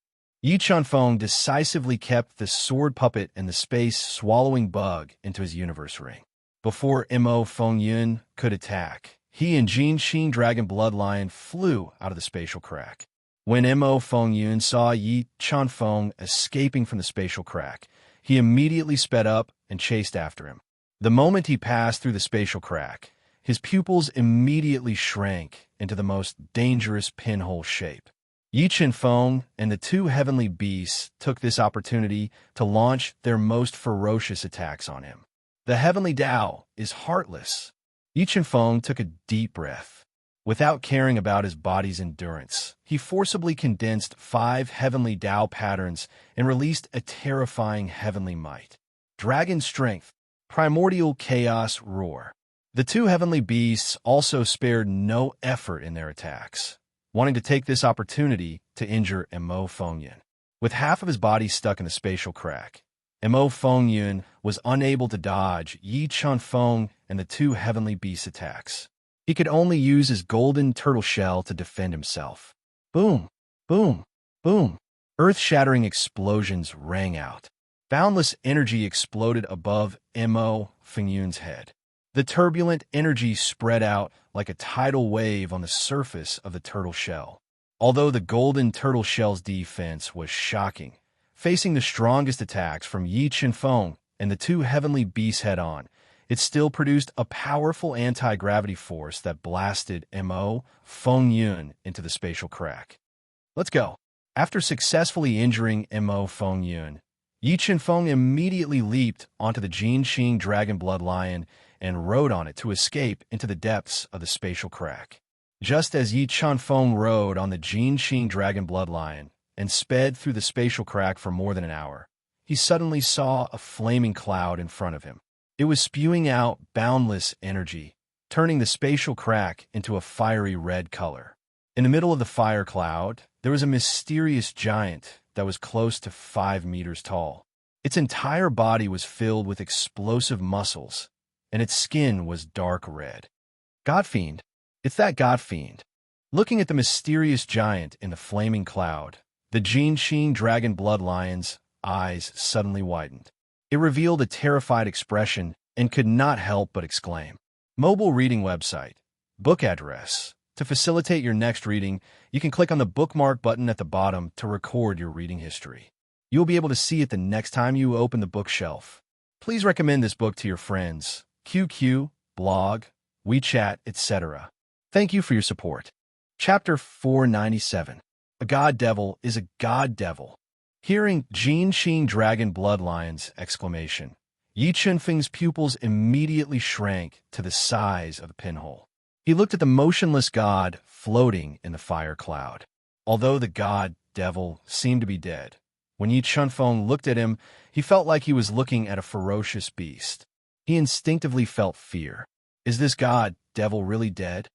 Yi Feng decisively kept the sword puppet and the space-swallowing bug into his universe ring. Before Mo Fengyun could attack, he and Jin Xing Dragon Bloodline flew out of the spatial crack. When Mo Fengyun saw Yi Feng escaping from the spatial crack, he immediately sped up and chased after him. The moment he passed through the spatial crack, his pupils immediately shrank into the most dangerous pinhole shape. Yi Feng and the 2 heavenly beasts took this opportunity to launch their most ferocious attacks on him. The heavenly Dao is heartless. Yi Feng took a deep breath. Without caring about his body's endurance, he forcibly condensed 5 heavenly Dao patterns and released a terrifying heavenly might. Dragon Strength. Primordial Chaos Roar. The 2 heavenly beasts also spared no effort in their attacks, wanting to take this opportunity to injure Mo Fengyun. With half of his body stuck in the spatial crack, Mo Fengyun was unable to dodge Yi Feng and the 2 heavenly beast attacks. He could only use his golden turtle shell to defend himself. Boom, boom, boom. Earth-shattering explosions rang out. Boundless energy exploded above Mo Fengyun's head. The turbulent energy spread out like a tidal wave on the surface of the turtle shell. Although the golden turtle shell's defense was shocking, facing the strongest attacks from Yi Feng and the 2 heavenly beasts head-on, it still produced a powerful anti-gravity force that blasted Mo Fengyun into the spatial crack. Let's go. After successfully injuring Mo Fengyun, Yi Feng immediately leaped onto the Jin Xing Dragon Bloodlion and rode on it to escape into the depths of the spatial crack. Just as Yi Feng rode on the Jin Xing Dragon Bloodlion and sped through the spatial crack for more than an hour, he suddenly saw a flaming cloud in front of him. It was spewing out boundless energy, turning the spatial crack into a fiery red color. In the middle of the fire cloud, there was a mysterious giant that was close to 5 meters tall. Its entire body was filled with explosive muscles, and its skin was dark red. Godfiend. It's that Godfiend. Looking at the mysterious giant in the flaming cloud, The Jinxing Dragon Blood Lion's eyes suddenly widened. It revealed a terrified expression and could not help but exclaim. Mobile reading website. Book address. To facilitate your next reading, you can click on the bookmark button at the bottom to record your reading history. You'll be able to see it the next time you open the bookshelf. Please recommend this book to your friends, QQ, blog, WeChat, etc. Thank you for your support. Chapter 497. A God Devil is a God Devil. Hearing Jinxing Dragon Blood Lion's exclamation, Yi Chunfeng's pupils immediately shrank to the size of a pinhole. He looked at the motionless god floating in the fire cloud. Although the god devil seemed to be dead, when Yi Chunfeng looked at him, he felt like he was looking at a ferocious beast. He instinctively felt fear. Is this god devil really dead?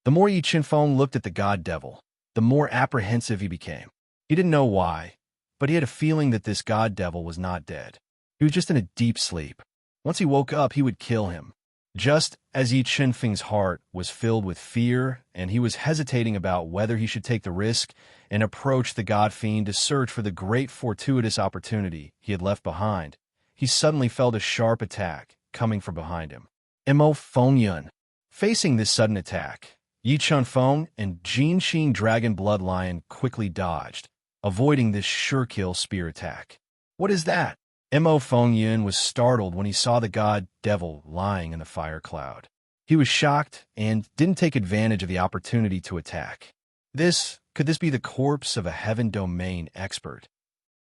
The more Yi Chunfeng looked at the god devil, the more apprehensive he became. He didn't know why, but he had a feeling that this god devil was not dead. He was just in a deep sleep. Once he woke up, he would kill him. Just as Yi Chunfeng's heart was filled with fear and he was hesitating about whether he should take the risk and approach the god fiend to search for the great fortuitous opportunity he had left behind, he suddenly felt a sharp attack coming from behind him. Mo Fengyun. Facing this sudden attack, Yi Chunfeng and Jinxing Dragon Blood Lion quickly dodged, avoiding this sure-kill spear attack. What is that? Mo Fengyun was startled when he saw the god devil lying in the fire cloud. He was shocked and didn't take advantage of the opportunity to attack. Could this be the corpse of a heaven domain expert?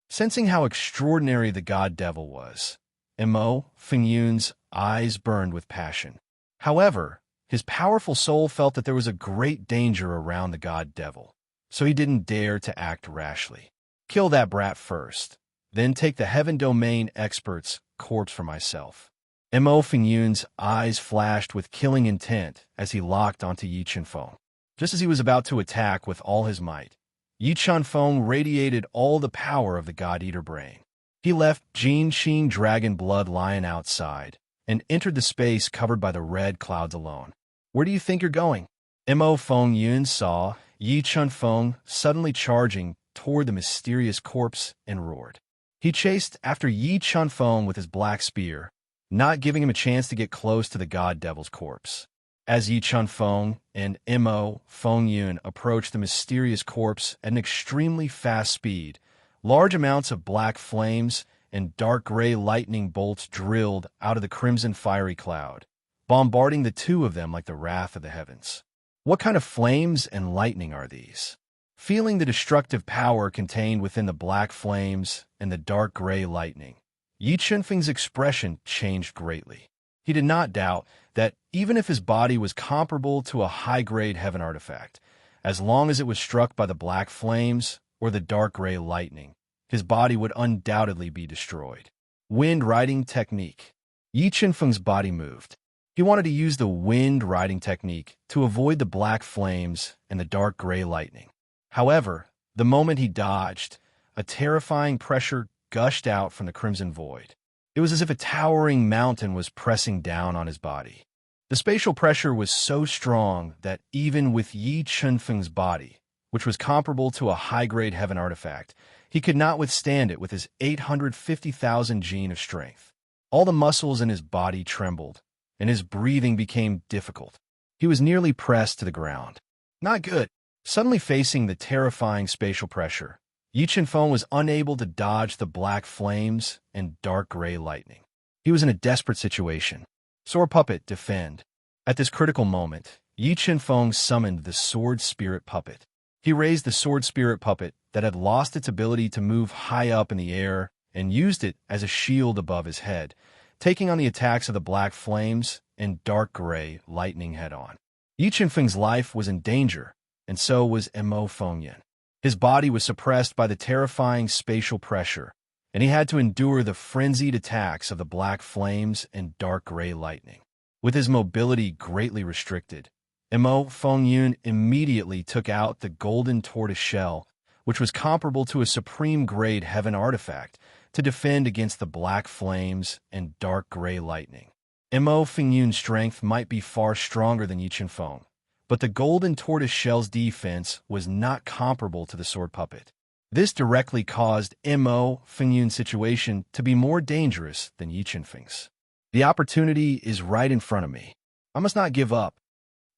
Sensing how extraordinary the god devil was, Mo Fengyun's eyes burned with passion. However, his powerful soul felt that there was a great danger around the god devil, so he didn't dare to act rashly. Kill that brat first, then take the heaven domain expert's corpse for myself. Mo Fengyun's eyes flashed with killing intent as he locked onto Yi Chunfeng. Just as he was about to attack with all his might, Yi Chunfeng radiated all the power of the God-Eater brain. He left Jinxing Dragon Blood Lion outside and entered the space covered by the red clouds alone. Where do you think you're going? Mo Fengyun saw Yi Chunfeng suddenly charging toward the mysterious corpse and roared. He chased after Yi Chunfeng with his black spear, not giving him a chance to get close to the god devil's corpse. As Yi Chunfeng and Mo Fengyun approached the mysterious corpse at an extremely fast speed, large amounts of black flames and dark gray lightning bolts drilled out of the crimson fiery cloud, bombarding the two of them like the wrath of the heavens. What kind of flames and lightning are these? Feeling the destructive power contained within the black flames and the dark gray lightning, Yi Chunfeng's expression changed greatly. He did not doubt that even if his body was comparable to a high-grade heaven artifact, as long as it was struck by the black flames or the dark gray lightning, his body would undoubtedly be destroyed. Wind riding technique. Yi Chunfeng's body moved. He wanted to use the wind riding technique to avoid the black flames and the dark gray lightning. However, the moment he dodged, a terrifying pressure gushed out from the crimson void. It was as if a towering mountain was pressing down on his body. The spatial pressure was so strong that even with Yi Chunfeng's body, which was comparable to a high-grade heaven artifact, he could not withstand it with his 850,000 gene of strength. All the muscles in his body trembled, and his breathing became difficult. He was nearly pressed to the ground. Not good. Suddenly facing the terrifying spatial pressure, Yi Chunfeng was unable to dodge the black flames and dark gray lightning. He was in a desperate situation. Sword Puppet, defend. At this critical moment, Yi Chunfeng summoned the Sword Spirit Puppet. He raised the Sword Spirit Puppet that had lost its ability to move high up in the air and used it as a shield above his head, taking on the attacks of the black flames and dark gray lightning head-on. Yi Chunfeng's life was in danger, and so was Mo Fengyun. His body was suppressed by the terrifying spatial pressure, and he had to endure the frenzied attacks of the black flames and dark gray lightning. With his mobility greatly restricted, Mo Fengyun immediately took out the golden tortoise shell, which was comparable to a supreme-grade heaven artifact, to defend against the black flames and dark gray lightning. Mo Fengyun's strength might be far stronger than Yi Chunfeng, but the golden tortoise shell's defense was not comparable to the sword puppet. This directly caused Mo Fengyun's situation to be more dangerous than Yi Qinfeng's. The opportunity is right in front of me. I must not give up.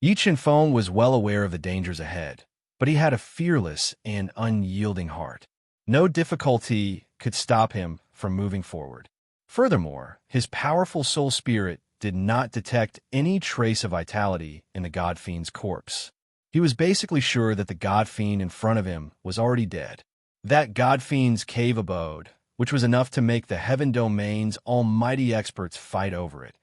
Yi Qinfeng was well aware of the dangers ahead, but he had a fearless and unyielding heart. No difficulty could stop him from moving forward. Furthermore, his powerful soul spirit did not detect any trace of vitality in the God Fiend's corpse. He was basically sure that the God Fiend in front of him was already dead. That God Fiend's cave abode, which was enough to make the Heaven Domain's almighty experts fight over it,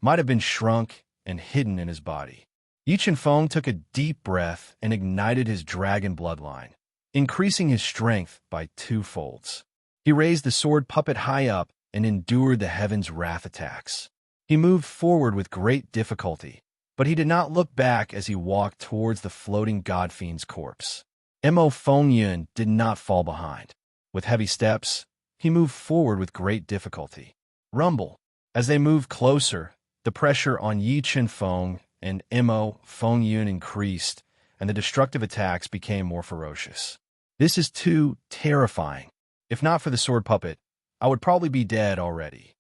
might have been shrunk and hidden in his body. Yi Qinfeng took a deep breath and ignited his dragon bloodline, increasing his strength by 2 folds. He raised the sword puppet high up and endured the heaven's wrath attacks. He moved forward with great difficulty, but he did not look back as he walked towards the floating God Fiend's corpse. Mo Fengyun did not fall behind. With heavy steps, he moved forward with great difficulty. Rumble. As they moved closer, the pressure on Yi Qinfeng and Mo Fengyun increased, and the destructive attacks became more ferocious. This is too terrifying. If not for the sword puppet, I would probably be dead already.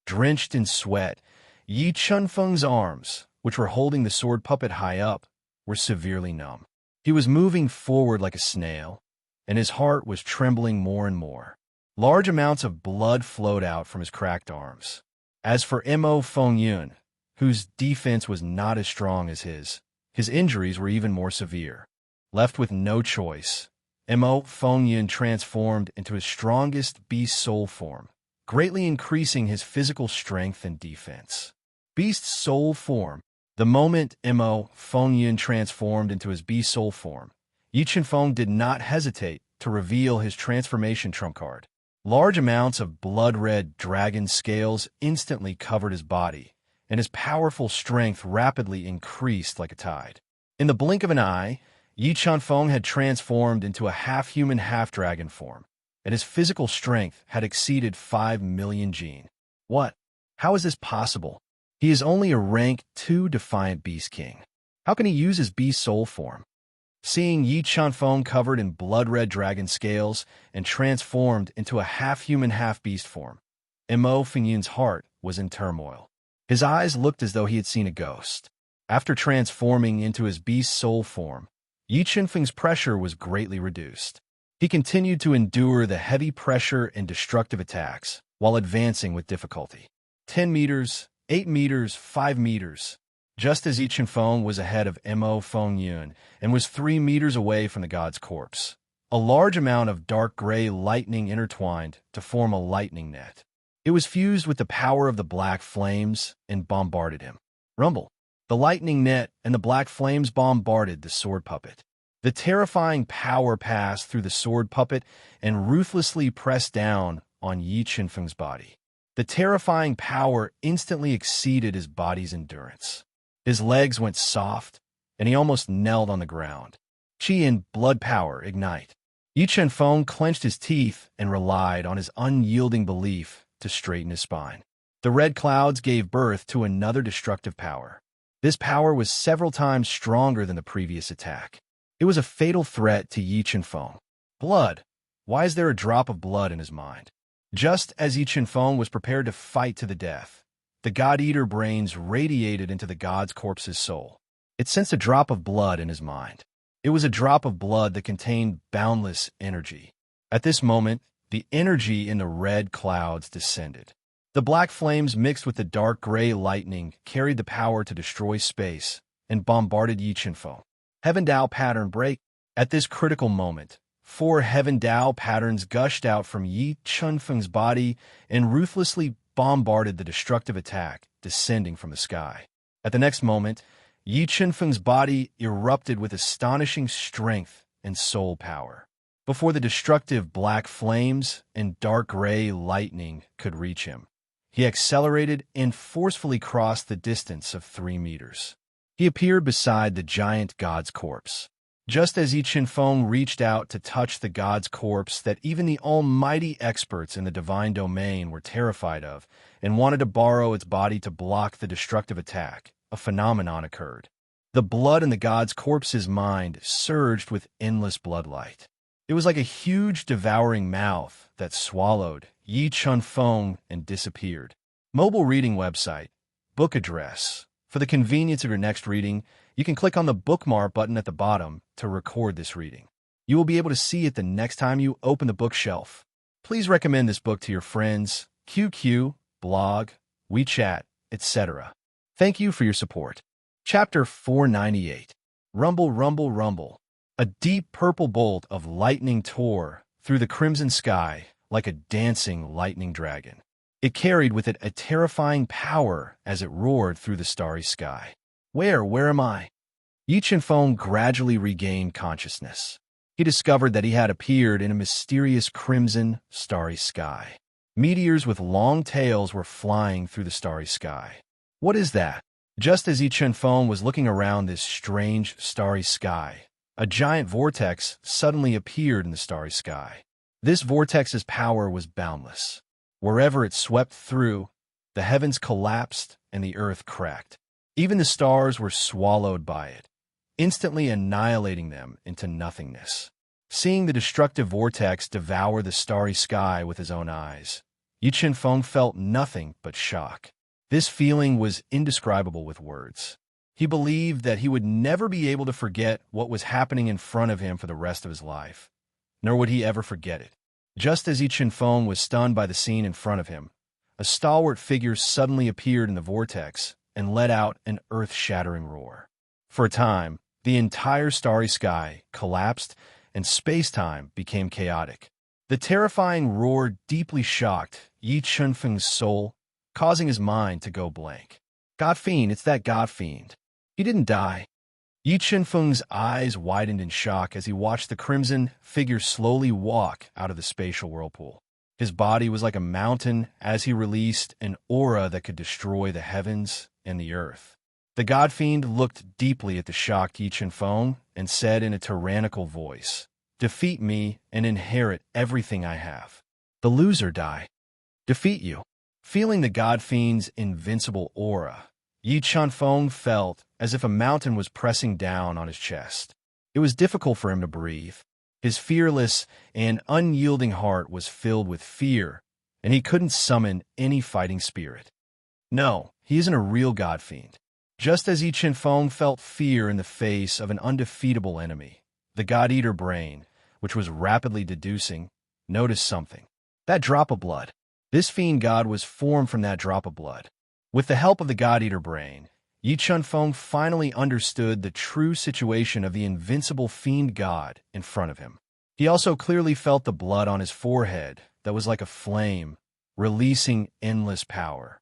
Drenched in sweat, Yi Qinfeng's arms, which were holding the sword puppet high up, were severely numb. He was moving forward like a snail, and his heart was trembling more and more. Large amounts of blood flowed out from his cracked arms. As for Mo Fengyun, whose defense was not as strong as his injuries were even more severe. Left with no choice, Mo Fengyun transformed into his strongest beast soul form, greatly increasing his physical strength and defense. Beast soul form. The moment Mo Fengyun transformed into his beast soul form, Yi Qinfeng did not hesitate to reveal his transformation trump card. Large amounts of blood-red dragon scales instantly covered his body, and his powerful strength rapidly increased like a tide. In the blink of an eye, Yi Qinfeng had transformed into a half-human, half-dragon form, and his physical strength had exceeded 5 million Jin. What? How is this possible? He is only a rank 2 Defiant Beast King. How can he use his beast soul form? Seeing Yi Qinfeng covered in blood-red dragon scales and transformed into a half-human, half-beast form, Mo Fengyun's heart was in turmoil. His eyes looked as though he had seen a ghost. After transforming into his beast soul form, Yi Qinfeng's pressure was greatly reduced. He continued to endure the heavy pressure and destructive attacks while advancing with difficulty. 10 meters, 8 meters, 5 meters. Just as Yi Qinfeng was ahead of Mo Fengyun and was 3 meters away from the god's corpse, a large amount of dark gray lightning intertwined to form a lightning net. It was fused with the power of the black flames and bombarded him. Rumble. The lightning net and the black flames bombarded the sword puppet. The terrifying power passed through the sword puppet and ruthlessly pressed down on Yi Qinfeng's body. The terrifying power instantly exceeded his body's endurance. His legs went soft, and he almost knelt on the ground. Qi and blood power ignite. Yi Qinfeng clenched his teeth and relied on his unyielding belief to straighten his spine. The red clouds gave birth to another destructive power. This power was several times stronger than the previous attack. It was a fatal threat to Yi Qinfeng. Blood. Why is there a drop of blood in his mind? Just as Yi Qinfeng was prepared to fight to the death, the God-Eater brains radiated into the god's corpse's soul. It sensed a drop of blood in his mind. It was a drop of blood that contained boundless energy. At this moment, the energy in the red clouds descended. The black flames mixed with the dark gray lightning carried the power to destroy space and bombarded Yi Qinfeng. Heaven Dao pattern break. At this critical moment, 4 Heaven Dao patterns gushed out from Yi Qinfeng's body and ruthlessly bombarded the destructive attack descending from the sky. At the next moment, Yi Qinfeng's body erupted with astonishing strength and soul power. Before the destructive black flames and dark gray lightning could reach him, he accelerated and forcefully crossed the distance of 3 meters. He appeared beside the giant god's corpse. Just as Yi Qinfeng reached out to touch the god's corpse that even the almighty experts in the divine domain were terrified of and wanted to borrow its body to block the destructive attack, a phenomenon occurred. The blood in the god's corpse's mind surged with endless bloodlight. It was like a huge devouring mouth that swallowed Yi Chun Feng and disappeared. Mobile reading website. Book address. For the convenience of your next reading, you can click on the bookmark button at the bottom to record this reading. You will be able to see it the next time you open the bookshelf. Please recommend this book to your friends, QQ, blog, WeChat, etc. Thank you for your support. Chapter 498. Rumble, rumble, rumble. A deep purple bolt of lightning tore through the crimson sky like a dancing lightning dragon. It carried with it a terrifying power as it roared through the starry sky. Where am I? Yi Chun Feng gradually regained consciousness. He discovered that he had appeared in a mysterious crimson, starry sky. Meteors with long tails were flying through the starry sky. What is that? Just as Yi Chun Feng was looking around this strange, starry sky, a giant vortex suddenly appeared in the starry sky. This vortex's power was boundless. Wherever it swept through, the heavens collapsed and the earth cracked. Even the stars were swallowed by it, instantly annihilating them into nothingness. Seeing the destructive vortex devour the starry sky with his own eyes, Yi Chun Feng felt nothing but shock. This feeling was indescribable with words. He believed that he would never be able to forget what was happening in front of him for the rest of his life, nor would he ever forget it. Just as Yi Chun Feng was stunned by the scene in front of him, a stalwart figure suddenly appeared in the vortex and let out an earth-shattering roar. For a time, the entire starry sky collapsed and space-time became chaotic. The terrifying roar deeply shocked Yi Chun Feng's soul, causing his mind to go blank. God Fiend, it's that God Fiend. He didn't die. Yi Chun Feng's eyes widened in shock as he watched the crimson figure slowly walk out of the spatial whirlpool. His body was like a mountain as he released an aura that could destroy the heavens and the earth. The God Fiend looked deeply at the shocked Yi Chun Feng and said in a tyrannical voice, "Defeat me and inherit everything I have. The loser die. Defeat you." Feeling the God Fiend's invincible aura, Yi Chun Feng felt as if a mountain was pressing down on his chest. It was difficult for him to breathe. His fearless and unyielding heart was filled with fear, and he couldn't summon any fighting spirit. No, he isn't a real God Fiend. Just as Yi Chun Feng felt fear in the face of an undefeatable enemy, the God-Eater brain, which was rapidly deducing, noticed something. That drop of blood. This fiend god was formed from that drop of blood. With the help of the God-Eater brain, Yi Chun Feng finally understood the true situation of the invincible fiend god in front of him. He also clearly felt the blood on his forehead that was like a flame, releasing endless power.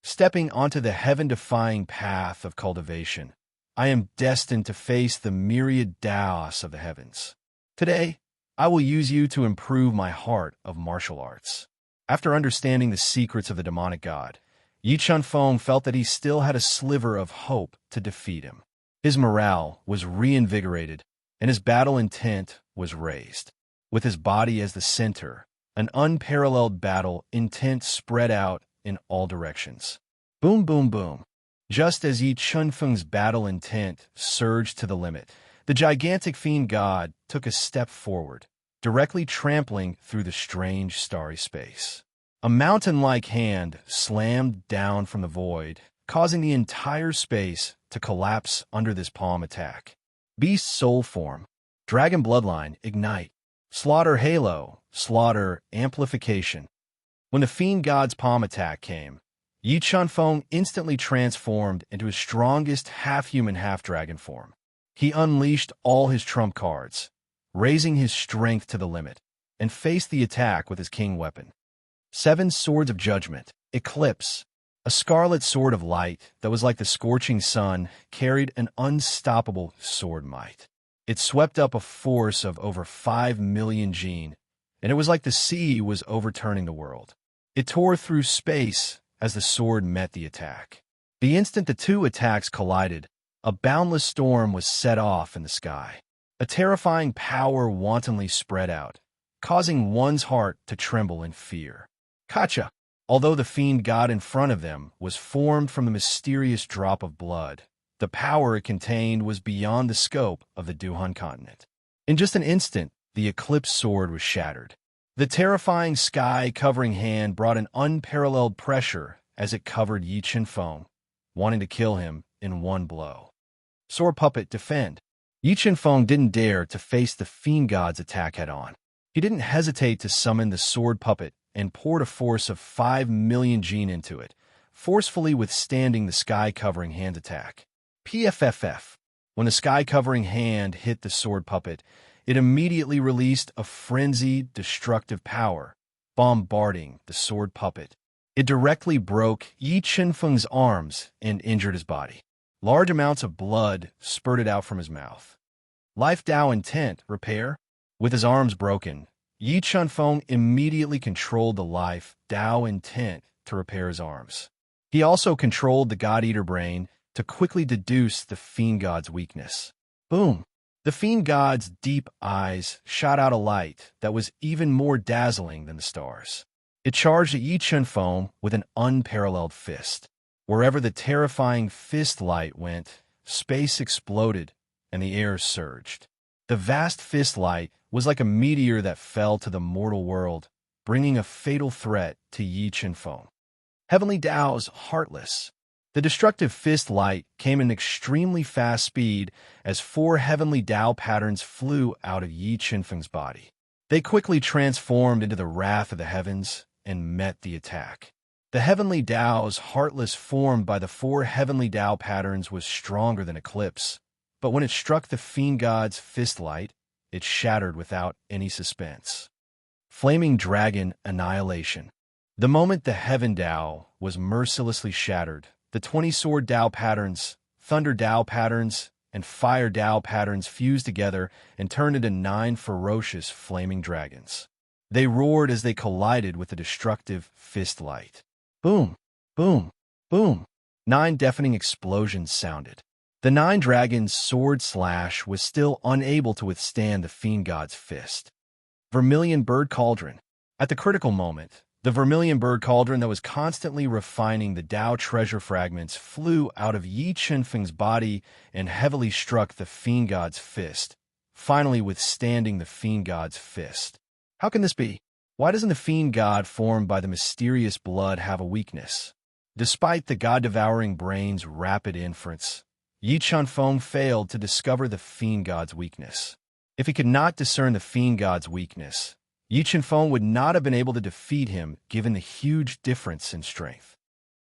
Stepping onto the heaven-defying path of cultivation, I am destined to face the myriad Daos of the heavens. Today, I will use you to improve my heart of martial arts. After understanding the secrets of the demonic god, Yi Chun Feng felt that he still had a sliver of hope to defeat him. His morale was reinvigorated, and his battle intent was raised. With his body as the center, an unparalleled battle intent spread out in all directions. Boom, boom, boom. Just as Yi Chun Feng's battle intent surged to the limit, the gigantic fiend god took a step forward, directly trampling through the strange starry space. A mountain-like hand slammed down from the void, causing the entire space to collapse under this palm attack. Beast soul form. Dragon bloodline, ignite. Slaughter halo, slaughter amplification. When the fiend god's palm attack came, Yi Chun Feng instantly transformed into his strongest half-human, half-dragon form. He unleashed all his trump cards, raising his strength to the limit, and faced the attack with his king weapon. 7 Swords of Judgment, Eclipse. A scarlet sword of light that was like the scorching sun carried an unstoppable sword might. It swept up a force of over 5 million Jin, and it was like the sea was overturning the world. It tore through space as the sword met the attack. The instant the two attacks collided, a boundless storm was set off in the sky. A terrifying power wantonly spread out, causing one's heart to tremble in fear. Kacha! Although the fiend god in front of them was formed from the mysterious drop of blood, the power it contained was beyond the scope of the Duhan continent. In just an instant, the eclipse sword was shattered. The terrifying sky-covering hand brought an unparalleled pressure as it covered Yi Chen-feng, wanting to kill him in one blow. Sword puppet, defend. Yi Chen-feng didn't dare to face the fiend god's attack head-on. He didn't hesitate to summon the sword puppet and poured a force of 5 million Jin into it, forcefully withstanding the sky-covering hand attack. PFFF. When the sky-covering hand hit the sword puppet, it immediately released a frenzied, destructive power, bombarding the sword puppet. It directly broke Yi Chen-feng's arms and injured his body. Large amounts of blood spurted out from his mouth. Life Dao intent, repair? With his arms broken, Yi Chen-feng immediately controlled the life Dao intent to repair his arms. He also controlled the God-Eater brain to quickly deduce the fiend god's weakness. Boom! The fiend god's deep eyes shot out a light that was even more dazzling than the stars. It charged at Yi Chen-feng with an unparalleled fist. Wherever the terrifying fist light went, space exploded and the air surged. The vast fist light was like a meteor that fell to the mortal world, bringing a fatal threat to Yi Chen-feng. Heavenly Dao's heartless. The destructive fist light came in extremely fast speed as 4 heavenly Dao patterns flew out of Yi Chen-feng's body. They quickly transformed into the wrath of the heavens and met the attack. The heavenly Dao's heartless formed by the 4 heavenly Dao patterns was stronger than Eclipse, but when it struck the fiend god's fist light, it shattered without any suspense. Flaming Dragon Annihilation. The moment the Heaven Dao was mercilessly shattered, the 20 Sword Dao patterns, Thunder Dao patterns, and Fire Dao patterns fused together and turned into 9 ferocious flaming dragons. They roared as they collided with the destructive fist light. Boom! Boom! Boom! 9 deafening explosions sounded. The 9 dragons' sword slash was still unable to withstand the fiend god's fist. Vermilion Bird Cauldron. At the critical moment, the Vermilion Bird Cauldron that was constantly refining the Dao treasure fragments flew out of Yi Chen-feng's body and heavily struck the fiend god's fist, finally withstanding the fiend god's fist. How can this be? Why doesn't the fiend god formed by the mysterious blood have a weakness? Despite the god-devouring brain's rapid inference, Yi Chen-feng failed to discover the fiend god's weakness. If he could not discern the fiend god's weakness, Yi Chen-feng would not have been able to defeat him given the huge difference in strength.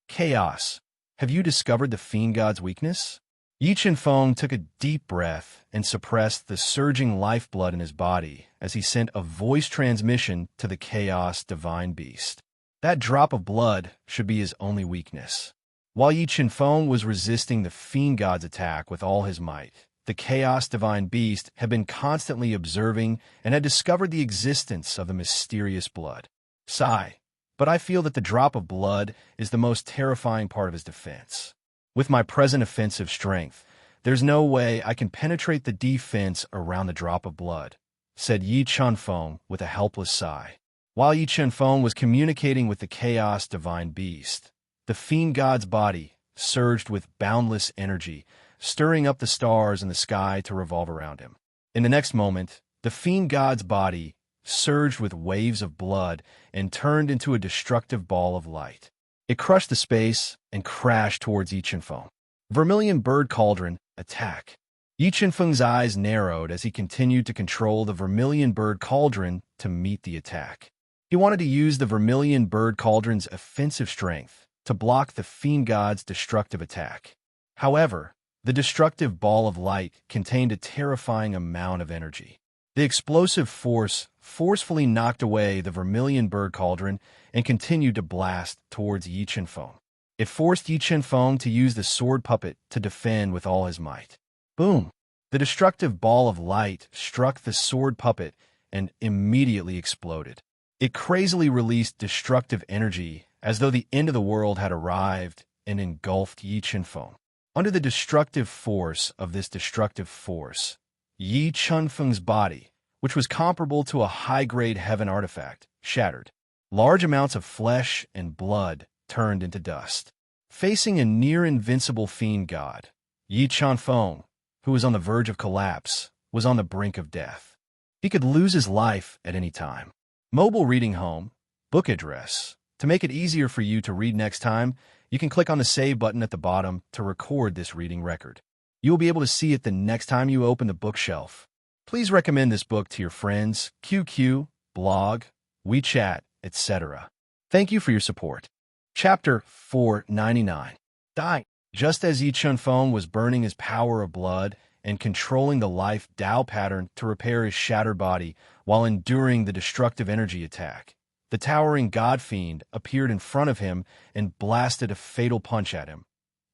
Chaos. Have you discovered the fiend god's weakness? Yi Chen-feng took a deep breath and suppressed the surging lifeblood in his body as he sent a voice transmission to the Chaos Divine Beast. That drop of blood should be his only weakness. While Yi Chen-feng was resisting the fiend god's attack with all his might, the Chaos Divine Beast had been constantly observing and had discovered the existence of the mysterious blood. Sigh, but I feel that the drop of blood is the most terrifying part of his defense. With my present offensive strength, there's no way I can penetrate the defense around the drop of blood, said Yi Chen-feng with a helpless sigh. While Yi Chen-feng was communicating with the Chaos Divine Beast, the fiend god's body surged with boundless energy, stirring up the stars in the sky to revolve around him. In the next moment, the fiend god's body surged with waves of blood and turned into a destructive ball of light. It crushed the space and crashed towards Yi Chen-feng. Vermilion Bird Cauldron, attack. Yi Chen-feng's eyes narrowed as he continued to control the Vermilion Bird Cauldron to meet the attack. He wanted to use the Vermilion Bird Cauldron's offensive strength to block the fiend god's destructive attack. However, the destructive ball of light contained a terrifying amount of energy. The explosive force forcefully knocked away the Vermilion Bird Cauldron and continued to blast towards Yi Chen-feng. It forced Yi Chen-feng to use the sword puppet to defend with all his might. Boom! The destructive ball of light struck the sword puppet and immediately exploded. It crazily released destructive energy as though the end of the world had arrived and engulfed Yi Chen-feng. Under the destructive force of this destructive force, Yi Chen-feng's body, which was comparable to a high-grade heaven artifact, shattered. Large amounts of flesh and blood turned into dust. Facing a near-invincible fiend god, Yi Chen-feng, who was on the verge of collapse, was on the brink of death. He could lose his life at any time. Mobile reading home, book address. To make it easier for you to read next time, you can click on the Save button at the bottom to record this reading record. You will be able to see it the next time you open the bookshelf. Please recommend this book to your friends, QQ, blog, WeChat, etc. Thank you for your support. Chapter 499. Dying. Just as Yi Chun-Feng was burning his power of blood and controlling the life Tao pattern to repair his shattered body while enduring the destructive energy attack, the towering God Fiend appeared in front of him and blasted a fatal punch at him,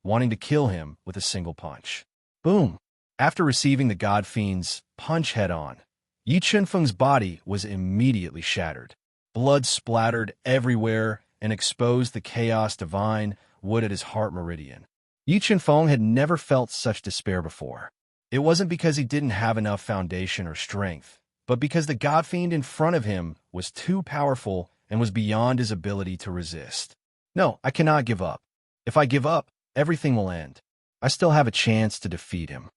wanting to kill him with a single punch. Boom! After receiving the God Fiend's punch head-on, Yi Chun-Feng's body was immediately shattered. Blood splattered everywhere and exposed the chaos divine wood at his heart meridian. Yi Chun-Feng had never felt such despair before. It wasn't because he didn't have enough foundation or strength, but because the God Fiend in front of him was too powerful and was beyond his ability to resist. No, I cannot give up. If I give up, everything will end. I still have a chance to defeat him.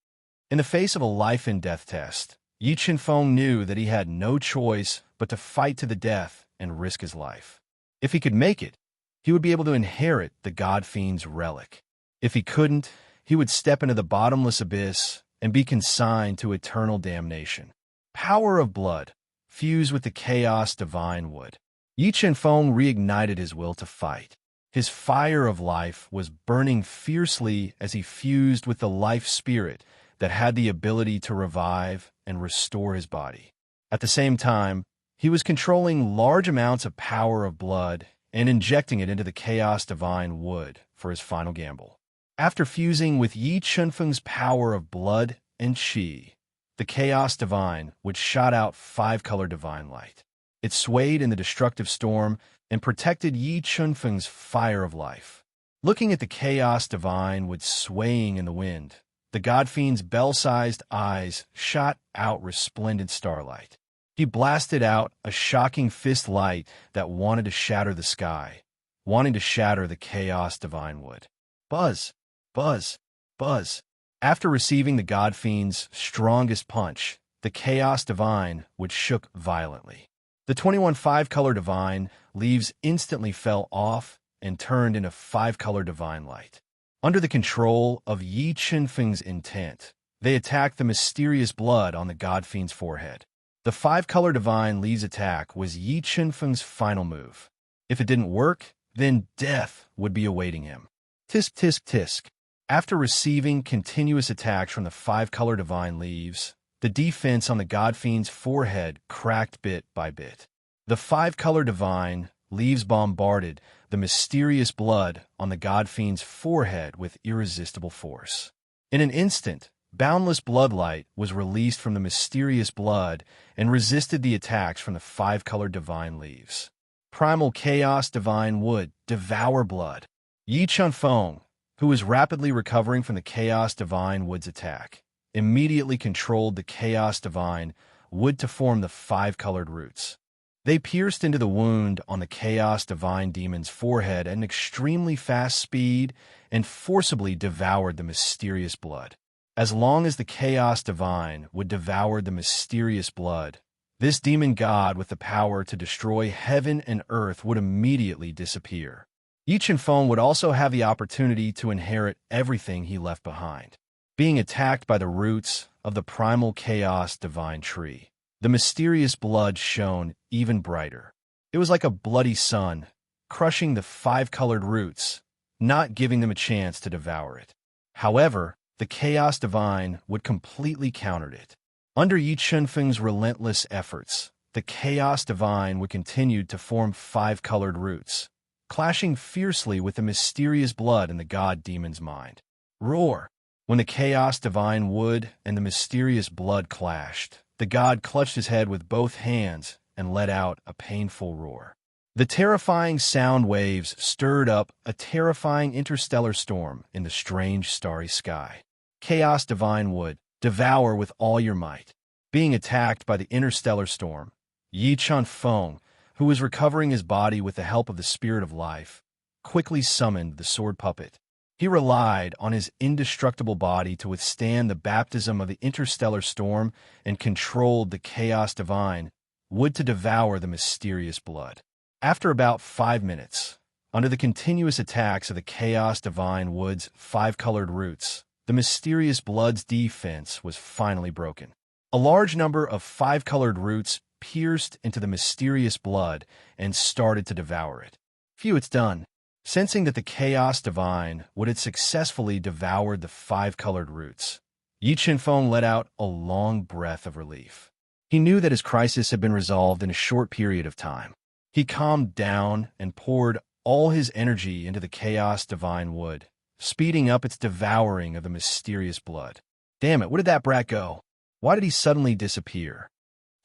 In the face of a life-and-death test, Yi Chun-Feng knew that he had no choice but to fight to the death and risk his life. If he could make it, he would be able to inherit the God Fiend's relic. If he couldn't, he would step into the bottomless abyss and be consigned to eternal damnation. Power of blood, fused with the chaos divine wood. Yi Chun-Feng reignited his will to fight. His fire of life was burning fiercely as he fused with the life spirit that had the ability to revive and restore his body. At the same time, he was controlling large amounts of power of blood and injecting it into the chaos divine wood for his final gamble. After fusing with Yi Chun-Feng's power of blood and qi, the chaos divine would shot out 5-color divine light. It swayed in the destructive storm and protected Yi Chun-Feng's fire of life. Looking at the chaos divine wood swaying in the wind, the God Fiend's bell-sized eyes shot out resplendent starlight. He blasted out a shocking fist light that wanted to shatter the sky, wanting to shatter the chaos divine wood. Buzz, buzz, buzz. After receiving the God Fiend's strongest punch, the chaos divine would shook violently. The 21 5-color divine leaves instantly fell off and turned into 5-color divine light. Under the control of Yi Chun-Feng's intent, they attacked the mysterious blood on the God Fiend's forehead. The 5-color divine leaves attack was Yi Chun-Feng's final move. If it didn't work, then death would be awaiting him. Tisk, tisk, tisk. After receiving continuous attacks from the 5-color divine leaves, the defense on the God Fiend's forehead cracked bit by bit. The 5-color divine leaves bombarded the mysterious blood on the God Fiend's forehead with irresistible force. In an instant, boundless bloodlight was released from the mysterious blood and resisted the attacks from the 5-color divine leaves. Primal chaos divine would devour blood. Yi Chun-Feng, who was rapidly recovering from the chaos divine wood's attack, immediately controlled the chaos divine wood to form the 5-colored roots. They pierced into the wound on the chaos divine demon's forehead at an extremely fast speed and forcibly devoured the mysterious blood. As long as the chaos divine would devour the mysterious blood, this demon god with the power to destroy heaven and earth would immediately disappear. Yi Chun-Feng would also have the opportunity to inherit everything he left behind. Being attacked by the roots of the primal chaos divine tree, the mysterious blood shone even brighter. It was like a bloody sun, crushing the 5-colored roots, not giving them a chance to devour it. However, the chaos divine would completely counter it. Under Yi Chun-Feng's relentless efforts, the chaos divine would continue to form 5-colored roots, clashing fiercely with the mysterious blood in the god demon's mind. Roar! When the chaos divine wood and the mysterious blood clashed, the god clutched his head with both hands and let out a painful roar. The terrifying sound waves stirred up a terrifying interstellar storm in the strange starry sky. Chaos divine wood, devour with all your might. Being attacked by the interstellar storm, Yi Chun-Feng, who was recovering his body with the help of the spirit of life, quickly summoned the sword puppet. He relied on his indestructible body to withstand the baptism of the interstellar storm and controlled the chaos divine, would to devour the mysterious blood. After about 5 minutes, under the continuous attacks of the chaos divine wood's five-colored roots, the mysterious blood's defense was finally broken. A large number of five-colored roots pierced into the mysterious blood and started to devour it. Phew, it's done. Sensing that the chaos divine would have successfully devoured the five-colored roots, Yi Qinfeng let out a long breath of relief. He knew that his crisis had been resolved in a short period of time. He calmed down and poured all his energy into the chaos divine wood, speeding up its devouring of the mysterious blood. Damn it, where did that brat go? Why did he suddenly disappear?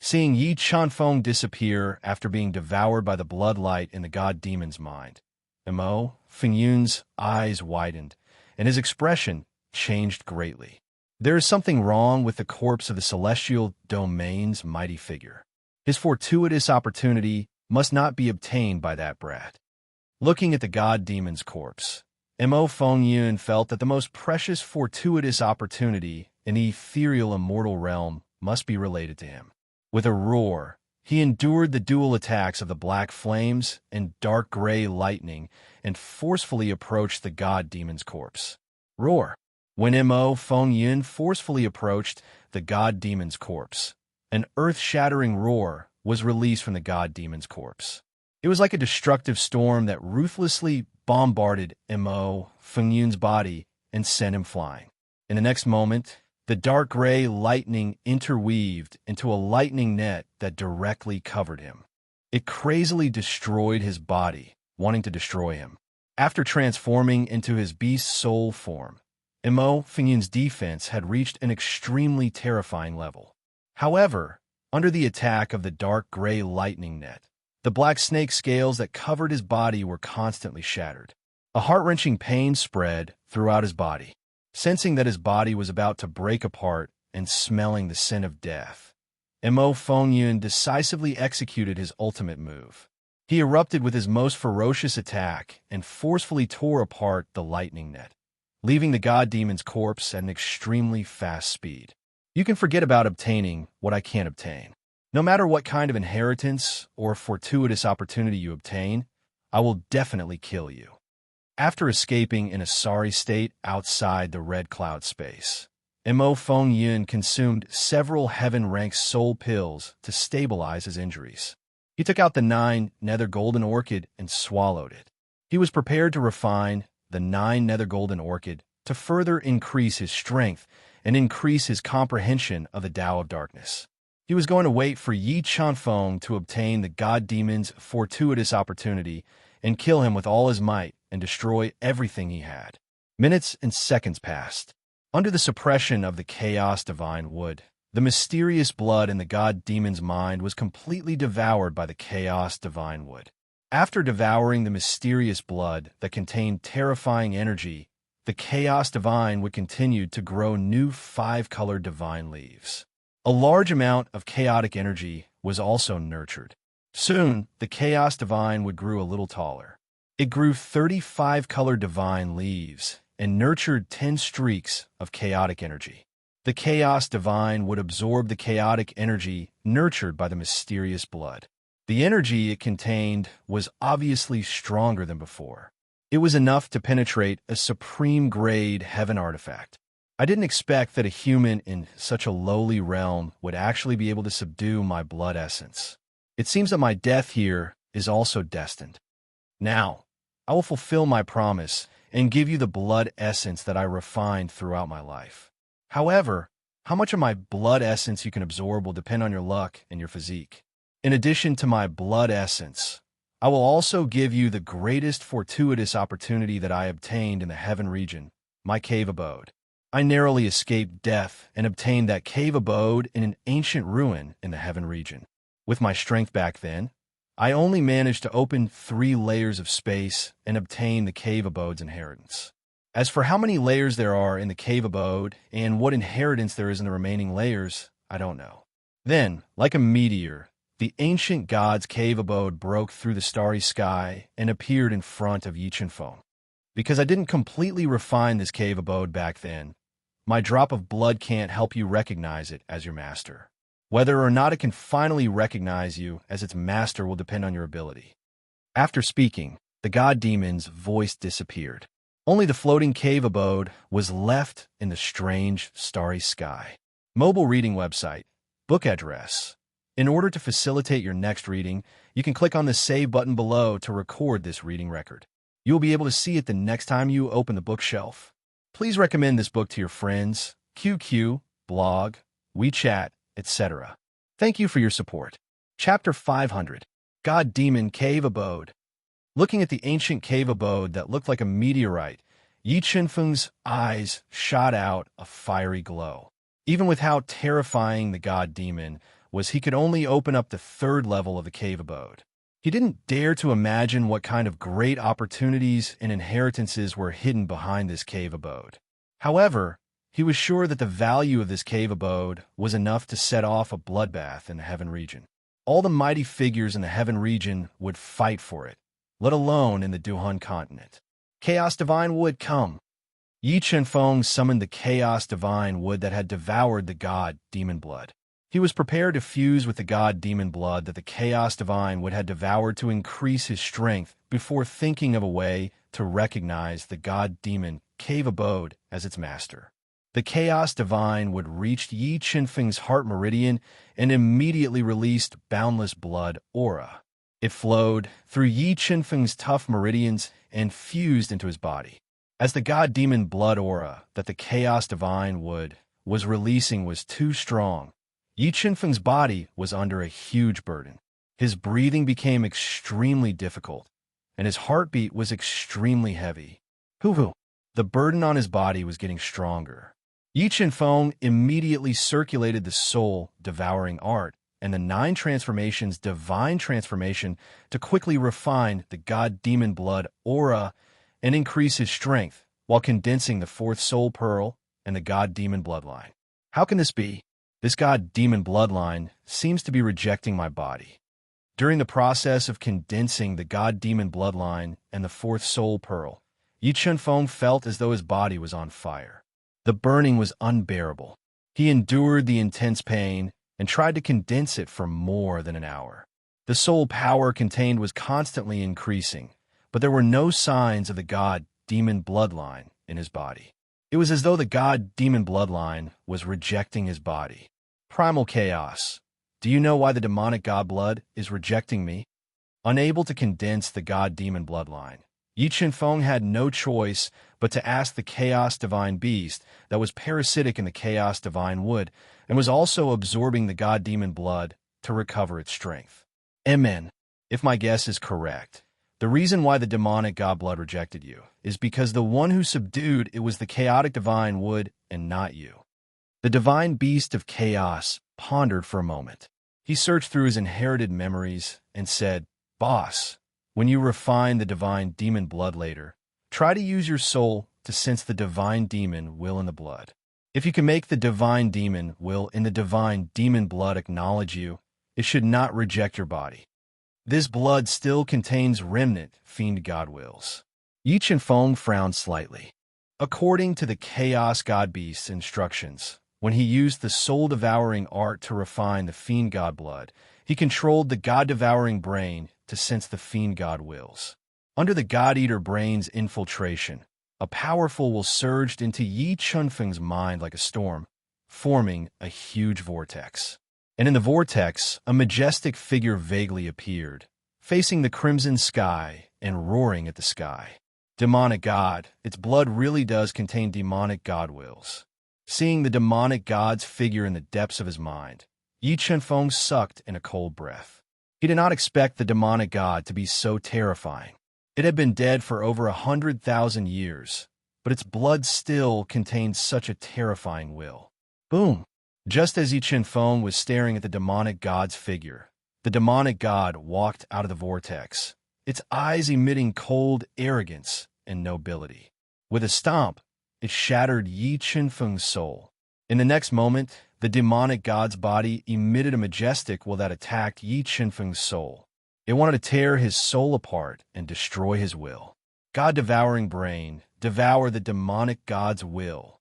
Seeing Yi Qinfeng disappear after being devoured by the blood light in the god demon's mind, Mo Fengyun's eyes widened, and his expression changed greatly. There is something wrong with the corpse of the celestial domain's mighty figure. His fortuitous opportunity must not be obtained by that brat. Looking at the god demon's corpse, Mo Fengyun felt that the most precious fortuitous opportunity in the ethereal immortal realm must be related to him. With a roar, he endured the dual attacks of the black flames and dark gray lightning and forcefully approached the god demon's corpse. Roar! When Mo Fengyun forcefully approached the god demon's corpse, an earth-shattering roar was released from the god demon's corpse. It was like a destructive storm that ruthlessly bombarded Mo Fengyun's body and sent him flying. In the next moment, the dark gray lightning interweaved into a lightning net that directly covered him. It crazily destroyed his body, wanting to destroy him. After transforming into his beast soul form, Mo Fengyun's defense had reached an extremely terrifying level. However, under the attack of the dark gray lightning net, the black snake scales that covered his body were constantly shattered. A heart-wrenching pain spread throughout his body. Sensing that his body was about to break apart and smelling the scent of death, Mo Fengyun decisively executed his ultimate move. He erupted with his most ferocious attack and forcefully tore apart the lightning net, leaving the god demon's corpse at an extremely fast speed. You can forget about obtaining what I can't obtain. No matter what kind of inheritance or fortuitous opportunity you obtain, I will definitely kill you. After escaping in a sorry state outside the red cloud space, Mo Fengyun consumed several heaven-ranked soul pills to stabilize his injuries. He took out the 9 nether golden orchid and swallowed it. He was prepared to refine the 9 nether golden orchid to further increase his strength and increase his comprehension of the Tao of Darkness. He was going to wait for Yi Qinfeng to obtain the god demon's fortuitous opportunity and kill him with all his might and destroy everything he had. Minutes and seconds passed. Under the suppression of the chaos divine wood, the mysterious blood in the god demon's mind was completely devoured by the chaos divine wood. After devouring the mysterious blood that contained terrifying energy, the chaos divine would continue to grow new 5-colored divine leaves. A large amount of chaotic energy was also nurtured. Soon, the chaos divine would grow a little taller. It grew 35-colored divine leaves and nurtured 10 streaks of chaotic energy. The chaos divine would absorb the chaotic energy nurtured by the mysterious blood. The energy it contained was obviously stronger than before. It was enough to penetrate a supreme-grade heaven artifact. I didn't expect that a human in such a lowly realm would actually be able to subdue my blood essence. It seems that my death here is also destined. Now, I will fulfill my promise and give you the blood essence that I refined throughout my life. However, how much of my blood essence you can absorb will depend on your luck and your physique. In addition to my blood essence, I will also give you the greatest fortuitous opportunity that I obtained in the heaven region, my cave abode. I narrowly escaped death and obtained that cave abode in an ancient ruin in the heaven region. With my strength back then, I only managed to open 3 layers of space and obtain the cave abode's inheritance. As for how many layers there are in the cave abode and what inheritance there is in the remaining layers, I don't know. Then, like a meteor, the ancient god's cave abode broke through the starry sky and appeared in front of Yi Qinfeng. Because I didn't completely refine this cave abode back then, my drop of blood can't help you recognize it as your master. Whether or not it can finally recognize you as its master will depend on your ability. After speaking, the god demon's voice disappeared. Only the floating cave abode was left in the strange, starry sky. Mobile reading website. Book address. In order to facilitate your next reading, you can click on the Save button below to record this reading record. You will be able to see it the next time you open the bookshelf. Please recommend this book to your friends, QQ, blog, WeChat, etc. Thank you for your support. Chapter 500. God Demon Cave Abode. Looking at the ancient cave abode that looked like a meteorite, Yi Chenfeng's eyes shot out a fiery glow. Even with how terrifying the god demon was, he could only open up the third level of the cave abode. He didn't dare to imagine what kind of great opportunities and inheritances were hidden behind this cave abode. However, he was sure that the value of this cave abode was enough to set off a bloodbath in the heaven region. All the mighty figures in the heaven region would fight for it, let alone in the Duhan continent. Chaos Divine Wood, come! Yi Chenfeng summoned the Chaos Divine Wood that had devoured the god Demon Blood. He was prepared to fuse with the god Demon Blood that the Chaos Divine Wood had devoured to increase his strength before thinking of a way to recognize the god demon cave abode as its master. The Chaos Divine Wood reached Yi Chenfeng's heart meridian and immediately released boundless blood aura. It flowed through Yi Chenfeng's tough meridians and fused into his body. As the god demon blood aura that the Chaos Divine Wood was releasing was too strong, Yi Chenfeng's body was under a huge burden. His breathing became extremely difficult, and his heartbeat was extremely heavy. Hoo-hoo! The burden on his body was getting stronger. Yi Chenfeng immediately circulated the soul-devouring art and the 9 transformations divine transformation to quickly refine the god demon blood aura and increase his strength while condensing the 4th soul pearl and the god demon bloodline. How can this be? This god demon bloodline seems to be rejecting my body. During the process of condensing the god demon bloodline and the 4th soul pearl, Yi Chenfeng felt as though his body was on fire. The burning was unbearable. He endured the intense pain and tried to condense it for more than an hour. The soul power contained was constantly increasing, but there were no signs of the god demon bloodline in his body. It was as though the god demon bloodline was rejecting his body. Primal chaos. Do you know why the demonic god blood is rejecting me? Unable to condense the god demon bloodline, Yi Chenfeng had no choice but to ask the Chaos Divine Beast that was parasitic in the Chaos Divine Wood and was also absorbing the god demon blood to recover its strength. Amen. If my guess is correct, the reason why the demonic god blood rejected you is because the one who subdued it was the chaotic divine wood and not you. The divine beast of chaos pondered for a moment. He searched through his inherited memories and said, "Boss, when you refine the divine demon blood later, try to use your soul to sense the divine demon will in the blood. If you can make the divine demon will in the divine demon blood acknowledge you, it should not reject your body. This blood still contains remnant fiend god wills." Yi Chenfeng frowned slightly. According to the Chaos God Beast's instructions, when he used the soul-devouring art to refine the fiend god blood, he controlled the god-devouring brain to sense the fiend god wills. Under the god-eater brain's infiltration, a powerful will surged into Yi Chenfeng's mind like a storm, forming a huge vortex. And in the vortex, a majestic figure vaguely appeared, facing the crimson sky and roaring at the sky. Demonic god, its blood really does contain demonic god wills. Seeing the demonic god's figure in the depths of his mind, Yi Chenfeng sucked in a cold breath. He did not expect the demonic god to be so terrifying. It had been dead for over 100,000 years, but its blood still contained such a terrifying will. Boom! Just as Yi Chenfeng was staring at the demonic god's figure, the demonic god walked out of the vortex, its eyes emitting cold arrogance and nobility. With a stomp, it shattered Yi Chenfeng's soul. In the next moment, the demonic god's body emitted a majestic will that attacked Yi Chenfeng's soul. It wanted to tear his soul apart and destroy his will. God-devouring brain, devour the demonic god's will.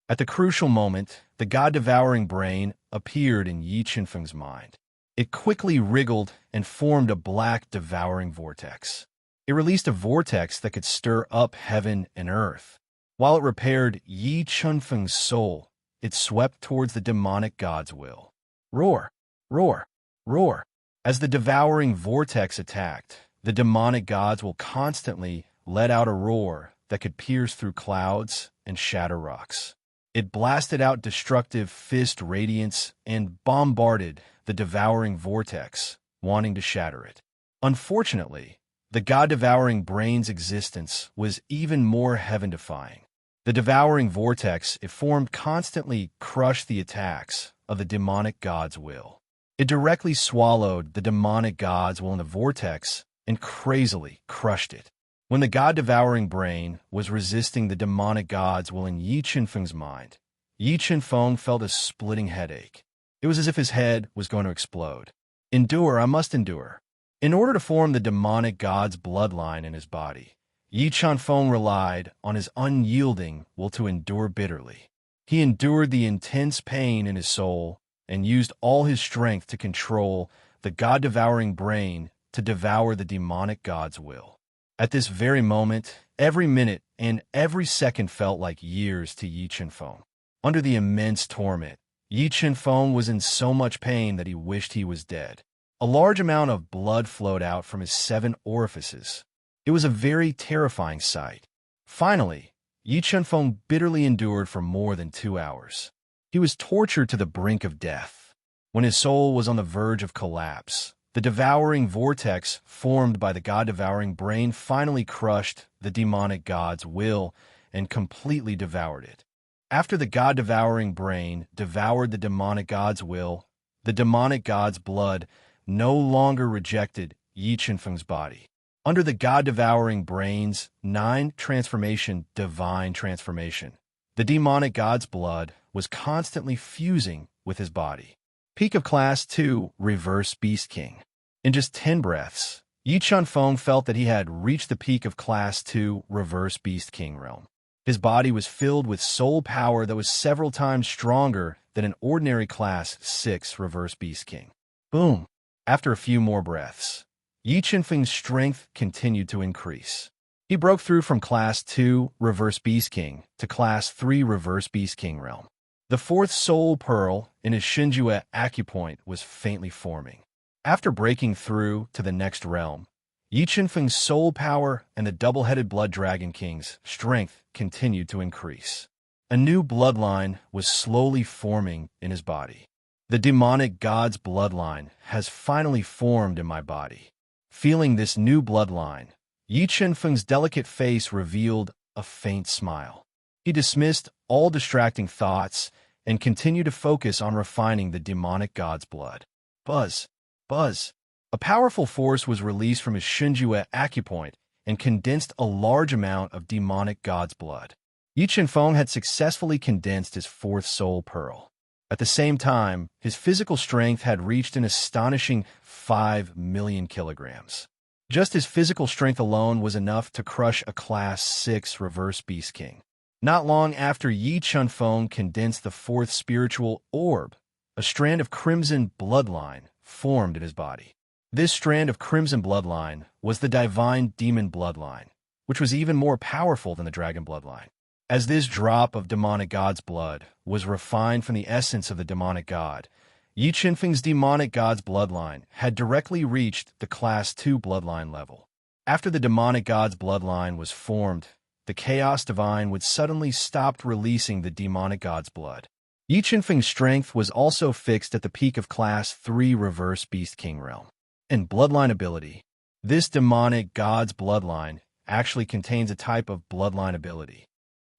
At the crucial moment, the God-devouring brain appeared in Yi Qinfeng's mind. It quickly wriggled and formed a black devouring vortex. It released a vortex that could stir up heaven and earth. While it repaired Yi Qinfeng's soul, it swept towards the demonic god's will. Roar! Roar! Roar! As the devouring vortex attacked, the demonic gods will constantly let out a roar that could pierce through clouds and shatter rocks. It blasted out destructive fist radiance and bombarded the devouring vortex, wanting to shatter it. Unfortunately, the god-devouring brain's existence was even more heaven-defying. The devouring vortex it formed constantly crushed the attacks of the demonic god's will. It directly swallowed the demonic god's will in the vortex and crazily crushed it. When the god-devouring brain was resisting the demonic god's will in Yi Qinfeng's mind, Yi Qinfeng felt a splitting headache. It was as if his head was going to explode. Endure, I must endure. In order to form the demonic god's bloodline in his body, Yi Qinfeng relied on his unyielding will to endure bitterly. He endured the intense pain in his soul and used all his strength to control the god-devouring brain to devour the demonic god's will. At this very moment, every minute and every second felt like years to Yi Qinfeng. Under the immense torment, Yi Qinfeng was in so much pain that he wished he was dead. A large amount of blood flowed out from his 7 orifices. It was a very terrifying sight. Finally, Yi Qinfeng bitterly endured for more than 2 hours. He was tortured to the brink of death. When his soul was on the verge of collapse, the devouring vortex formed by the god-devouring brain finally crushed the demonic god's will and completely devoured it. After the god-devouring brain devoured the demonic god's will, the demonic god's blood no longer rejected Yi Qinfeng's body. Under the god-devouring brain's 9 transformation, divine transformation, the demonic god's blood was constantly fusing with his body. Peak of Class 2, Reverse Beast King. In just 10 breaths, Yi Qinfeng felt that he had reached the peak of Class 2, Reverse Beast King realm. His body was filled with soul power that was several times stronger than an ordinary Class 6 Reverse Beast King. Boom! After a few more breaths, Yi Qinfeng's strength continued to increase. He broke through from Class 2 Reverse Beast King to Class 3 Reverse Beast King realm. The 4th soul pearl in his Shinjue acupoint was faintly forming. After breaking through to the next realm, Yi Qinfeng's soul power and the double-headed Blood Dragon King's strength continued to increase. A new bloodline was slowly forming in his body. The demonic god's bloodline has finally formed in my body. Feeling this new bloodline, Yi Qinfeng's delicate face revealed a faint smile. He dismissed all distracting thoughts and continued to focus on refining the demonic god's blood. Buzz! Buzz! A powerful force was released from his Shinjue acupoint and condensed a large amount of demonic god's blood. Yi Qinfeng had successfully condensed his 4th soul pearl. At the same time, his physical strength had reached an astonishing 5 million kilograms. Just his physical strength alone was enough to crush a Class 6 Reverse Beast King. Not long after Yi Qinfeng condensed the 4th spiritual orb, a strand of crimson bloodline formed in his body. This strand of crimson bloodline was the divine demon bloodline, which was even more powerful than the dragon bloodline. As this drop of demonic god's blood was refined from the essence of the demonic god, Yi Qinfeng's demonic god's bloodline had directly reached the Class 2 bloodline level. After the demonic god's bloodline was formed, the chaos divine would suddenly stop releasing the demonic god's blood. Yi Qinfeng's strength was also fixed at the peak of Class 3 Reverse Beast King realm. And bloodline ability. This demonic god's bloodline actually contains a type of bloodline ability.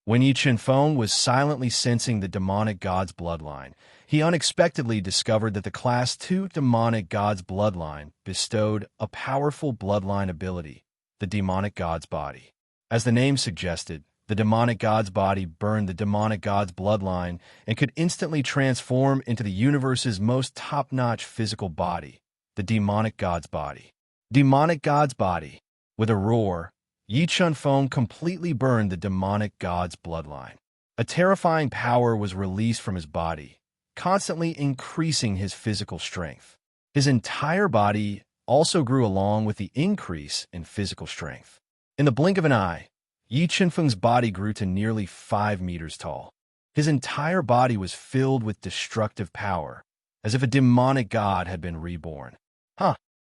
When Yi Qinfeng was silently sensing the demonic god's bloodline, he unexpectedly discovered that the Class 2 demonic god's bloodline bestowed a powerful bloodline ability, the demonic god's body. As the name suggested, the demonic god's body burned the demonic god's bloodline and could instantly transform into the universe's most top-notch physical body, the demonic god's body. Demonic god's body. With a roar, Yi Chun-feng completely burned the demonic god's bloodline. A terrifying power was released from his body, constantly increasing his physical strength. His entire body also grew along with the increase in physical strength. In the blink of an eye, Yi Chun-feng's body grew to nearly 5 meters tall. His entire body was filled with destructive power, as if a demonic god had been reborn.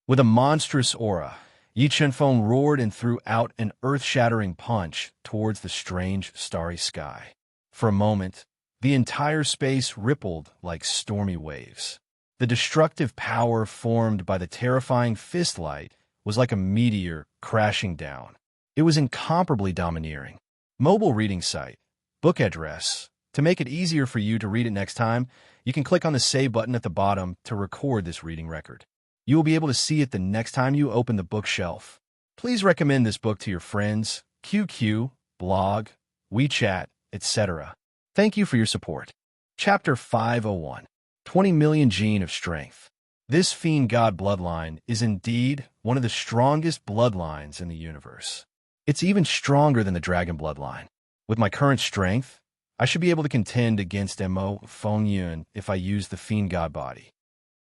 With a monstrous aura, Yi Chun-feng roared and threw out an earth-shattering punch towards the strange, starry sky. For a moment, the entire space rippled like stormy waves. The destructive power formed by the terrifying fist light was like a meteor crashing down. It was incomparably domineering. Mobile reading site. Book address. To make it easier for you to read it next time, you can click on the Save button at the bottom to record this reading record. You will be able to see it the next time you open the bookshelf. Please recommend this book to your friends, QQ, blog, WeChat, etc. Thank you for your support. Chapter 501. 20 million Gene of Strength. This fiend god bloodline is indeed one of the strongest bloodlines in the universe. It's even stronger than the dragon bloodline. With my current strength, I should be able to contend against Mo Fengyun if I use the fiend god body.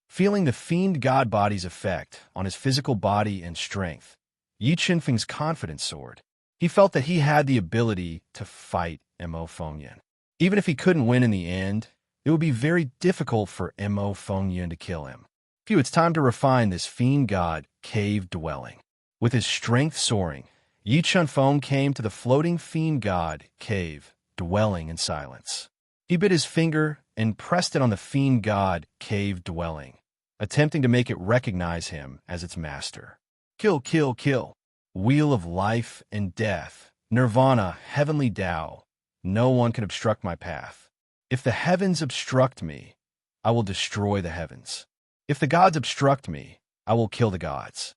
Feeling the fiend god body's effect on his physical body and strength, Yi Chun-feng's confidence soared. He felt that he had the ability to fight Mo Fengyun. Even if he couldn't win in the end, it would be very difficult for Mo Fengyun to kill him. It's time to refine this fiend god cave dwelling. With his strength soaring, Yi Chun-feng came to the floating fiend god cave dwelling in silence. He bit his finger and pressed it on the fiend god cave dwelling, attempting to make it recognize him as its master. Kill, kill, kill. Wheel of life and death. Nirvana, heavenly Tao. No one can obstruct my path. If the heavens obstruct me, I will destroy the heavens. If the gods obstruct me, I will kill the gods.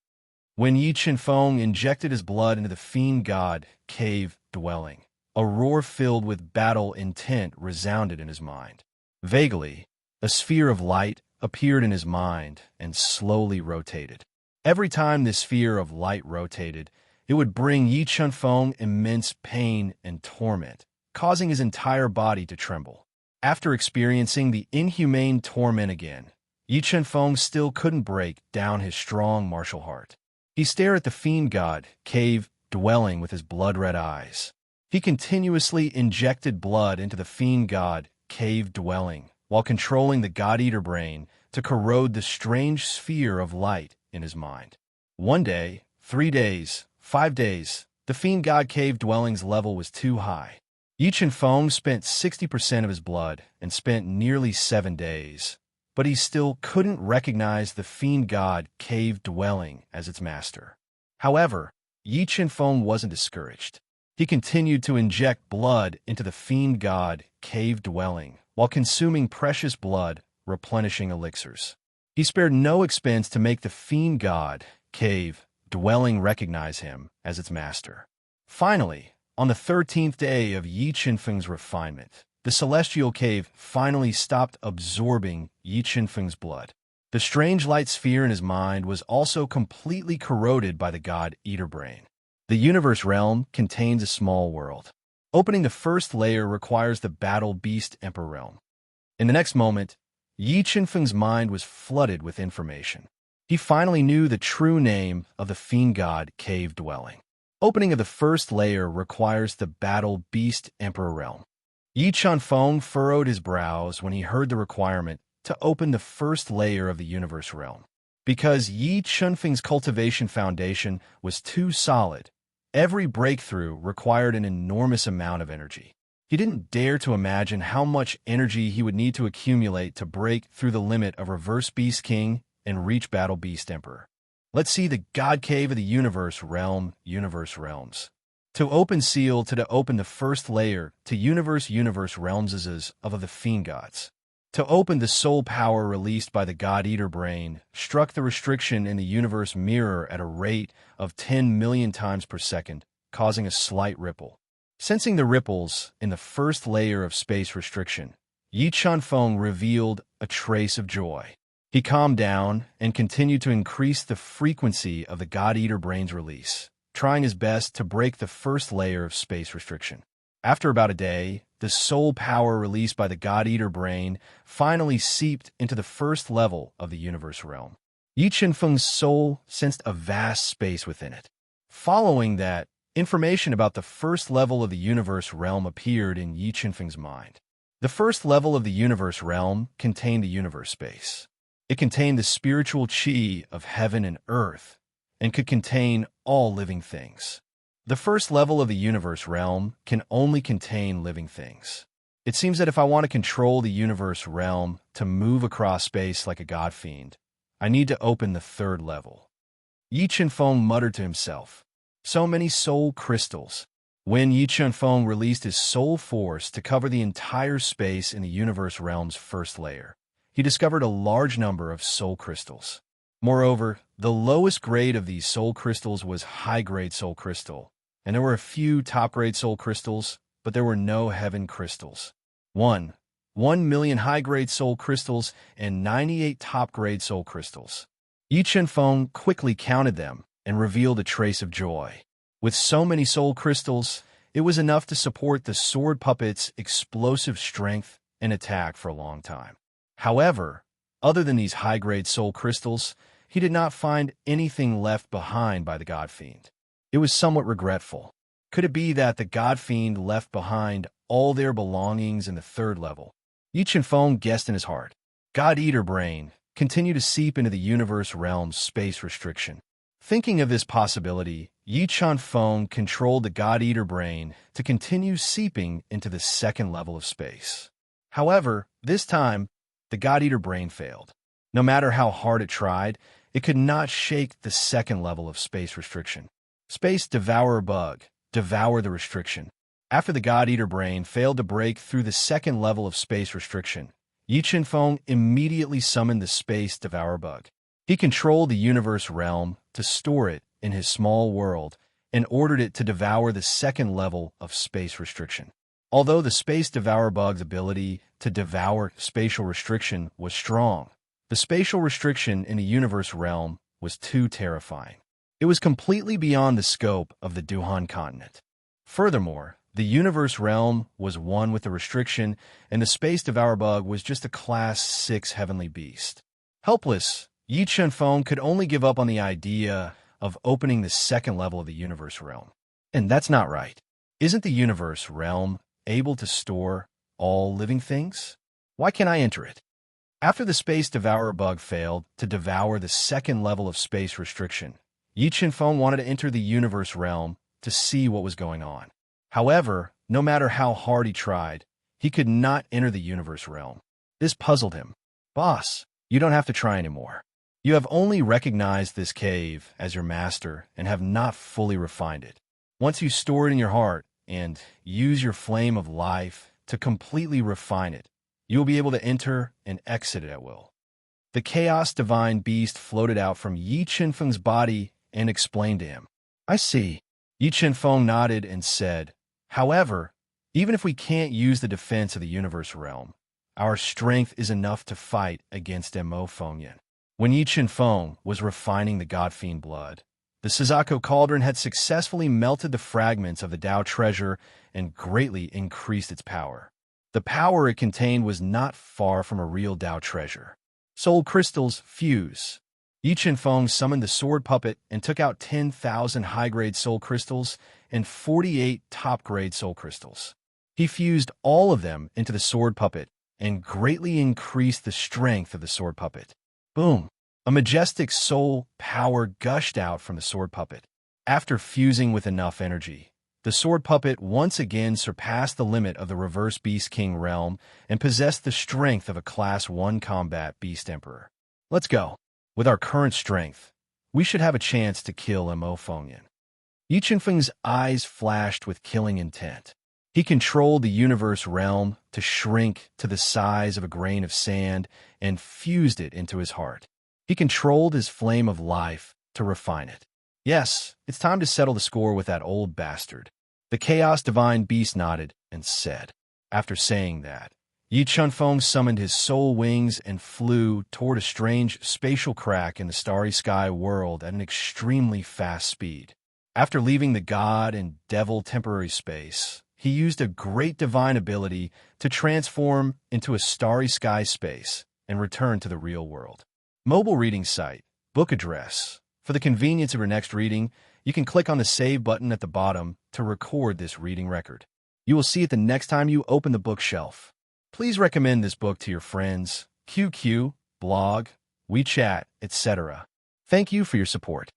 When Yi Chun-feng injected his blood into the fiend god cave dwelling, a roar filled with battle intent resounded in his mind. Vaguely, a sphere of light appeared in his mind and slowly rotated. Every time this sphere of light rotated, it would bring Yi Chun-feng immense pain and torment, causing his entire body to tremble. After experiencing the inhumane torment again, Yi Chun-feng still couldn't break down his strong martial heart. He stared at the fiend god cave dwelling with his blood-red eyes. He continuously injected blood into the fiend god cave dwelling while controlling the god-eater brain to corrode the strange sphere of light in his mind. 1 day, 3 days, 5 days, the fiend god cave dwelling's level was too high. Yi Chun-feng spent 60% of his blood and spent nearly 7 days, but he still couldn't recognize the fiend god cave dwelling as its master. However, Yi Chun-feng wasn't discouraged. He continued to inject blood into the fiend god cave dwelling while consuming precious blood, replenishing elixirs. He spared no expense to make the fiend god cave dwelling recognize him as its master. Finally, on the 13th day of Yi Chun-feng's refinement, the celestial cave finally stopped absorbing Yi Chun-feng's blood. The strange light sphere in his mind was also completely corroded by the god-eater brain. The universe realm contains a small world. Opening the first layer requires the battle beast emperor realm. In the next moment, Yi Chun-feng's mind was flooded with information. He finally knew the true name of the fiend god cave dwelling. Opening of the first layer requires the battle beast emperor realm. Yi Chun-feng furrowed his brows when he heard the requirement to open the first layer of the universe realm. Because Yi Chun-feng's cultivation foundation was too solid, every breakthrough required an enormous amount of energy. He didn't dare to imagine how much energy he would need to accumulate to break through the limit of Reverse Beast King and reach Battle Beast Emperor. Let's see the God Cave of the Universe Realm, Universe Realms. To open seal to open the first layer to Universe Realms of the Fiend Gods. To open the soul power released by the God-Eater brain struck the restriction in the universe mirror at a rate of 10 million times per second, causing a slight ripple. Sensing the ripples in the first layer of space restriction, Yi Chun-feng revealed a trace of joy. He calmed down and continued to increase the frequency of the God-Eater brain's release, trying his best to break the first layer of space restriction. After about a day, the soul power released by the God-Eater brain finally seeped into the first level of the universe realm. Yi Qinfeng's soul sensed a vast space within it. Following that, information about the first level of the universe realm appeared in Yi Qinfeng's mind. The first level of the universe realm contained the universe space. It contained the spiritual chi of heaven and earth, and could contain all living things. The first level of the universe realm can only contain living things. It seems that if I want to control the universe realm to move across space like a god fiend, I need to open the third level. Yi Qinfeng muttered to himself. So many soul crystals. When Yi Qinfeng released his soul force to cover the entire space in the universe realm's first layer, he discovered a large number of soul crystals. Moreover, the lowest grade of these soul crystals was high-grade soul crystal, and there were a few top-grade soul crystals, but there were no heaven crystals. 1 million high-grade soul crystals and 98 top-grade soul crystals. Yi Qinfeng quickly counted them and revealed a trace of joy. With so many soul crystals, it was enough to support the sword puppet's explosive strength and attack for a long time. However, other than these high-grade soul crystals, he did not find anything left behind by the God Fiend. It was somewhat regretful. Could it be that the God Fiend left behind all their belongings in the third level? Yi Qinfeng guessed in his heart. God-Eater brain continued to seep into the universe realm's space restriction. Thinking of this possibility, Yi Qinfeng controlled the God-Eater brain to continue seeping into the second level of space. However, this time, the God-Eater brain failed. No matter how hard it tried, it could not shake the second level of space restriction. Space Devourer Bug, devour the restriction. After the God-Eater brain failed to break through the second level of space restriction, Yi Qinfeng immediately summoned the Space Devourer Bug. He controlled the universe realm to store it in his small world and ordered it to devour the second level of space restriction. Although the Space Devourer Bug's ability to devour spatial restriction was strong, the spatial restriction in the universe realm was too terrifying. It was completely beyond the scope of the Duhan continent. Furthermore, the universe realm was one with the restriction, and the Space Devourer Bug was just a Class 6 heavenly beast. Helpless, Yi Qinfeng could only give up on the idea of opening the second level of the universe realm. And that's not right. Isn't the universe realm able to store all living things? Why can't I enter it? After the Space Devourer Bug failed to devour the second level of space restriction, Yi Qinfeng wanted to enter the universe realm to see what was going on. However, no matter how hard he tried, he could not enter the universe realm. This puzzled him. Boss, you don't have to try anymore. You have only recognized this cave as your master and have not fully refined it. Once you store it in your heart and use your flame of life to completely refine it, you will be able to enter and exit it at will. The Chaos Divine Beast floated out from Yi Qinfeng's body and explained to him. I see. Yi Qinfeng nodded and said, however, even if we can't use the defense of the universe realm, our strength is enough to fight against Mo Fengyan. When Yi Qinfeng was refining the God Fiend blood, the Suzaku Cauldron had successfully melted the fragments of the Tao treasure and greatly increased its power. The power it contained was not far from a real Tao treasure. Soul crystals fuse. Yi Qinfeng summoned the sword puppet and took out 10,000 high-grade soul crystals and 48 top-grade soul crystals. He fused all of them into the sword puppet and greatly increased the strength of the sword puppet. Boom! A majestic soul power gushed out from the sword puppet. After fusing with enough energy, the sword puppet once again surpassed the limit of the reverse Beast King realm and possessed the strength of a Class 1 combat Beast Emperor. Let's go. With our current strength, we should have a chance to kill Mo Fengyan. Yi Qinfeng's eyes flashed with killing intent. He controlled the universe realm to shrink to the size of a grain of sand and fused it into his heart. He controlled his flame of life to refine it. Yes, it's time to settle the score with that old bastard. The Chaos Divine Beast nodded and said. After saying that, Yi Qinfeng summoned his soul wings and flew toward a strange spatial crack in the starry sky world at an extremely fast speed. After leaving the god and devil temporary space, he used a great divine ability to transform into a starry sky space and return to the real world. Mobile reading site, book address. For the convenience of your next reading, you can click on the Save button at the bottom to record this reading record. You will see it the next time you open the bookshelf. Please recommend this book to your friends, QQ, blog, WeChat, etc. Thank you for your support.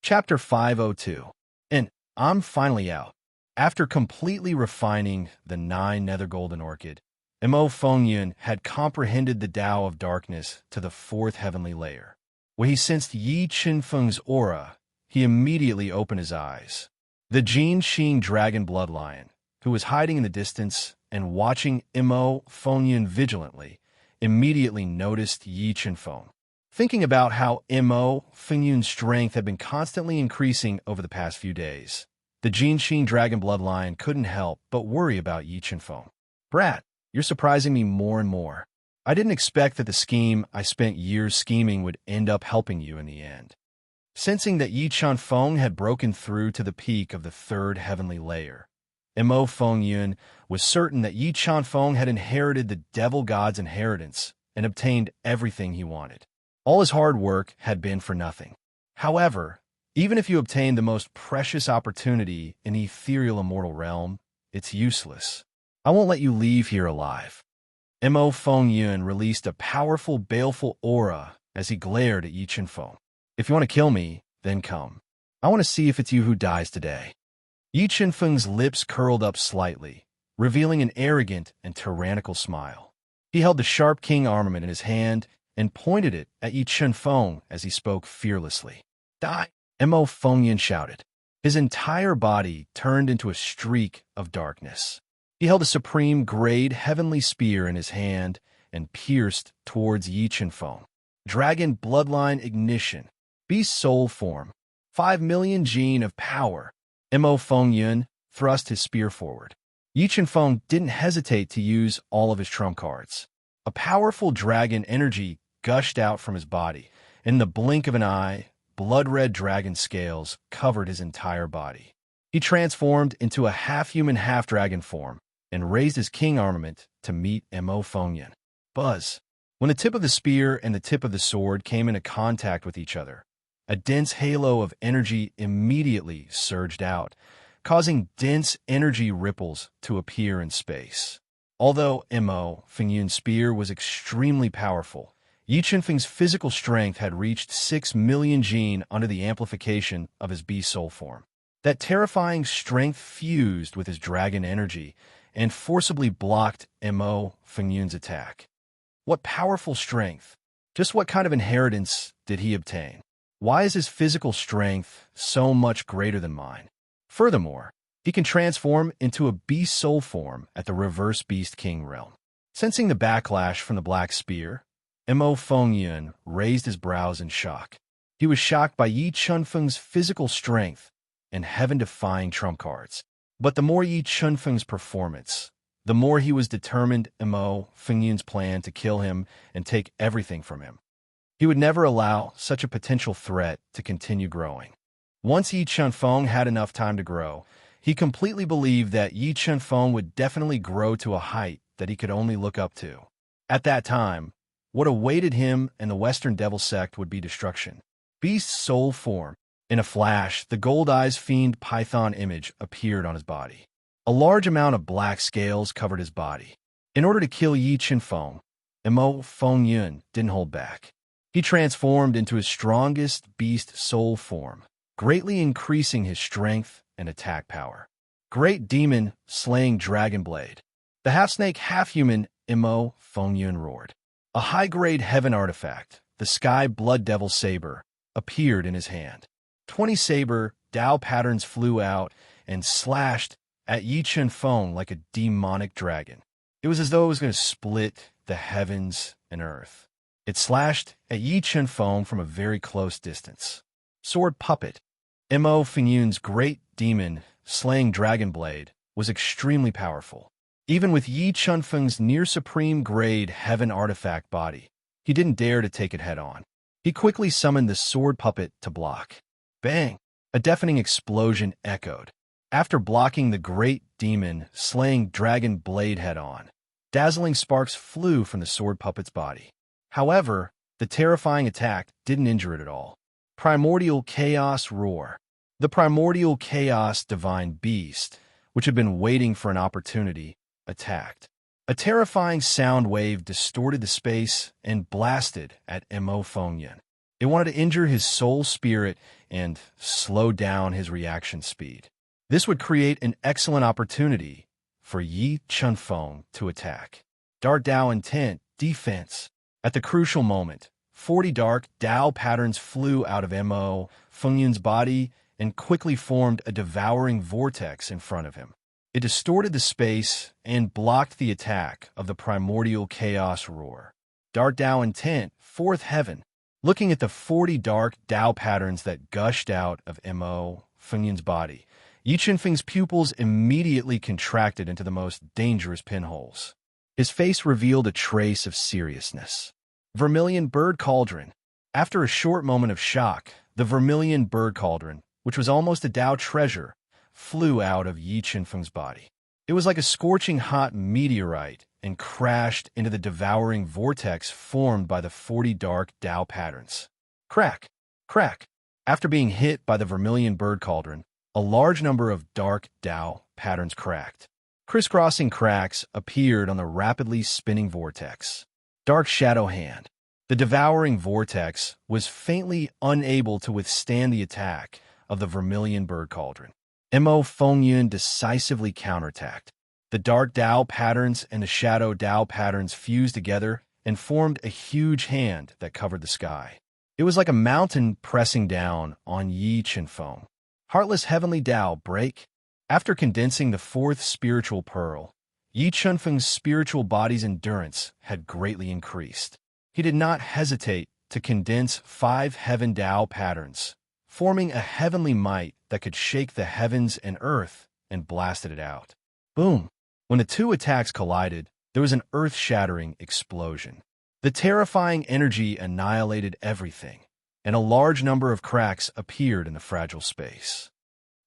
Chapter 502. And I'm finally out. After completely refining the 9 nether golden orchid, Mo Fengyun had comprehended the Tao of darkness to the 4th heavenly layer. When he sensed Yi Qinfeng's aura, he immediately opened his eyes. The Jin Xing dragon bloodlion, who was hiding in the distance and watching Mo Fengyun vigilantly, immediately noticed Yi Qinfeng. Thinking about how Mo Fengyun's strength had been constantly increasing over the past few days, the Jin Xing dragon bloodlion couldn't help but worry about Yi Qinfeng. Brat, you're surprising me more and more. I didn't expect that the scheme I spent years scheming would end up helping you in the end. Sensing that Yi Qinfeng had broken through to the peak of the 3rd heavenly layer, Mo Fengyun was certain that Yi Qinfeng had inherited the devil god's inheritance and obtained everything he wanted. All his hard work had been for nothing. However, even if you obtain the most precious opportunity in the ethereal immortal realm, it's useless. I won't let you leave here alive. Mo Fengyun released a powerful, baleful aura as he glared at Yi Qinfeng. If you want to kill me, then come. I want to see if it's you who dies today. Yi Qinfeng's lips curled up slightly, revealing an arrogant and tyrannical smile. He held the sharp king armament in his hand and pointed it at Yi Qinfeng as he spoke fearlessly. Die! Mo Fengyun shouted. His entire body turned into a streak of darkness. He held a supreme grade heavenly spear in his hand and pierced towards Yi Qinfeng. Dragon bloodline ignition. Beast soul form. 5 million gene of power. Mo Fengyun thrust his spear forward. Yi Qinfeng didn't hesitate to use all of his trump cards. A powerful dragon energy gushed out from his body. In the blink of an eye, blood-red dragon scales covered his entire body. He transformed into a half-human, half-dragon form and raised his king armament to meet Mo Fengyun. Buzz. When the tip of the spear and the tip of the sword came into contact with each other, a dense halo of energy immediately surged out, causing dense energy ripples to appear in space. Although Mo Fengyun's spear was extremely powerful, Yi Qinfeng's physical strength had reached 6 million gene under the amplification of his beast soul form. That terrifying strength fused with his dragon energy and forcibly blocked Mo Fengyun's attack. What powerful strength! Just what kind of inheritance did he obtain? Why is his physical strength so much greater than mine? Furthermore, he can transform into a beast soul form at the reverse beast king realm. Sensing the backlash from the black spear, Mo Fengyun raised his brows in shock. He was shocked by Yi Qinfeng's physical strength and heaven-defying trump cards. But the more Yi Qinfeng's performance, the more he was determined Mo Fengyun's plan to kill him and take everything from him. He would never allow such a potential threat to continue growing. Once Yi Qinfeng had enough time to grow, he completely believed that Yi Qinfeng would definitely grow to a height that he could only look up to. At that time, what awaited him and the Western Devil Sect would be destruction. Beast's soul form. In a flash, the Gold Eyes Fiend Python image appeared on his body. A large amount of black scales covered his body. In order to kill Yi Qinfeng, Mo Fengyun didn't hold back. He transformed into his strongest beast soul form, greatly increasing his strength and attack power. Great Demon Slaying Dragon Blade. The half-snake, half-human Mo Fengyun roared. A high-grade heaven artifact, the Sky Blood Devil Saber, appeared in his hand. 20 saber Tao patterns flew out and slashed at Yi Qinfeng like a demonic dragon. It was as though it was going to split the heavens and earth. It slashed at Yi Qinfeng from a very close distance. Sword Puppet. Mo Fengyun's great demon slaying dragon blade was extremely powerful. Even with Yi Qinfeng's near-supreme grade heaven artifact body, he didn't dare to take it head-on. He quickly summoned the sword puppet to block. Bang! A deafening explosion echoed. After blocking the great demon-slaying dragon blade head-on, dazzling sparks flew from the sword puppet's body. However, the terrifying attack didn't injure it at all. Primordial Chaos Roar. The primordial chaos divine beast, which had been waiting for an opportunity, attacked. A terrifying sound wave distorted the space and blasted at Mo Fengyan. It wanted to injure his soul spirit and slow down his reaction speed. This would create an excellent opportunity for Yi Chunfeng to attack. Dark Dao Intent, Defense. At the crucial moment, 40 dark Dao patterns flew out of Mo Fengyan's body and quickly formed a devouring vortex in front of him. It distorted the space and blocked the attack of the primordial chaos roar. Dark Dao Intent, Fourth Heaven. Looking at the 40 dark Dao patterns that gushed out of Mo Fengyan's body, Yi Chunfeng's pupils immediately contracted into the most dangerous pinholes. His face revealed a trace of seriousness. Vermilion Bird Cauldron. After a short moment of shock, the Vermilion Bird Cauldron, which was almost a Dao treasure, flew out of Yi Chunfeng's body. It was like a scorching hot meteorite and crashed into the devouring vortex formed by the 40 dark Dao patterns. Crack! Crack! After being hit by the Vermilion Bird Cauldron, a large number of dark Dao patterns cracked. Crisscrossing cracks appeared on the rapidly spinning vortex. Dark Shadow Hand. The devouring vortex was faintly unable to withstand the attack of the Vermilion Bird Cauldron. Mo Fengyan decisively counterattacked. The dark Dao patterns and the shadow Dao patterns fused together and formed a huge hand that covered the sky. It was like a mountain pressing down on Yi Chunfeng. Heartless Heavenly Dao Break. After condensing the fourth spiritual pearl, Yi Chunfeng's spiritual body's endurance had greatly increased. He did not hesitate to condense 5 heaven Dao patterns, forming a heavenly might that could shake the heavens and earth, and blasted it out. Boom! When the two attacks collided, there was an earth-shattering explosion. The terrifying energy annihilated everything, and a large number of cracks appeared in the fragile space.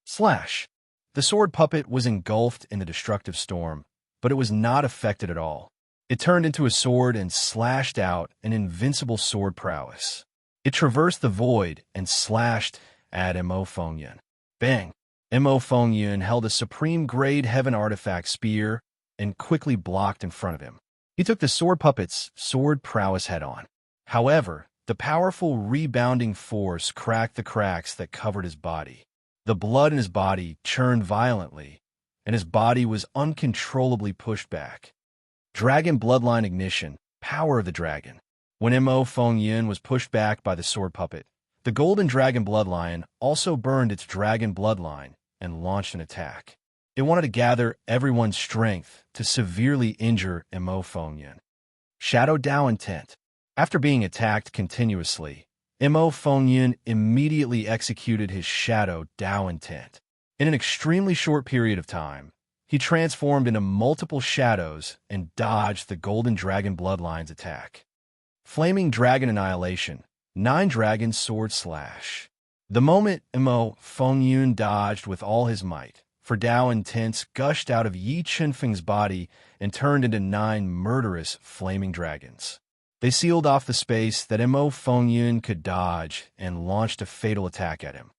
Slash! The sword puppet was engulfed in the destructive storm, but it was not affected at all. It turned into a sword and slashed out an invincible sword prowess. It traversed the void and slashed at Mo Fengyan. Bang! Mo Fengyan held a supreme grade heaven artifact spear and quickly blocked in front of him. He took the sword puppet's sword prowess head-on. However, the powerful rebounding force cracked the cracks that covered his body. The blood in his body churned violently, and his body was uncontrollably pushed back. Dragon Bloodline Ignition, Power of the Dragon. When Mo Fengyan was pushed back by the sword puppet, the Golden Dragon Bloodline also burned its dragon bloodline and launched an attack. It wanted to gather everyone's strength to severely injure Mo Fengyan. Shadow Dao Intent. After being attacked continuously, Mo Fengyan immediately executed his Shadow Dao Intent. In an extremely short period of time, he transformed into multiple shadows and dodged the Golden Dragon Bloodline's attack. Flaming Dragon Annihilation, 9 Dragon Sword Slash. The moment Mo Fengyan dodged with all his might, for Dao Intents gushed out of Yi Chunfeng's body and turned into 9 murderous flaming dragons. They sealed off the space that Mo Fengyan could dodge and launched a fatal attack at him.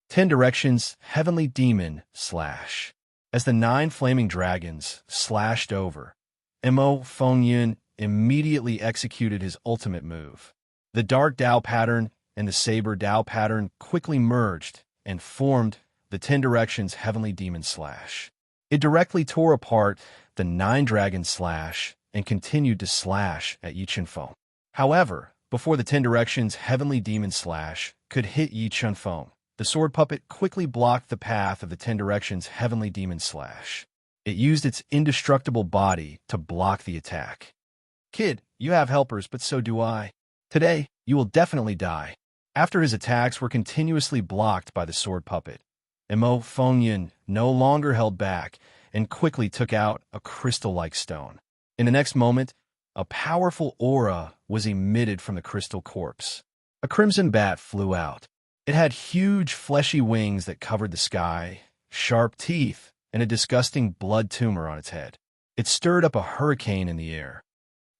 10 Directions, Heavenly Demon Slash. As the 9 flaming dragons slashed over, Mo Fengyan immediately executed his ultimate move. The Dark Dao pattern and the Saber Dao pattern quickly merged and formed the 10 Directions Heavenly Demon Slash. It directly tore apart the 9 Dragon Slash and continued to slash at Yi Chunfeng. However, before the 10 Directions Heavenly Demon Slash could hit Yi Chunfeng, the sword puppet quickly blocked the path of the 10 Directions Heavenly Demon Slash. It used its indestructible body to block the attack. Kid, you have helpers, but so do I. Today, you will definitely die. After his attacks were continuously blocked by the sword puppet, Mo Fengyan no longer held back and quickly took out a crystal-like stone. In the next moment, a powerful aura was emitted from the crystal corpse. A crimson bat flew out. It had huge, fleshy wings that covered the sky, sharp teeth, and a disgusting blood tumor on its head. It stirred up a hurricane in the air.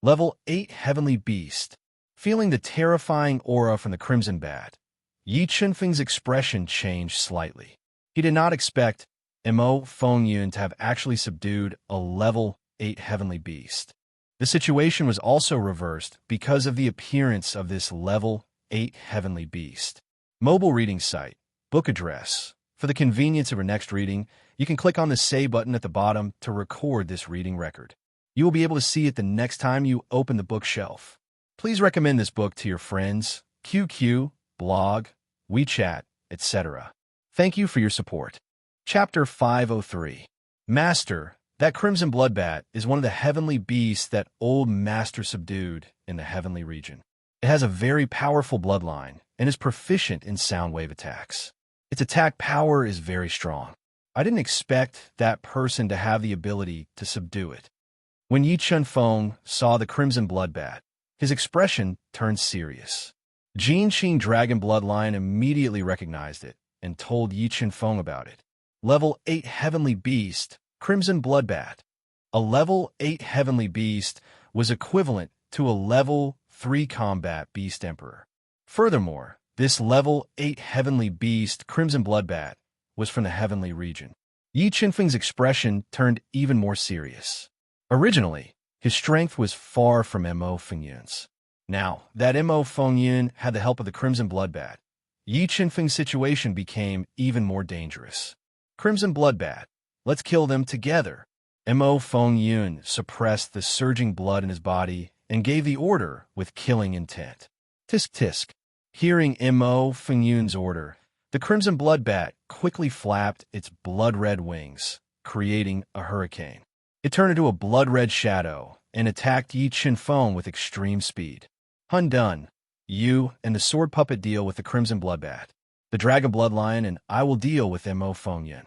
Level 8 Heavenly Beast. Feeling the terrifying aura from the Crimson Bat, Yi Chunfeng's expression changed slightly. He did not expect Mo Fengyun to have actually subdued a Level 8 Heavenly Beast. The situation was also reversed because of the appearance of this Level 8 Heavenly Beast. Mobile reading site, book address. For the convenience of your next reading, you can click on the Say button at the bottom to record this reading record. You will be able to see it the next time you open the bookshelf. Please recommend this book to your friends, QQ, blog, WeChat, etc. Thank you for your support. Chapter 503. Master, that crimson bloodbat is one of the heavenly beasts that old Master subdued in the heavenly region. It has a very powerful bloodline and is proficient in sound wave attacks. Its attack power is very strong. I didn't expect that person to have the ability to subdue it. When Yi Chunfeng saw the crimson bloodbat, his expression turned serious. Jinxing Dragon Bloodline immediately recognized it and told Yi Chunfeng about it. Level 8 Heavenly Beast, Crimson Bloodbat. A Level 8 Heavenly Beast was equivalent to a Level 3 Combat Beast Emperor. Furthermore, this Level 8 Heavenly Beast, Crimson Bloodbat, was from the Heavenly region. Yi Chunfeng's expression turned even more serious. Originally, his strength was far from Mo Fengyun's. Now that Mo Fengyun had the help of the Crimson Bloodbat, Yi Chunfeng's situation became even more dangerous. Crimson Bloodbat, let's kill them together. Mo Fengyun suppressed the surging blood in his body and gave the order with killing intent. Tisk tisk. Hearing Mo Fengyun's order, the Crimson Bloodbat quickly flapped its blood-red wings, creating a hurricane. It turned into a blood-red shadow and attacked Yi Chunfeng with extreme speed. Done. You and the sword puppet deal with the Crimson Bloodbat. The Dragon Bloodline and I will deal with Mo Fengyun.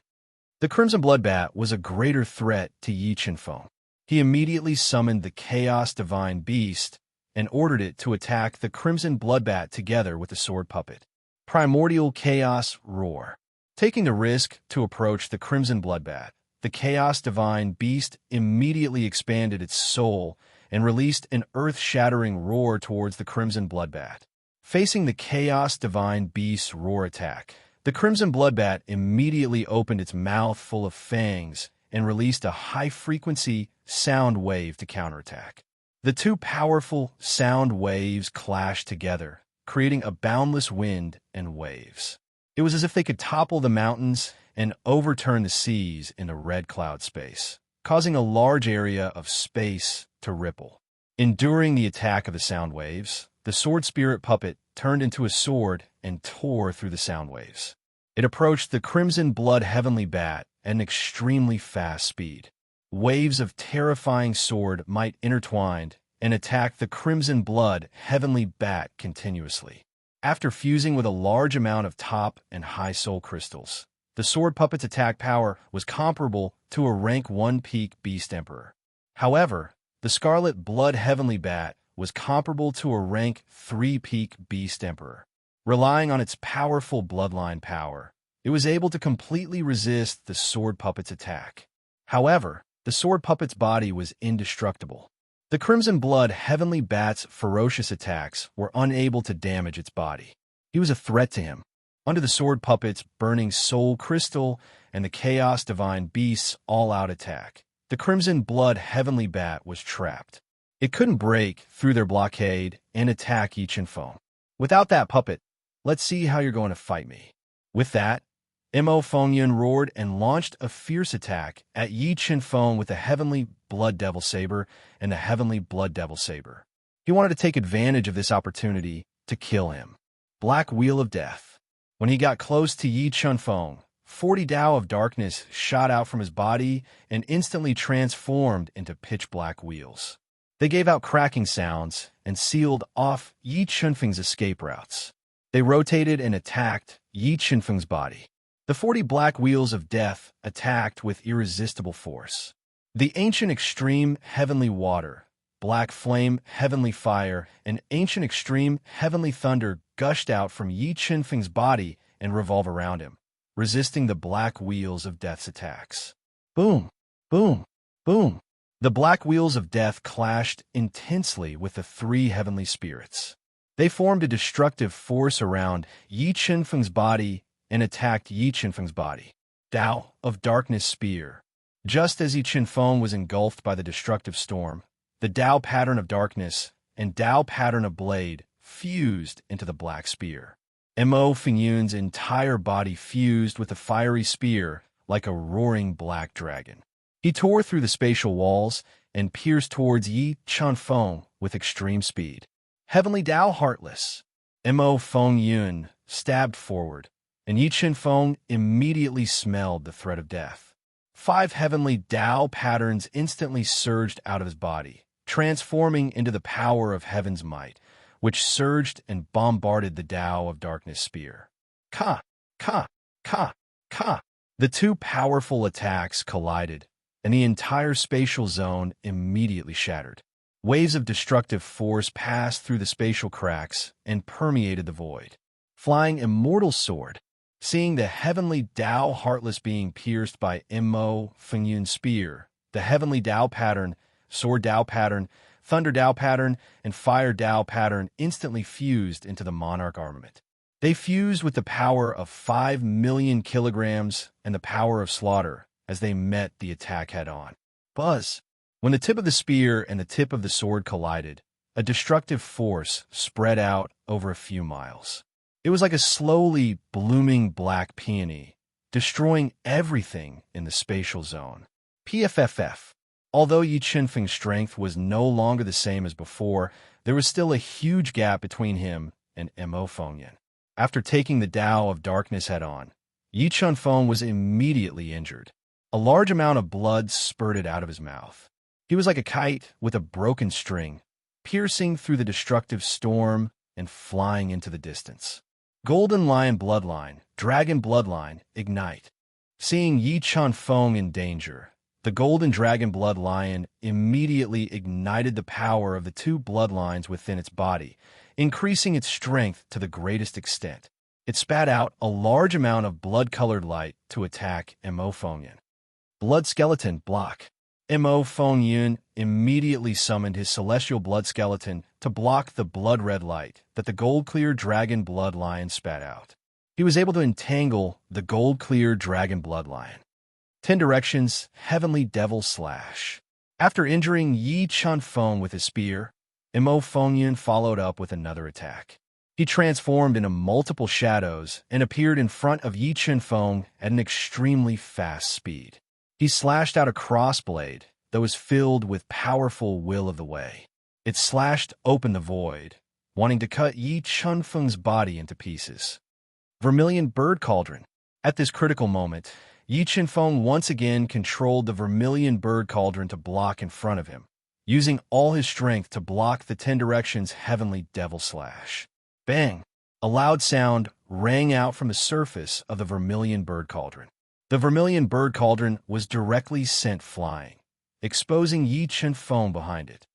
The Crimson Bloodbat was a greater threat to Yi Chunfeng. He immediately summoned the Chaos Divine Beast and ordered it to attack the Crimson Bloodbat together with the sword puppet. Primordial Chaos Roar. Taking the risk to approach the Crimson Bloodbat, the Chaos Divine Beast immediately expanded its soul and released an earth-shattering roar towards the Crimson Bloodbat. Facing the Chaos Divine Beast's roar attack, the Crimson Bloodbat immediately opened its mouth full of fangs and released a high-frequency sound wave to counterattack. The two powerful sound waves clashed together, creating a boundless wind and waves. It was as if they could topple the mountains and overturn the seas in a red cloud space, causing a large area of space to ripple. Enduring the attack of the sound waves, the sword spirit puppet turned into a sword and tore through the sound waves. It approached the Crimson Blood Heavenly Bat at an extremely fast speed. Waves of terrifying sword might intertwined and attack the Crimson Blood Heavenly Bat continuously. After fusing with a large amount of top and high soul crystals, the sword puppet's attack power was comparable to a rank 1 peak Beast Emperor. However, the Scarlet Blood Heavenly Bat was comparable to a rank 3 peak Beast Emperor. Relying on its powerful bloodline power, it was able to completely resist the sword puppet's attack. However, the sword puppet's body was indestructible. The Crimson Blood Heavenly Bat's ferocious attacks were unable to damage its body. He was a threat to him. Under the sword puppet's burning soul crystal and the Chaos Divine Beast's all-out attack, the Crimson Blood Heavenly Bat was trapped. It couldn't break through their blockade and attack Yi Chunfeng. Without that puppet, let's see how you're going to fight me. With that, Mo Fengyun roared and launched a fierce attack at Yi Chunfeng with the Heavenly Blood Devil Saber and the Heavenly Blood Devil Saber. He wanted to take advantage of this opportunity to kill him. Black Wheel of Death. When he got close to Yi Chunfeng, 40 Dao of Darkness shot out from his body and instantly transformed into pitch-black wheels. They gave out cracking sounds and sealed off Yi Chunfeng's escape routes. They rotated and attacked Yi Chunfeng's body. The 40 black wheels of death attacked with irresistible force. The Ancient Extreme Heavenly Water, Black Flame Heavenly Fire, and Ancient Extreme Heavenly Thunder gushed out from Yi Qinfeng's body and revolve around him, resisting the black wheels of death's attacks. Boom, boom, boom. The black wheels of death clashed intensely with the three heavenly spirits. They formed a destructive force around Yi Qinfeng's body and attacked Yi Qinfeng's body. Tao of Darkness Spear. Just as Yi Qinfeng was engulfed by the destructive storm, the Tao pattern of darkness and Tao pattern of blade fused into the black spear. Mo Fengyun's entire body fused with the fiery spear like a roaring black dragon. He tore through the spatial walls and pierced towards Yi Qinfeng with extreme speed. Heavenly Tao Heartless. Mo Fengyun stabbed forward, and Yi Qinfeng immediately smelled the threat of death. 5 heavenly Tao patterns instantly surged out of his body, transforming into the power of heaven's might, which surged and bombarded the Tao of Darkness spear. Ka, ka, ka, ka. The two powerful attacks collided, and the entire spatial zone immediately shattered. Waves of destructive force passed through the spatial cracks and permeated the void. Flying Immortal Sword. Seeing the heavenly Tao Heartless being pierced by Mo Fengyun's spear, the heavenly Tao pattern, sword Tao pattern, thunder Tao pattern, and fire Tao pattern instantly fused into the monarch armament. They fused with the power of 5 million kilograms and the power of slaughter as they met the attack head-on. Buzz! When the tip of the spear and the tip of the sword collided, a destructive force spread out over a few miles. It was like a slowly blooming black peony, destroying everything in the spatial zone. PFFF. Although Yi Qinfeng's strength was no longer the same as before, there was still a huge gap between him and Mo Fengyun. After taking the Tao of Darkness head-on, Yi Qinfeng was immediately injured. A large amount of blood spurted out of his mouth. He was like a kite with a broken string, piercing through the destructive storm and flying into the distance. Golden Lion Bloodline, Dragon Bloodline, Ignite. Seeing Yi Qinfeng in danger, the Golden Dragon Blood Lion immediately ignited the power of the 2 bloodlines within its body, increasing its strength to the greatest extent. It spat out a large amount of blood-colored light to attack Mo Fengyun. Blood Skeleton Block. Mo Fengyun immediately summoned his celestial blood skeleton to block the blood-red light that the gold-clear dragon blood lion spat out. He was able to entangle the gold-clear dragon blood lion. 10 Directions Heavenly Devil Slash. After injuring Yi Qinfeng with his spear, Mo Fengyun followed up with another attack. He transformed into multiple shadows and appeared in front of Yi Qinfeng at an extremely fast speed. He slashed out a crossblade that was filled with powerful will of the way. It slashed open the void, wanting to cut Yi Qinfeng's body into pieces. Vermilion Bird Cauldron. At this critical moment, Yi Qinfeng once again controlled the Vermilion Bird Cauldron to block in front of him, using all his strength to block the 10 Directions Heavenly Devil Slash. Bang! A loud sound rang out from the surface of the Vermilion Bird Cauldron. The Vermilion Bird Cauldron was directly sent flying, exposing Yi Qinfeng behind it.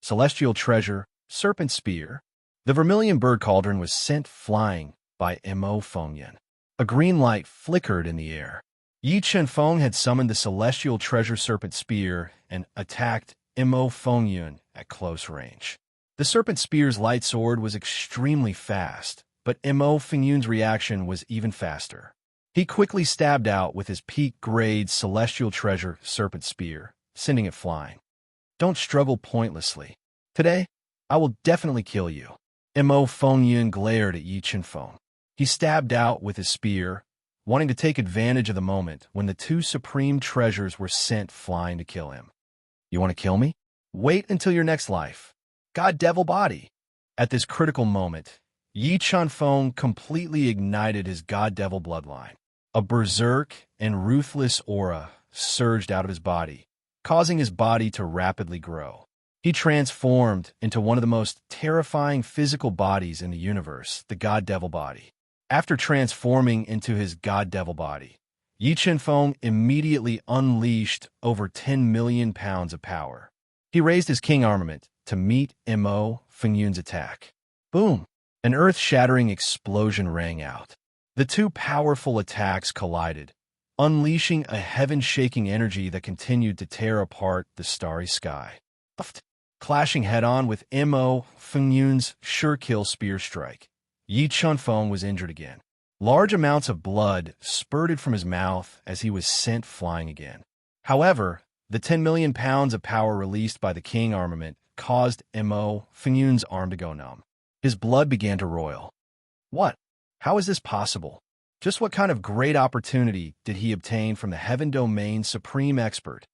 Celestial Treasure, Serpent Spear. The Vermilion Bird Cauldron was sent flying by Mo Fengyun. A green light flickered in the air. Yi Qinfeng had summoned the Celestial Treasure Serpent Spear and attacked Mo Fengyun at close range. The Serpent Spear's light sword was extremely fast, but Mo Fengyun's reaction was even faster. He quickly stabbed out with his peak-grade Celestial Treasure Serpent Spear, sending it flying. Don't struggle pointlessly. Today, I will definitely kill you. Mo Fengyun glared at Yi Qinfeng. He stabbed out with his spear, wanting to take advantage of the moment when the 2 supreme treasures were sent flying to kill him. You want to kill me? Wait until your next life. God Devil Body. At this critical moment, Yi Qinfeng completely ignited his God Devil bloodline. A berserk and ruthless aura surged out of his body, causing his body to rapidly grow. He transformed into one of the most terrifying physical bodies in the universe, the God Devil Body. After transforming into his God Devil Body, Yi Qinfeng immediately unleashed over 10 million pounds of power. He raised his king armament to meet Mo Fengyun's attack. Boom! An earth-shattering explosion rang out. The two powerful attacks collided, unleashing a heaven-shaking energy that continued to tear apart the starry sky. Clashing head-on with Mo Fengyun's sure-kill spear strike, Yi Chunfeng was injured again. Large amounts of blood spurted from his mouth as he was sent flying again. However, the 10 million pounds of power released by the King armament caused Mo Fengyun's arm to go numb. His blood began to roil. What? How is this possible? Just what kind of great opportunity did he obtain from the Heaven Domain Supreme Expert?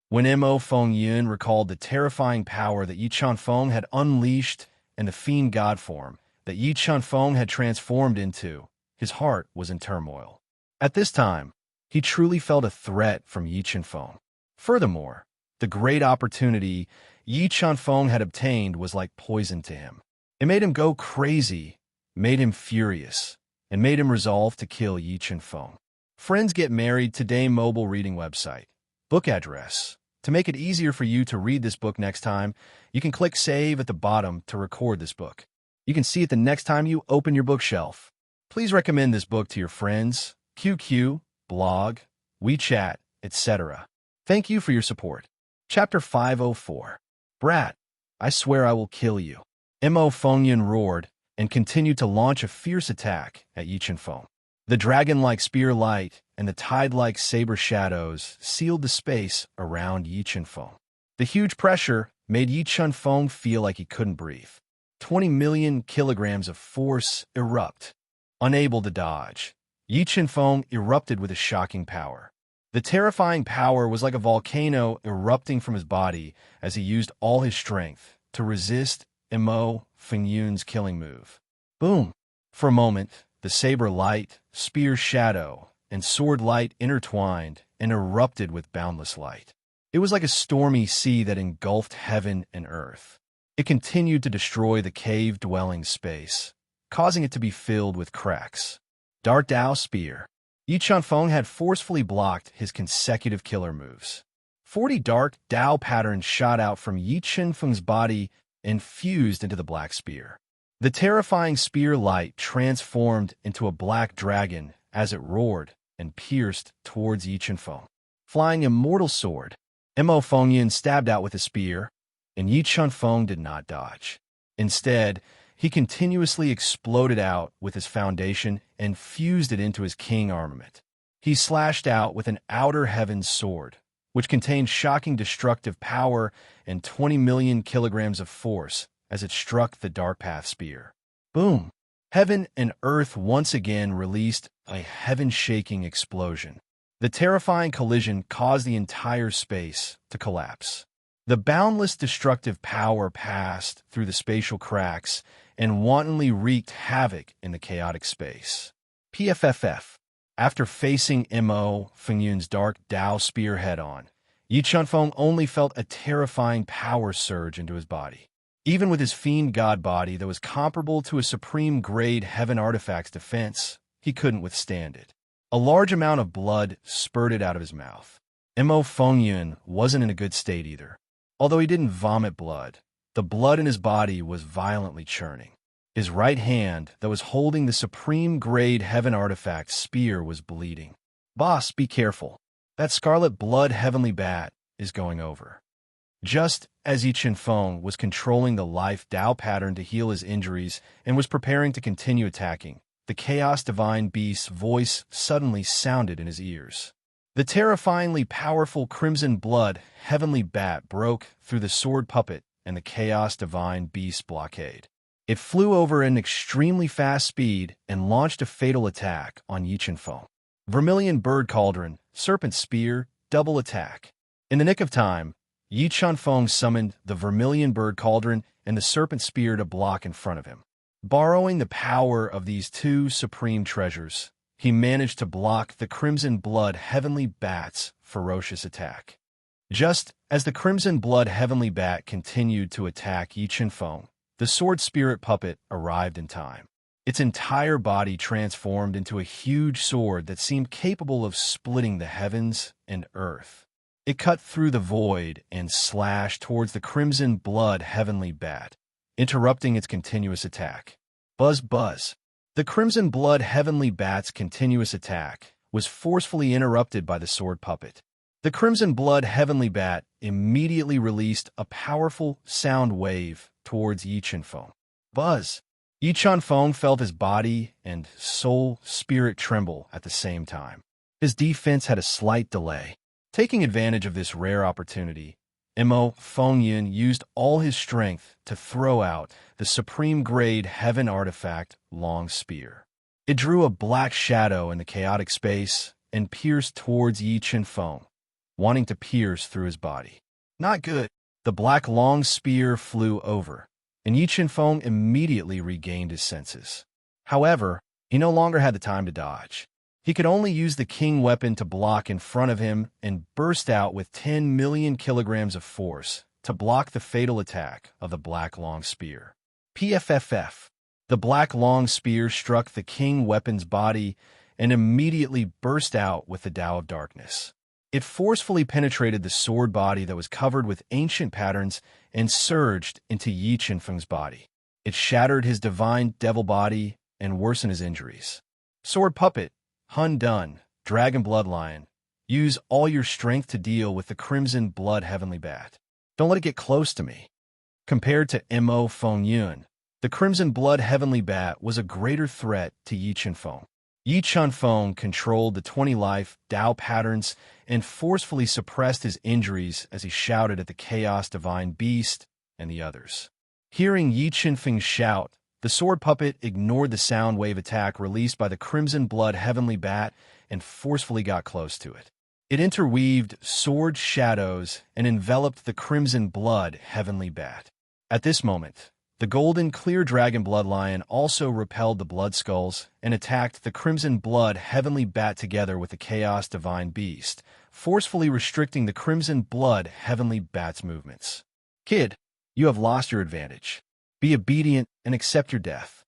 When Mo Fengyun recalled the terrifying power that Yi Chunfeng had unleashed and the fiend god form that Yi Chunfeng had transformed into, his heart was in turmoil. At this time, he truly felt a threat from Yi Chunfeng. Furthermore, the great opportunity Yi Chunfeng had obtained was like poison to him. It made him go crazy, made him furious, and made him resolve to kill Yi Chunfeng. Friends Get Married Today mobile reading website. Book address. To make it easier for you to read this book next time, you can click Save at the bottom to record this book. You can see it the next time you open your bookshelf. Please recommend this book to your friends, QQ, blog, WeChat, etc. Thank you for your support. Chapter 504. Brat, I swear I will kill you. Mo Fengyun roared and continued to launch a fierce attack at Yi Chunfeng. The dragon-like spear light and the tide-like saber shadows sealed the space around Yi Chunfeng. The huge pressure made Yi Chunfeng feel like he couldn't breathe. 20 million kilograms of force erupt. Unable to dodge, Yi Chunfeng erupted with a shocking power. The terrifying power was like a volcano erupting from his body as he used all his strength to resist Mo Fengyun's killing move. Boom! For a moment, the saber light, spear shadow, and sword light intertwined and erupted with boundless light. It was like a stormy sea that engulfed heaven and earth. It continued to destroy the cave-dwelling space, causing it to be filled with cracks. Dark Dao Spear. Yi Chunfeng had forcefully blocked his consecutive killer moves. 40 dark Dao patterns shot out from Yi Chunfeng's body and fused into the black spear. The terrifying spear light transformed into a black dragon as it roared and pierced towards Yi Chunfeng. Flying immortal sword, Mo Fengyun stabbed out with a spear, and Yi Chunfeng did not dodge. Instead, he continuously exploded out with his foundation and fused it into his king armament. He slashed out with an outer heaven's sword, which contained shocking destructive power and 20 million kilograms of force as it struck the Dark Path spear. Boom! Heaven and earth once again released a heaven-shaking explosion. The terrifying collision caused the entire space to collapse. The boundless destructive power passed through the spatial cracks and wantonly wreaked havoc in the chaotic space. PFFF. After facing Mo Fengyun's dark Dao spear head-on, Yi Chunfeng only felt a terrifying power surge into his body. Even with his fiend god body that was comparable to a supreme-grade heaven artifact's defense, he couldn't withstand it. A large amount of blood spurted out of his mouth. Mo Fengyun wasn't in a good state either. Although he didn't vomit blood, the blood in his body was violently churning. His right hand that was holding the supreme-grade heaven artifact spear was bleeding. Boss, be careful. That scarlet blood heavenly bat is going over. Just as Yi Chunfeng was controlling the life Dao pattern to heal his injuries and was preparing to continue attacking, the Chaos Divine Beast's voice suddenly sounded in his ears. The terrifyingly powerful crimson blood heavenly bat broke through the sword puppet and the Chaos Divine Beast blockade. It flew over at an extremely fast speed and launched a fatal attack on Yi Chunfeng. Vermilion Bird Cauldron, Serpent Spear, double attack. In the nick of time, Yi Chunfeng summoned the Vermilion Bird Cauldron and the Serpent Spear to block in front of him. Borrowing the power of these two supreme treasures, he managed to block the Crimson Blood Heavenly Bat's ferocious attack. Just as the Crimson Blood Heavenly Bat continued to attack Yi Chunfeng, the Sword Spirit puppet arrived in time. Its entire body transformed into a huge sword that seemed capable of splitting the heavens and earth. It cut through the void and slashed towards the Crimson Blood Heavenly Bat, interrupting its continuous attack. Buzz buzz. The crimson blood heavenly bat's continuous attack was forcefully interrupted by the sword puppet. The crimson blood heavenly bat immediately released a powerful sound wave towards Yi Qianfeng. Buzz. Yi Qianfeng felt his body and soul spirit tremble at the same time. His defense had a slight delay. Taking advantage of this rare opportunity, Mo Fengyan used all his strength to throw out the supreme-grade heaven artifact long spear. It drew a black shadow in the chaotic space and pierced towards Yi Qianfeng, wanting to pierce through his body. Not good. The black long spear flew over, and Yi Qianfeng immediately regained his senses. However, he no longer had the time to dodge. He could only use the king weapon to block in front of him and burst out with 10 million kilograms of force to block the fatal attack of the black long spear. PFFF. The black long spear struck the king weapon's body and immediately burst out with the Tao of Darkness. It forcefully penetrated the sword body that was covered with ancient patterns and surged into Yi Qianfeng's body. It shattered his divine devil body and worsened his injuries. Sword puppet. Hun Dun, Dragon Bloodlion, use all your strength to deal with the crimson blood heavenly bat. Don't let it get close to me. Compared to Mo Fengyun, the crimson blood heavenly bat was a greater threat to Yi Qianfeng. Yi Qianfeng controlled the 20-life Tao patterns and forcefully suppressed his injuries as he shouted at the chaos divine beast and the others. Hearing Yi Qianfeng's shout, the sword puppet ignored the sound wave attack released by the crimson blood heavenly bat and forcefully got close to it. It interweaved sword shadows and enveloped the crimson blood heavenly bat. At this moment, the golden clear dragon bloodlion also repelled the blood skulls and attacked the crimson blood heavenly bat together with the chaos divine beast, forcefully restricting the crimson blood heavenly bat's movements. Kid, you have lost your advantage. Be obedient and accept your death.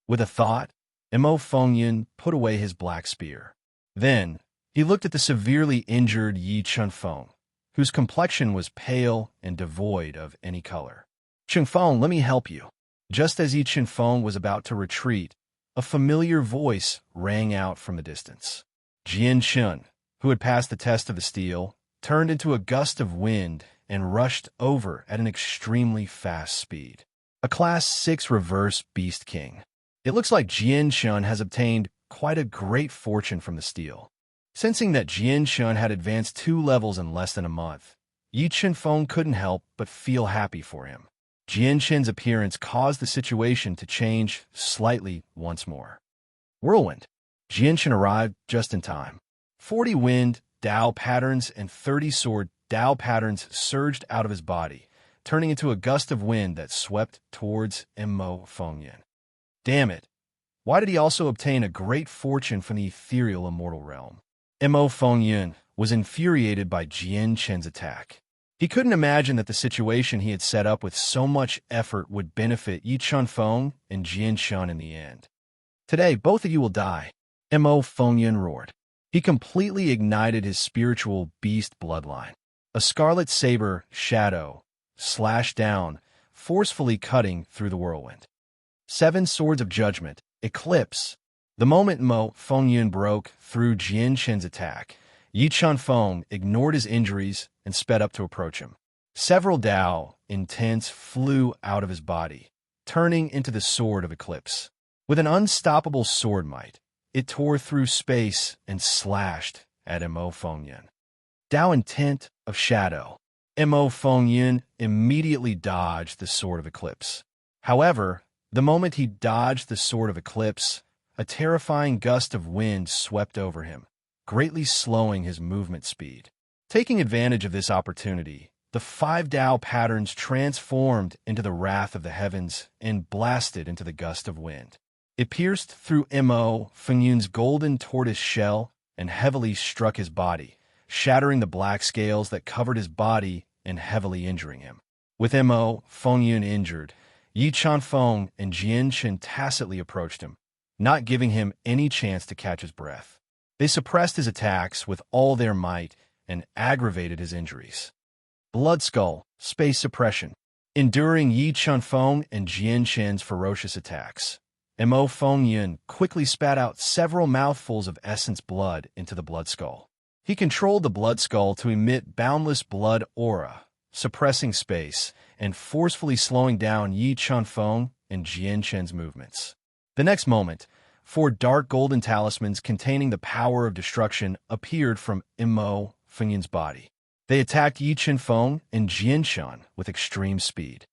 With a thought, Mo Fengyan put away his black spear. Then, he looked at the severely injured Yi Qianfeng, whose complexion was pale and devoid of any color. Qianfeng, let me help you. Just as Yi Qianfeng was about to retreat, a familiar voice rang out from the distance. Jian Chen, who had passed the test of the steel, turned into a gust of wind and rushed over at an extremely fast speed. A Class 6 Reverse Beast King. It looks like Jian Chen has obtained quite a great fortune from the steel. Sensing that Jian Chen had advanced 2 levels in less than a month, Yi Qianfeng couldn't help but feel happy for him. Jian Chen's appearance caused the situation to change slightly once more. Whirlwind. Jian Chen arrived just in time. 40 wind, Tao patterns, and 30 sword Tao patterns surged out of his body, turning into a gust of wind that swept towards Mo Fengyan. Damn it! Why did he also obtain a great fortune from the ethereal immortal realm? Mo Fengyan was infuriated by Jian Chen's attack. He couldn't imagine that the situation he had set up with so much effort would benefit Yi Qianfeng and Jian Chen in the end. Today, both of you will die, Mo Fengyan roared. He completely ignited his spiritual beast bloodline. A scarlet saber shadow slashed down, forcefully cutting through the whirlwind. 7 swords of judgment, eclipse. The moment Mo Fengyan broke through Jian Chen's attack, Yi Qianfeng ignored his injuries and sped up to approach him. Several Tao intense flew out of his body, turning into the sword of eclipse. With an unstoppable sword might, it tore through space and slashed at Mo Fengyan. Tao intent of shadow. Mo Fengyan immediately dodged the sword of eclipse. However, the moment he dodged the sword of eclipse, a terrifying gust of wind swept over him, greatly slowing his movement speed. Taking advantage of this opportunity, the 5 Tao patterns transformed into the wrath of the heavens and blasted into the gust of wind. It pierced through Mo Fengyan's golden tortoise shell and heavily struck his body, shattering the black scales that covered his body and heavily injuring him. With Mo Fengyan injured, Yi Qianfeng and Jian Chen tacitly approached him, not giving him any chance to catch his breath. They suppressed his attacks with all their might and aggravated his injuries. Blood Skull, Space Suppression. Enduring Yi Qianfeng and Jian Chen's ferocious attacks, Mo Feng quickly spat out several mouthfuls of essence blood into the blood skull. He controlled the blood skull to emit boundless blood aura, suppressing space and forcefully slowing down Yi Chunfeng and Jian Chen's movements. The next moment, 4 dark golden talismans containing the power of destruction appeared from Mo Fengyan's body. They attacked Yi Chunfeng and Jian Chen with extreme speed.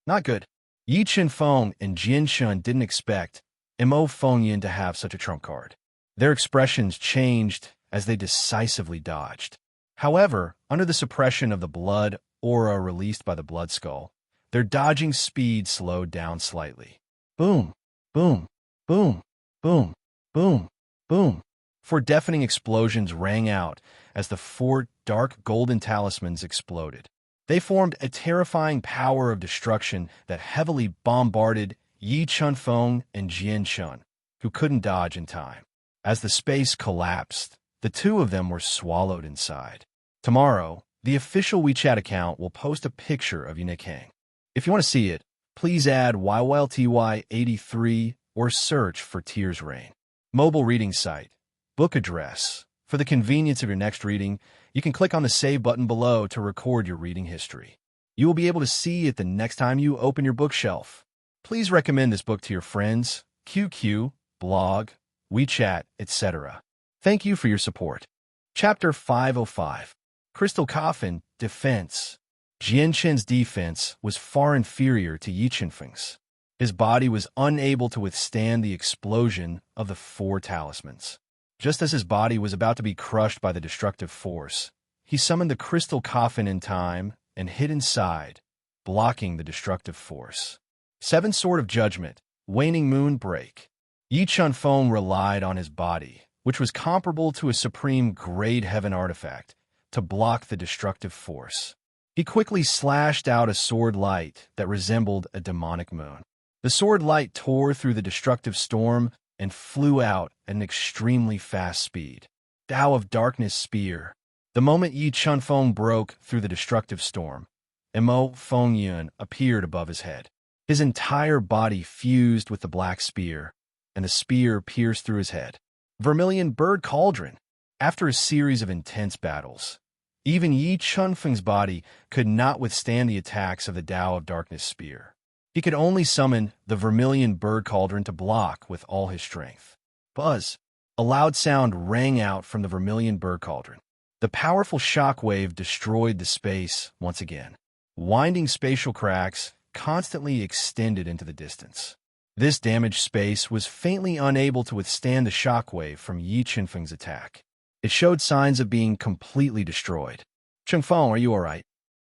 Not good. Yi Chunfeng and Jian Chen didn't expect Mo Fengyan to have such a trump card. Their expressions changed as they decisively dodged. However, under the suppression of the blood aura released by the blood skull, their dodging speed slowed down slightly. Boom, boom, boom, boom, boom, boom. 4 deafening explosions rang out as the 4 dark golden talismans exploded. They formed a terrifying power of destruction that heavily bombarded Yi Chunfeng and Jian Chen, who couldn't dodge in time. As the space collapsed, the 2 of them were swallowed inside. Tomorrow, the official WeChat account will post a picture of Unique Hang. If you want to see it, please add YYLTY83 or search for Tears Rain. Mobile reading site. Book address. For the convenience of your next reading, you can click on the Save button below to record your reading history. You will be able to see it the next time you open your bookshelf. Please recommend this book to your friends, QQ, blog, WeChat, etc. Thank you for your support. Chapter 505. Crystal Coffin, Defense. Jian Chen's defense was far inferior to Yi Chunfeng's. His body was unable to withstand the explosion of the 4 talismans. Just as his body was about to be crushed by the destructive force, he summoned the crystal coffin in time and hid inside, blocking the destructive force. 7 Sword of Judgment, Waning Moon Break. Yi Chunfeng relied on his body, which was comparable to a supreme grade heaven artifact, to block the destructive force. He quickly slashed out a sword light that resembled a demonic moon. The sword light tore through the destructive storm and flew out at an extremely fast speed. Tao of Darkness Spear. The moment Yi Chunfeng broke through the destructive storm, Mo Fengyan appeared above his head. His entire body fused with the black spear, and the spear pierced through his head. Vermilion Bird Cauldron. After a series of intense battles, even Yi Chunfeng's body could not withstand the attacks of the Tao of Darkness Spear. He could only summon the Vermilion Bird Cauldron to block with all his strength. Buzz! A loud sound rang out from the Vermilion Bird Cauldron. The powerful shockwave destroyed the space once again. Winding spatial cracks constantly extended into the distance. This damaged space was faintly unable to withstand the shockwave from Yi Chunfeng's attack. It showed signs of being completely destroyed. Chunfeng, are you all right?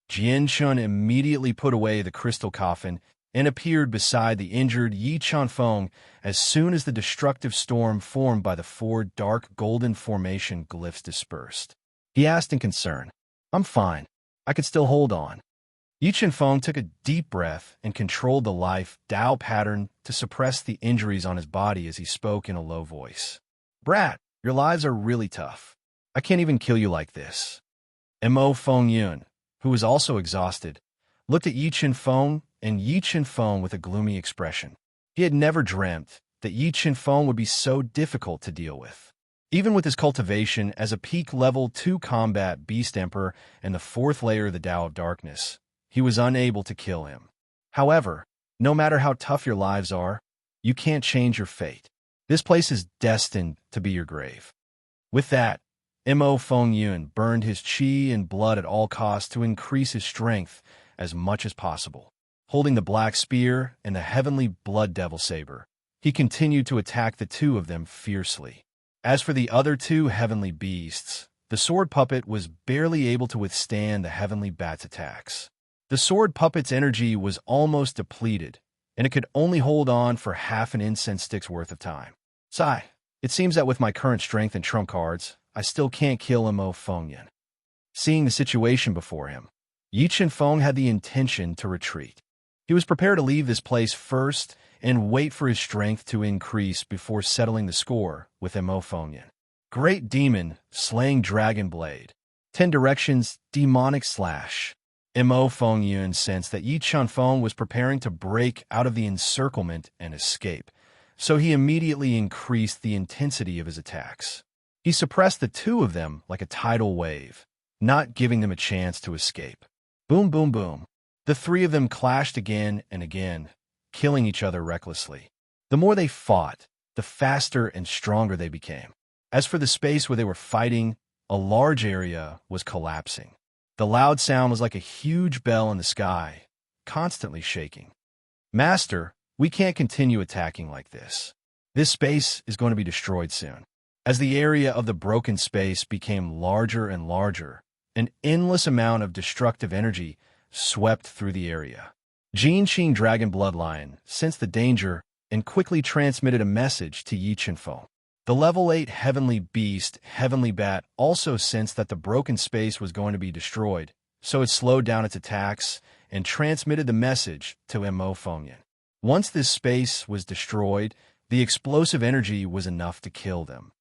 Jian Chen immediately put away the crystal coffin and appeared beside the injured Yi Chunfeng as soon as the destructive storm formed by the 4 dark golden formation glyphs dispersed. He asked in concern, "I'm fine. I could still hold on." Yi Chunfeng took a deep breath and controlled the life Tao pattern to suppress the injuries on his body as he spoke in a low voice. "Brat, your lives are really tough. I can't even kill you like this." Mo Fengyan, who was also exhausted, looked at Yi Chunfeng and Yi Chunfeng with a gloomy expression. He had never dreamt that Yi Chunfeng would be so difficult to deal with. Even with his cultivation as a peak level 2 combat beast emperor and the 4th layer of the Tao of Darkness, he was unable to kill him. However, no matter how tough your lives are, you can't change your fate. This place is destined to be your grave. With that, Mo Fengyan burned his qi and blood at all costs to increase his strength as much as possible. Holding the black spear and the heavenly blood devil saber, he continued to attack the 2 of them fiercely. As for the other 2 heavenly beasts, the sword puppet was barely able to withstand the heavenly bat's attacks. The sword puppet's energy was almost depleted, and it could only hold on for half an incense stick's worth of time. Sigh, it seems that with my current strength and trump cards, I still can't kill Mo Fengyan. Seeing the situation before him, Yi Chunfeng had the intention to retreat. He was prepared to leave this place first and wait for his strength to increase before settling the score with Mo Fengyan. Great Demon, Slaying Dragon Blade. 10 Directions, Demonic Slash. Mo Fengyan sensed that Yi Chunfeng was preparing to break out of the encirclement and escape, so he immediately increased the intensity of his attacks. He suppressed the two of them like a tidal wave, not giving them a chance to escape. Boom, boom, boom. The three of them clashed again and again, killing each other recklessly. The more they fought, the faster and stronger they became. As for the space where they were fighting, a large area was collapsing. The loud sound was like a huge bell in the sky, constantly shaking. Master, we can't continue attacking like this. This space is going to be destroyed soon. As the area of the broken space became larger and larger, an endless amount of destructive energy swept through the area. Jianqing Dragon Bloodline sensed the danger and quickly transmitted a message to Yi Qinfeng. The level 8 Heavenly Beast, Heavenly Bat, also sensed that the broken space was going to be destroyed, so it slowed down its attacks and transmitted the message to Mo Fengyan. Once this space was destroyed, the explosive energy was enough to kill them.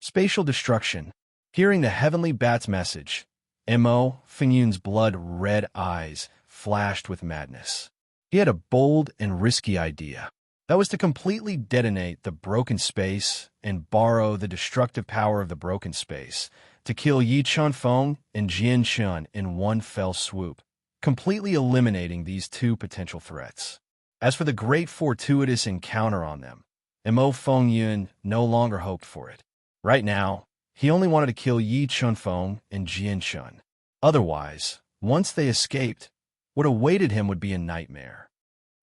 Spatial destruction. Hearing the Heavenly Bat's message, Mo Fengyan's blood-red eyes flashed with madness. He had a bold and risky idea. That was to completely detonate the broken space and borrow the destructive power of the broken space to kill Yi Qinfeng and Jian Shun in one fell swoop, completely eliminating these two potential threats. As for the great fortuitous encounter on them, Mo Fengyan no longer hoped for it. Right now, he only wanted to kill Yi Qinfeng and Jian Shun. Otherwise, once they escaped, what awaited him would be a nightmare.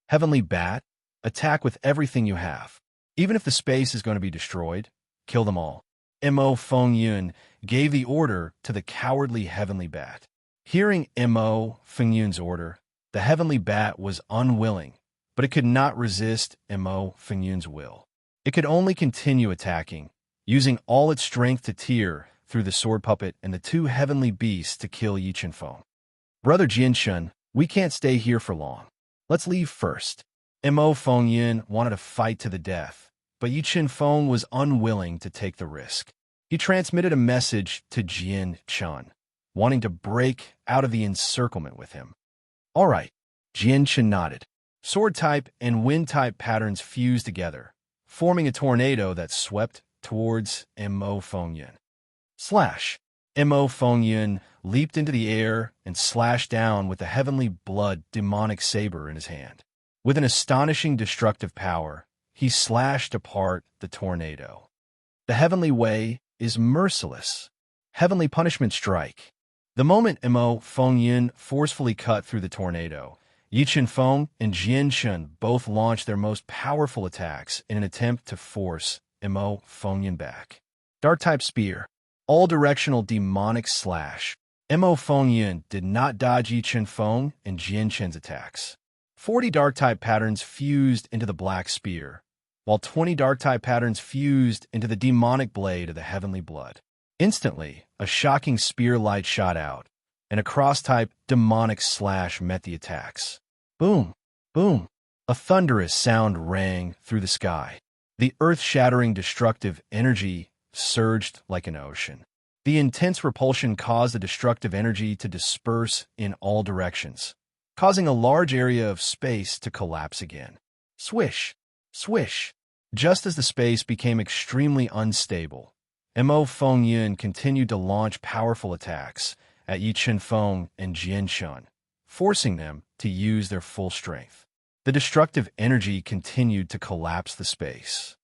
Heavenly Bat, attack with everything you have. Even if the space is going to be destroyed, kill them all. Mo Fengyan gave the order to the cowardly Heavenly Bat. Hearing Mo Fengyan's order, the Heavenly Bat was unwilling, but it could not resist Mo Fengyan's will. It could only continue attacking, using all its strength to tear through the sword puppet and the two heavenly beasts to kill Yi Qinfeng. Brother Jianshun, we can't stay here for long. Let's leave first. Mo Fengyan wanted to fight to the death, but Yi Qinfeng was unwilling to take the risk. He transmitted a message to Jian Chun, wanting to break out of the encirclement with him. All right, Jian Chun nodded. Sword-type and wind-type patterns fused together, forming a tornado that swept towards Mo Fengyan. Slash! Mo Fengyan leaped into the air and slashed down with the heavenly blood demonic saber in his hand. With an astonishing destructive power, he slashed apart the tornado. The heavenly way is merciless. Heavenly punishment strike. The moment Mo Fengyan forcefully cut through the tornado, Yi Qinfeng and Jian Shun both launched their most powerful attacks in an attempt to force Mo Fengyan back. Dark-type spear. All-directional demonic slash. Mo Fengyan did not dodge Yi Qinfeng and Jian Shun's attacks. 40 dark-type patterns fused into the black spear, while 20 dark-type patterns fused into the demonic blade of the heavenly blood. Instantly, a shocking spear light shot out, and a cross-type demonic slash met the attacks. Boom! Boom! A thunderous sound rang through the sky. The earth-shattering destructive energy surged like an ocean. The intense repulsion caused the destructive energy to disperse in all directions, causing a large area of space to collapse again. Swish! Swish! Just as the space became extremely unstable, Mo Fengyan continued to launch powerful attacks at Yi Qinfeng and Jian Shun, forcing them to use their full strength. The destructive energy continued to collapse the space.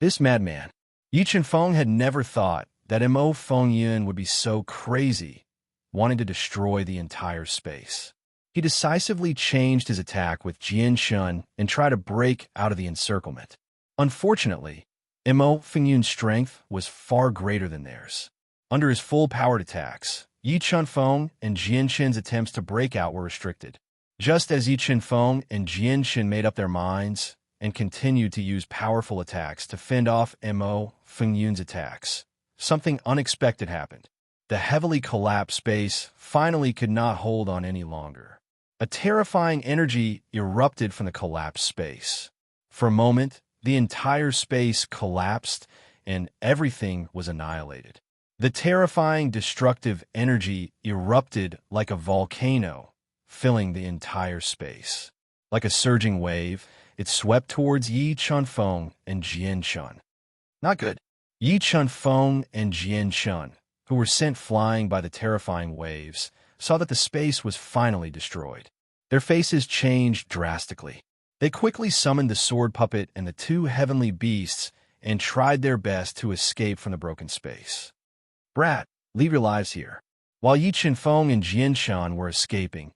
This madman, Yi Qinfeng, had never thought that Mo Fengyan would be so crazy, wanting to destroy the entire space. He decisively changed his attack with Jian Shun and tried to break out of the encirclement. Unfortunately, Mo Fengyan's strength was far greater than theirs. Under his full-powered attacks, Yi Qinfeng and Jian Shun's attempts to break out were restricted. Just as Yi Qinfeng and Jian Shun made up their minds and continued to use powerful attacks to fend off Mo Fengyan's attacks, something unexpected happened. The heavily collapsed space finally could not hold on any longer. A terrifying energy erupted from the collapsed space. For a moment, the entire space collapsed and everything was annihilated. The terrifying destructive energy erupted like a volcano, filling the entire space. Like a surging wave, It swept towards Yi Chunfeng and Jian Chun. Not good. Yi Chunfeng and Jian Chun, who were sent flying by the terrifying waves, saw that the space was finally destroyed. Their faces changed drastically. They quickly summoned the sword puppet and the two heavenly beasts and tried their best to escape from the broken space. Brat, leave your lives here. While Yi Chunfeng and Jian Chun were escaping,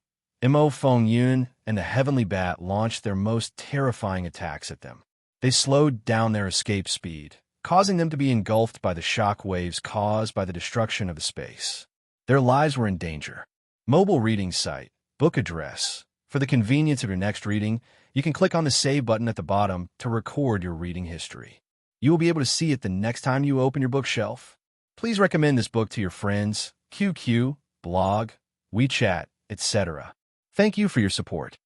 Mo Feng Yun and the Heavenly Bat launched their most terrifying attacks at them. They slowed down their escape speed, causing them to be engulfed by the shock waves caused by the destruction of the space. Their lives were in danger. Mobile reading site, book address. For the convenience of your next reading, you can click on the Save button at the bottom to record your reading history. You will be able to see it the next time you open your bookshelf. Please recommend this book to your friends, QQ, blog, WeChat, etc. Thank you for your support.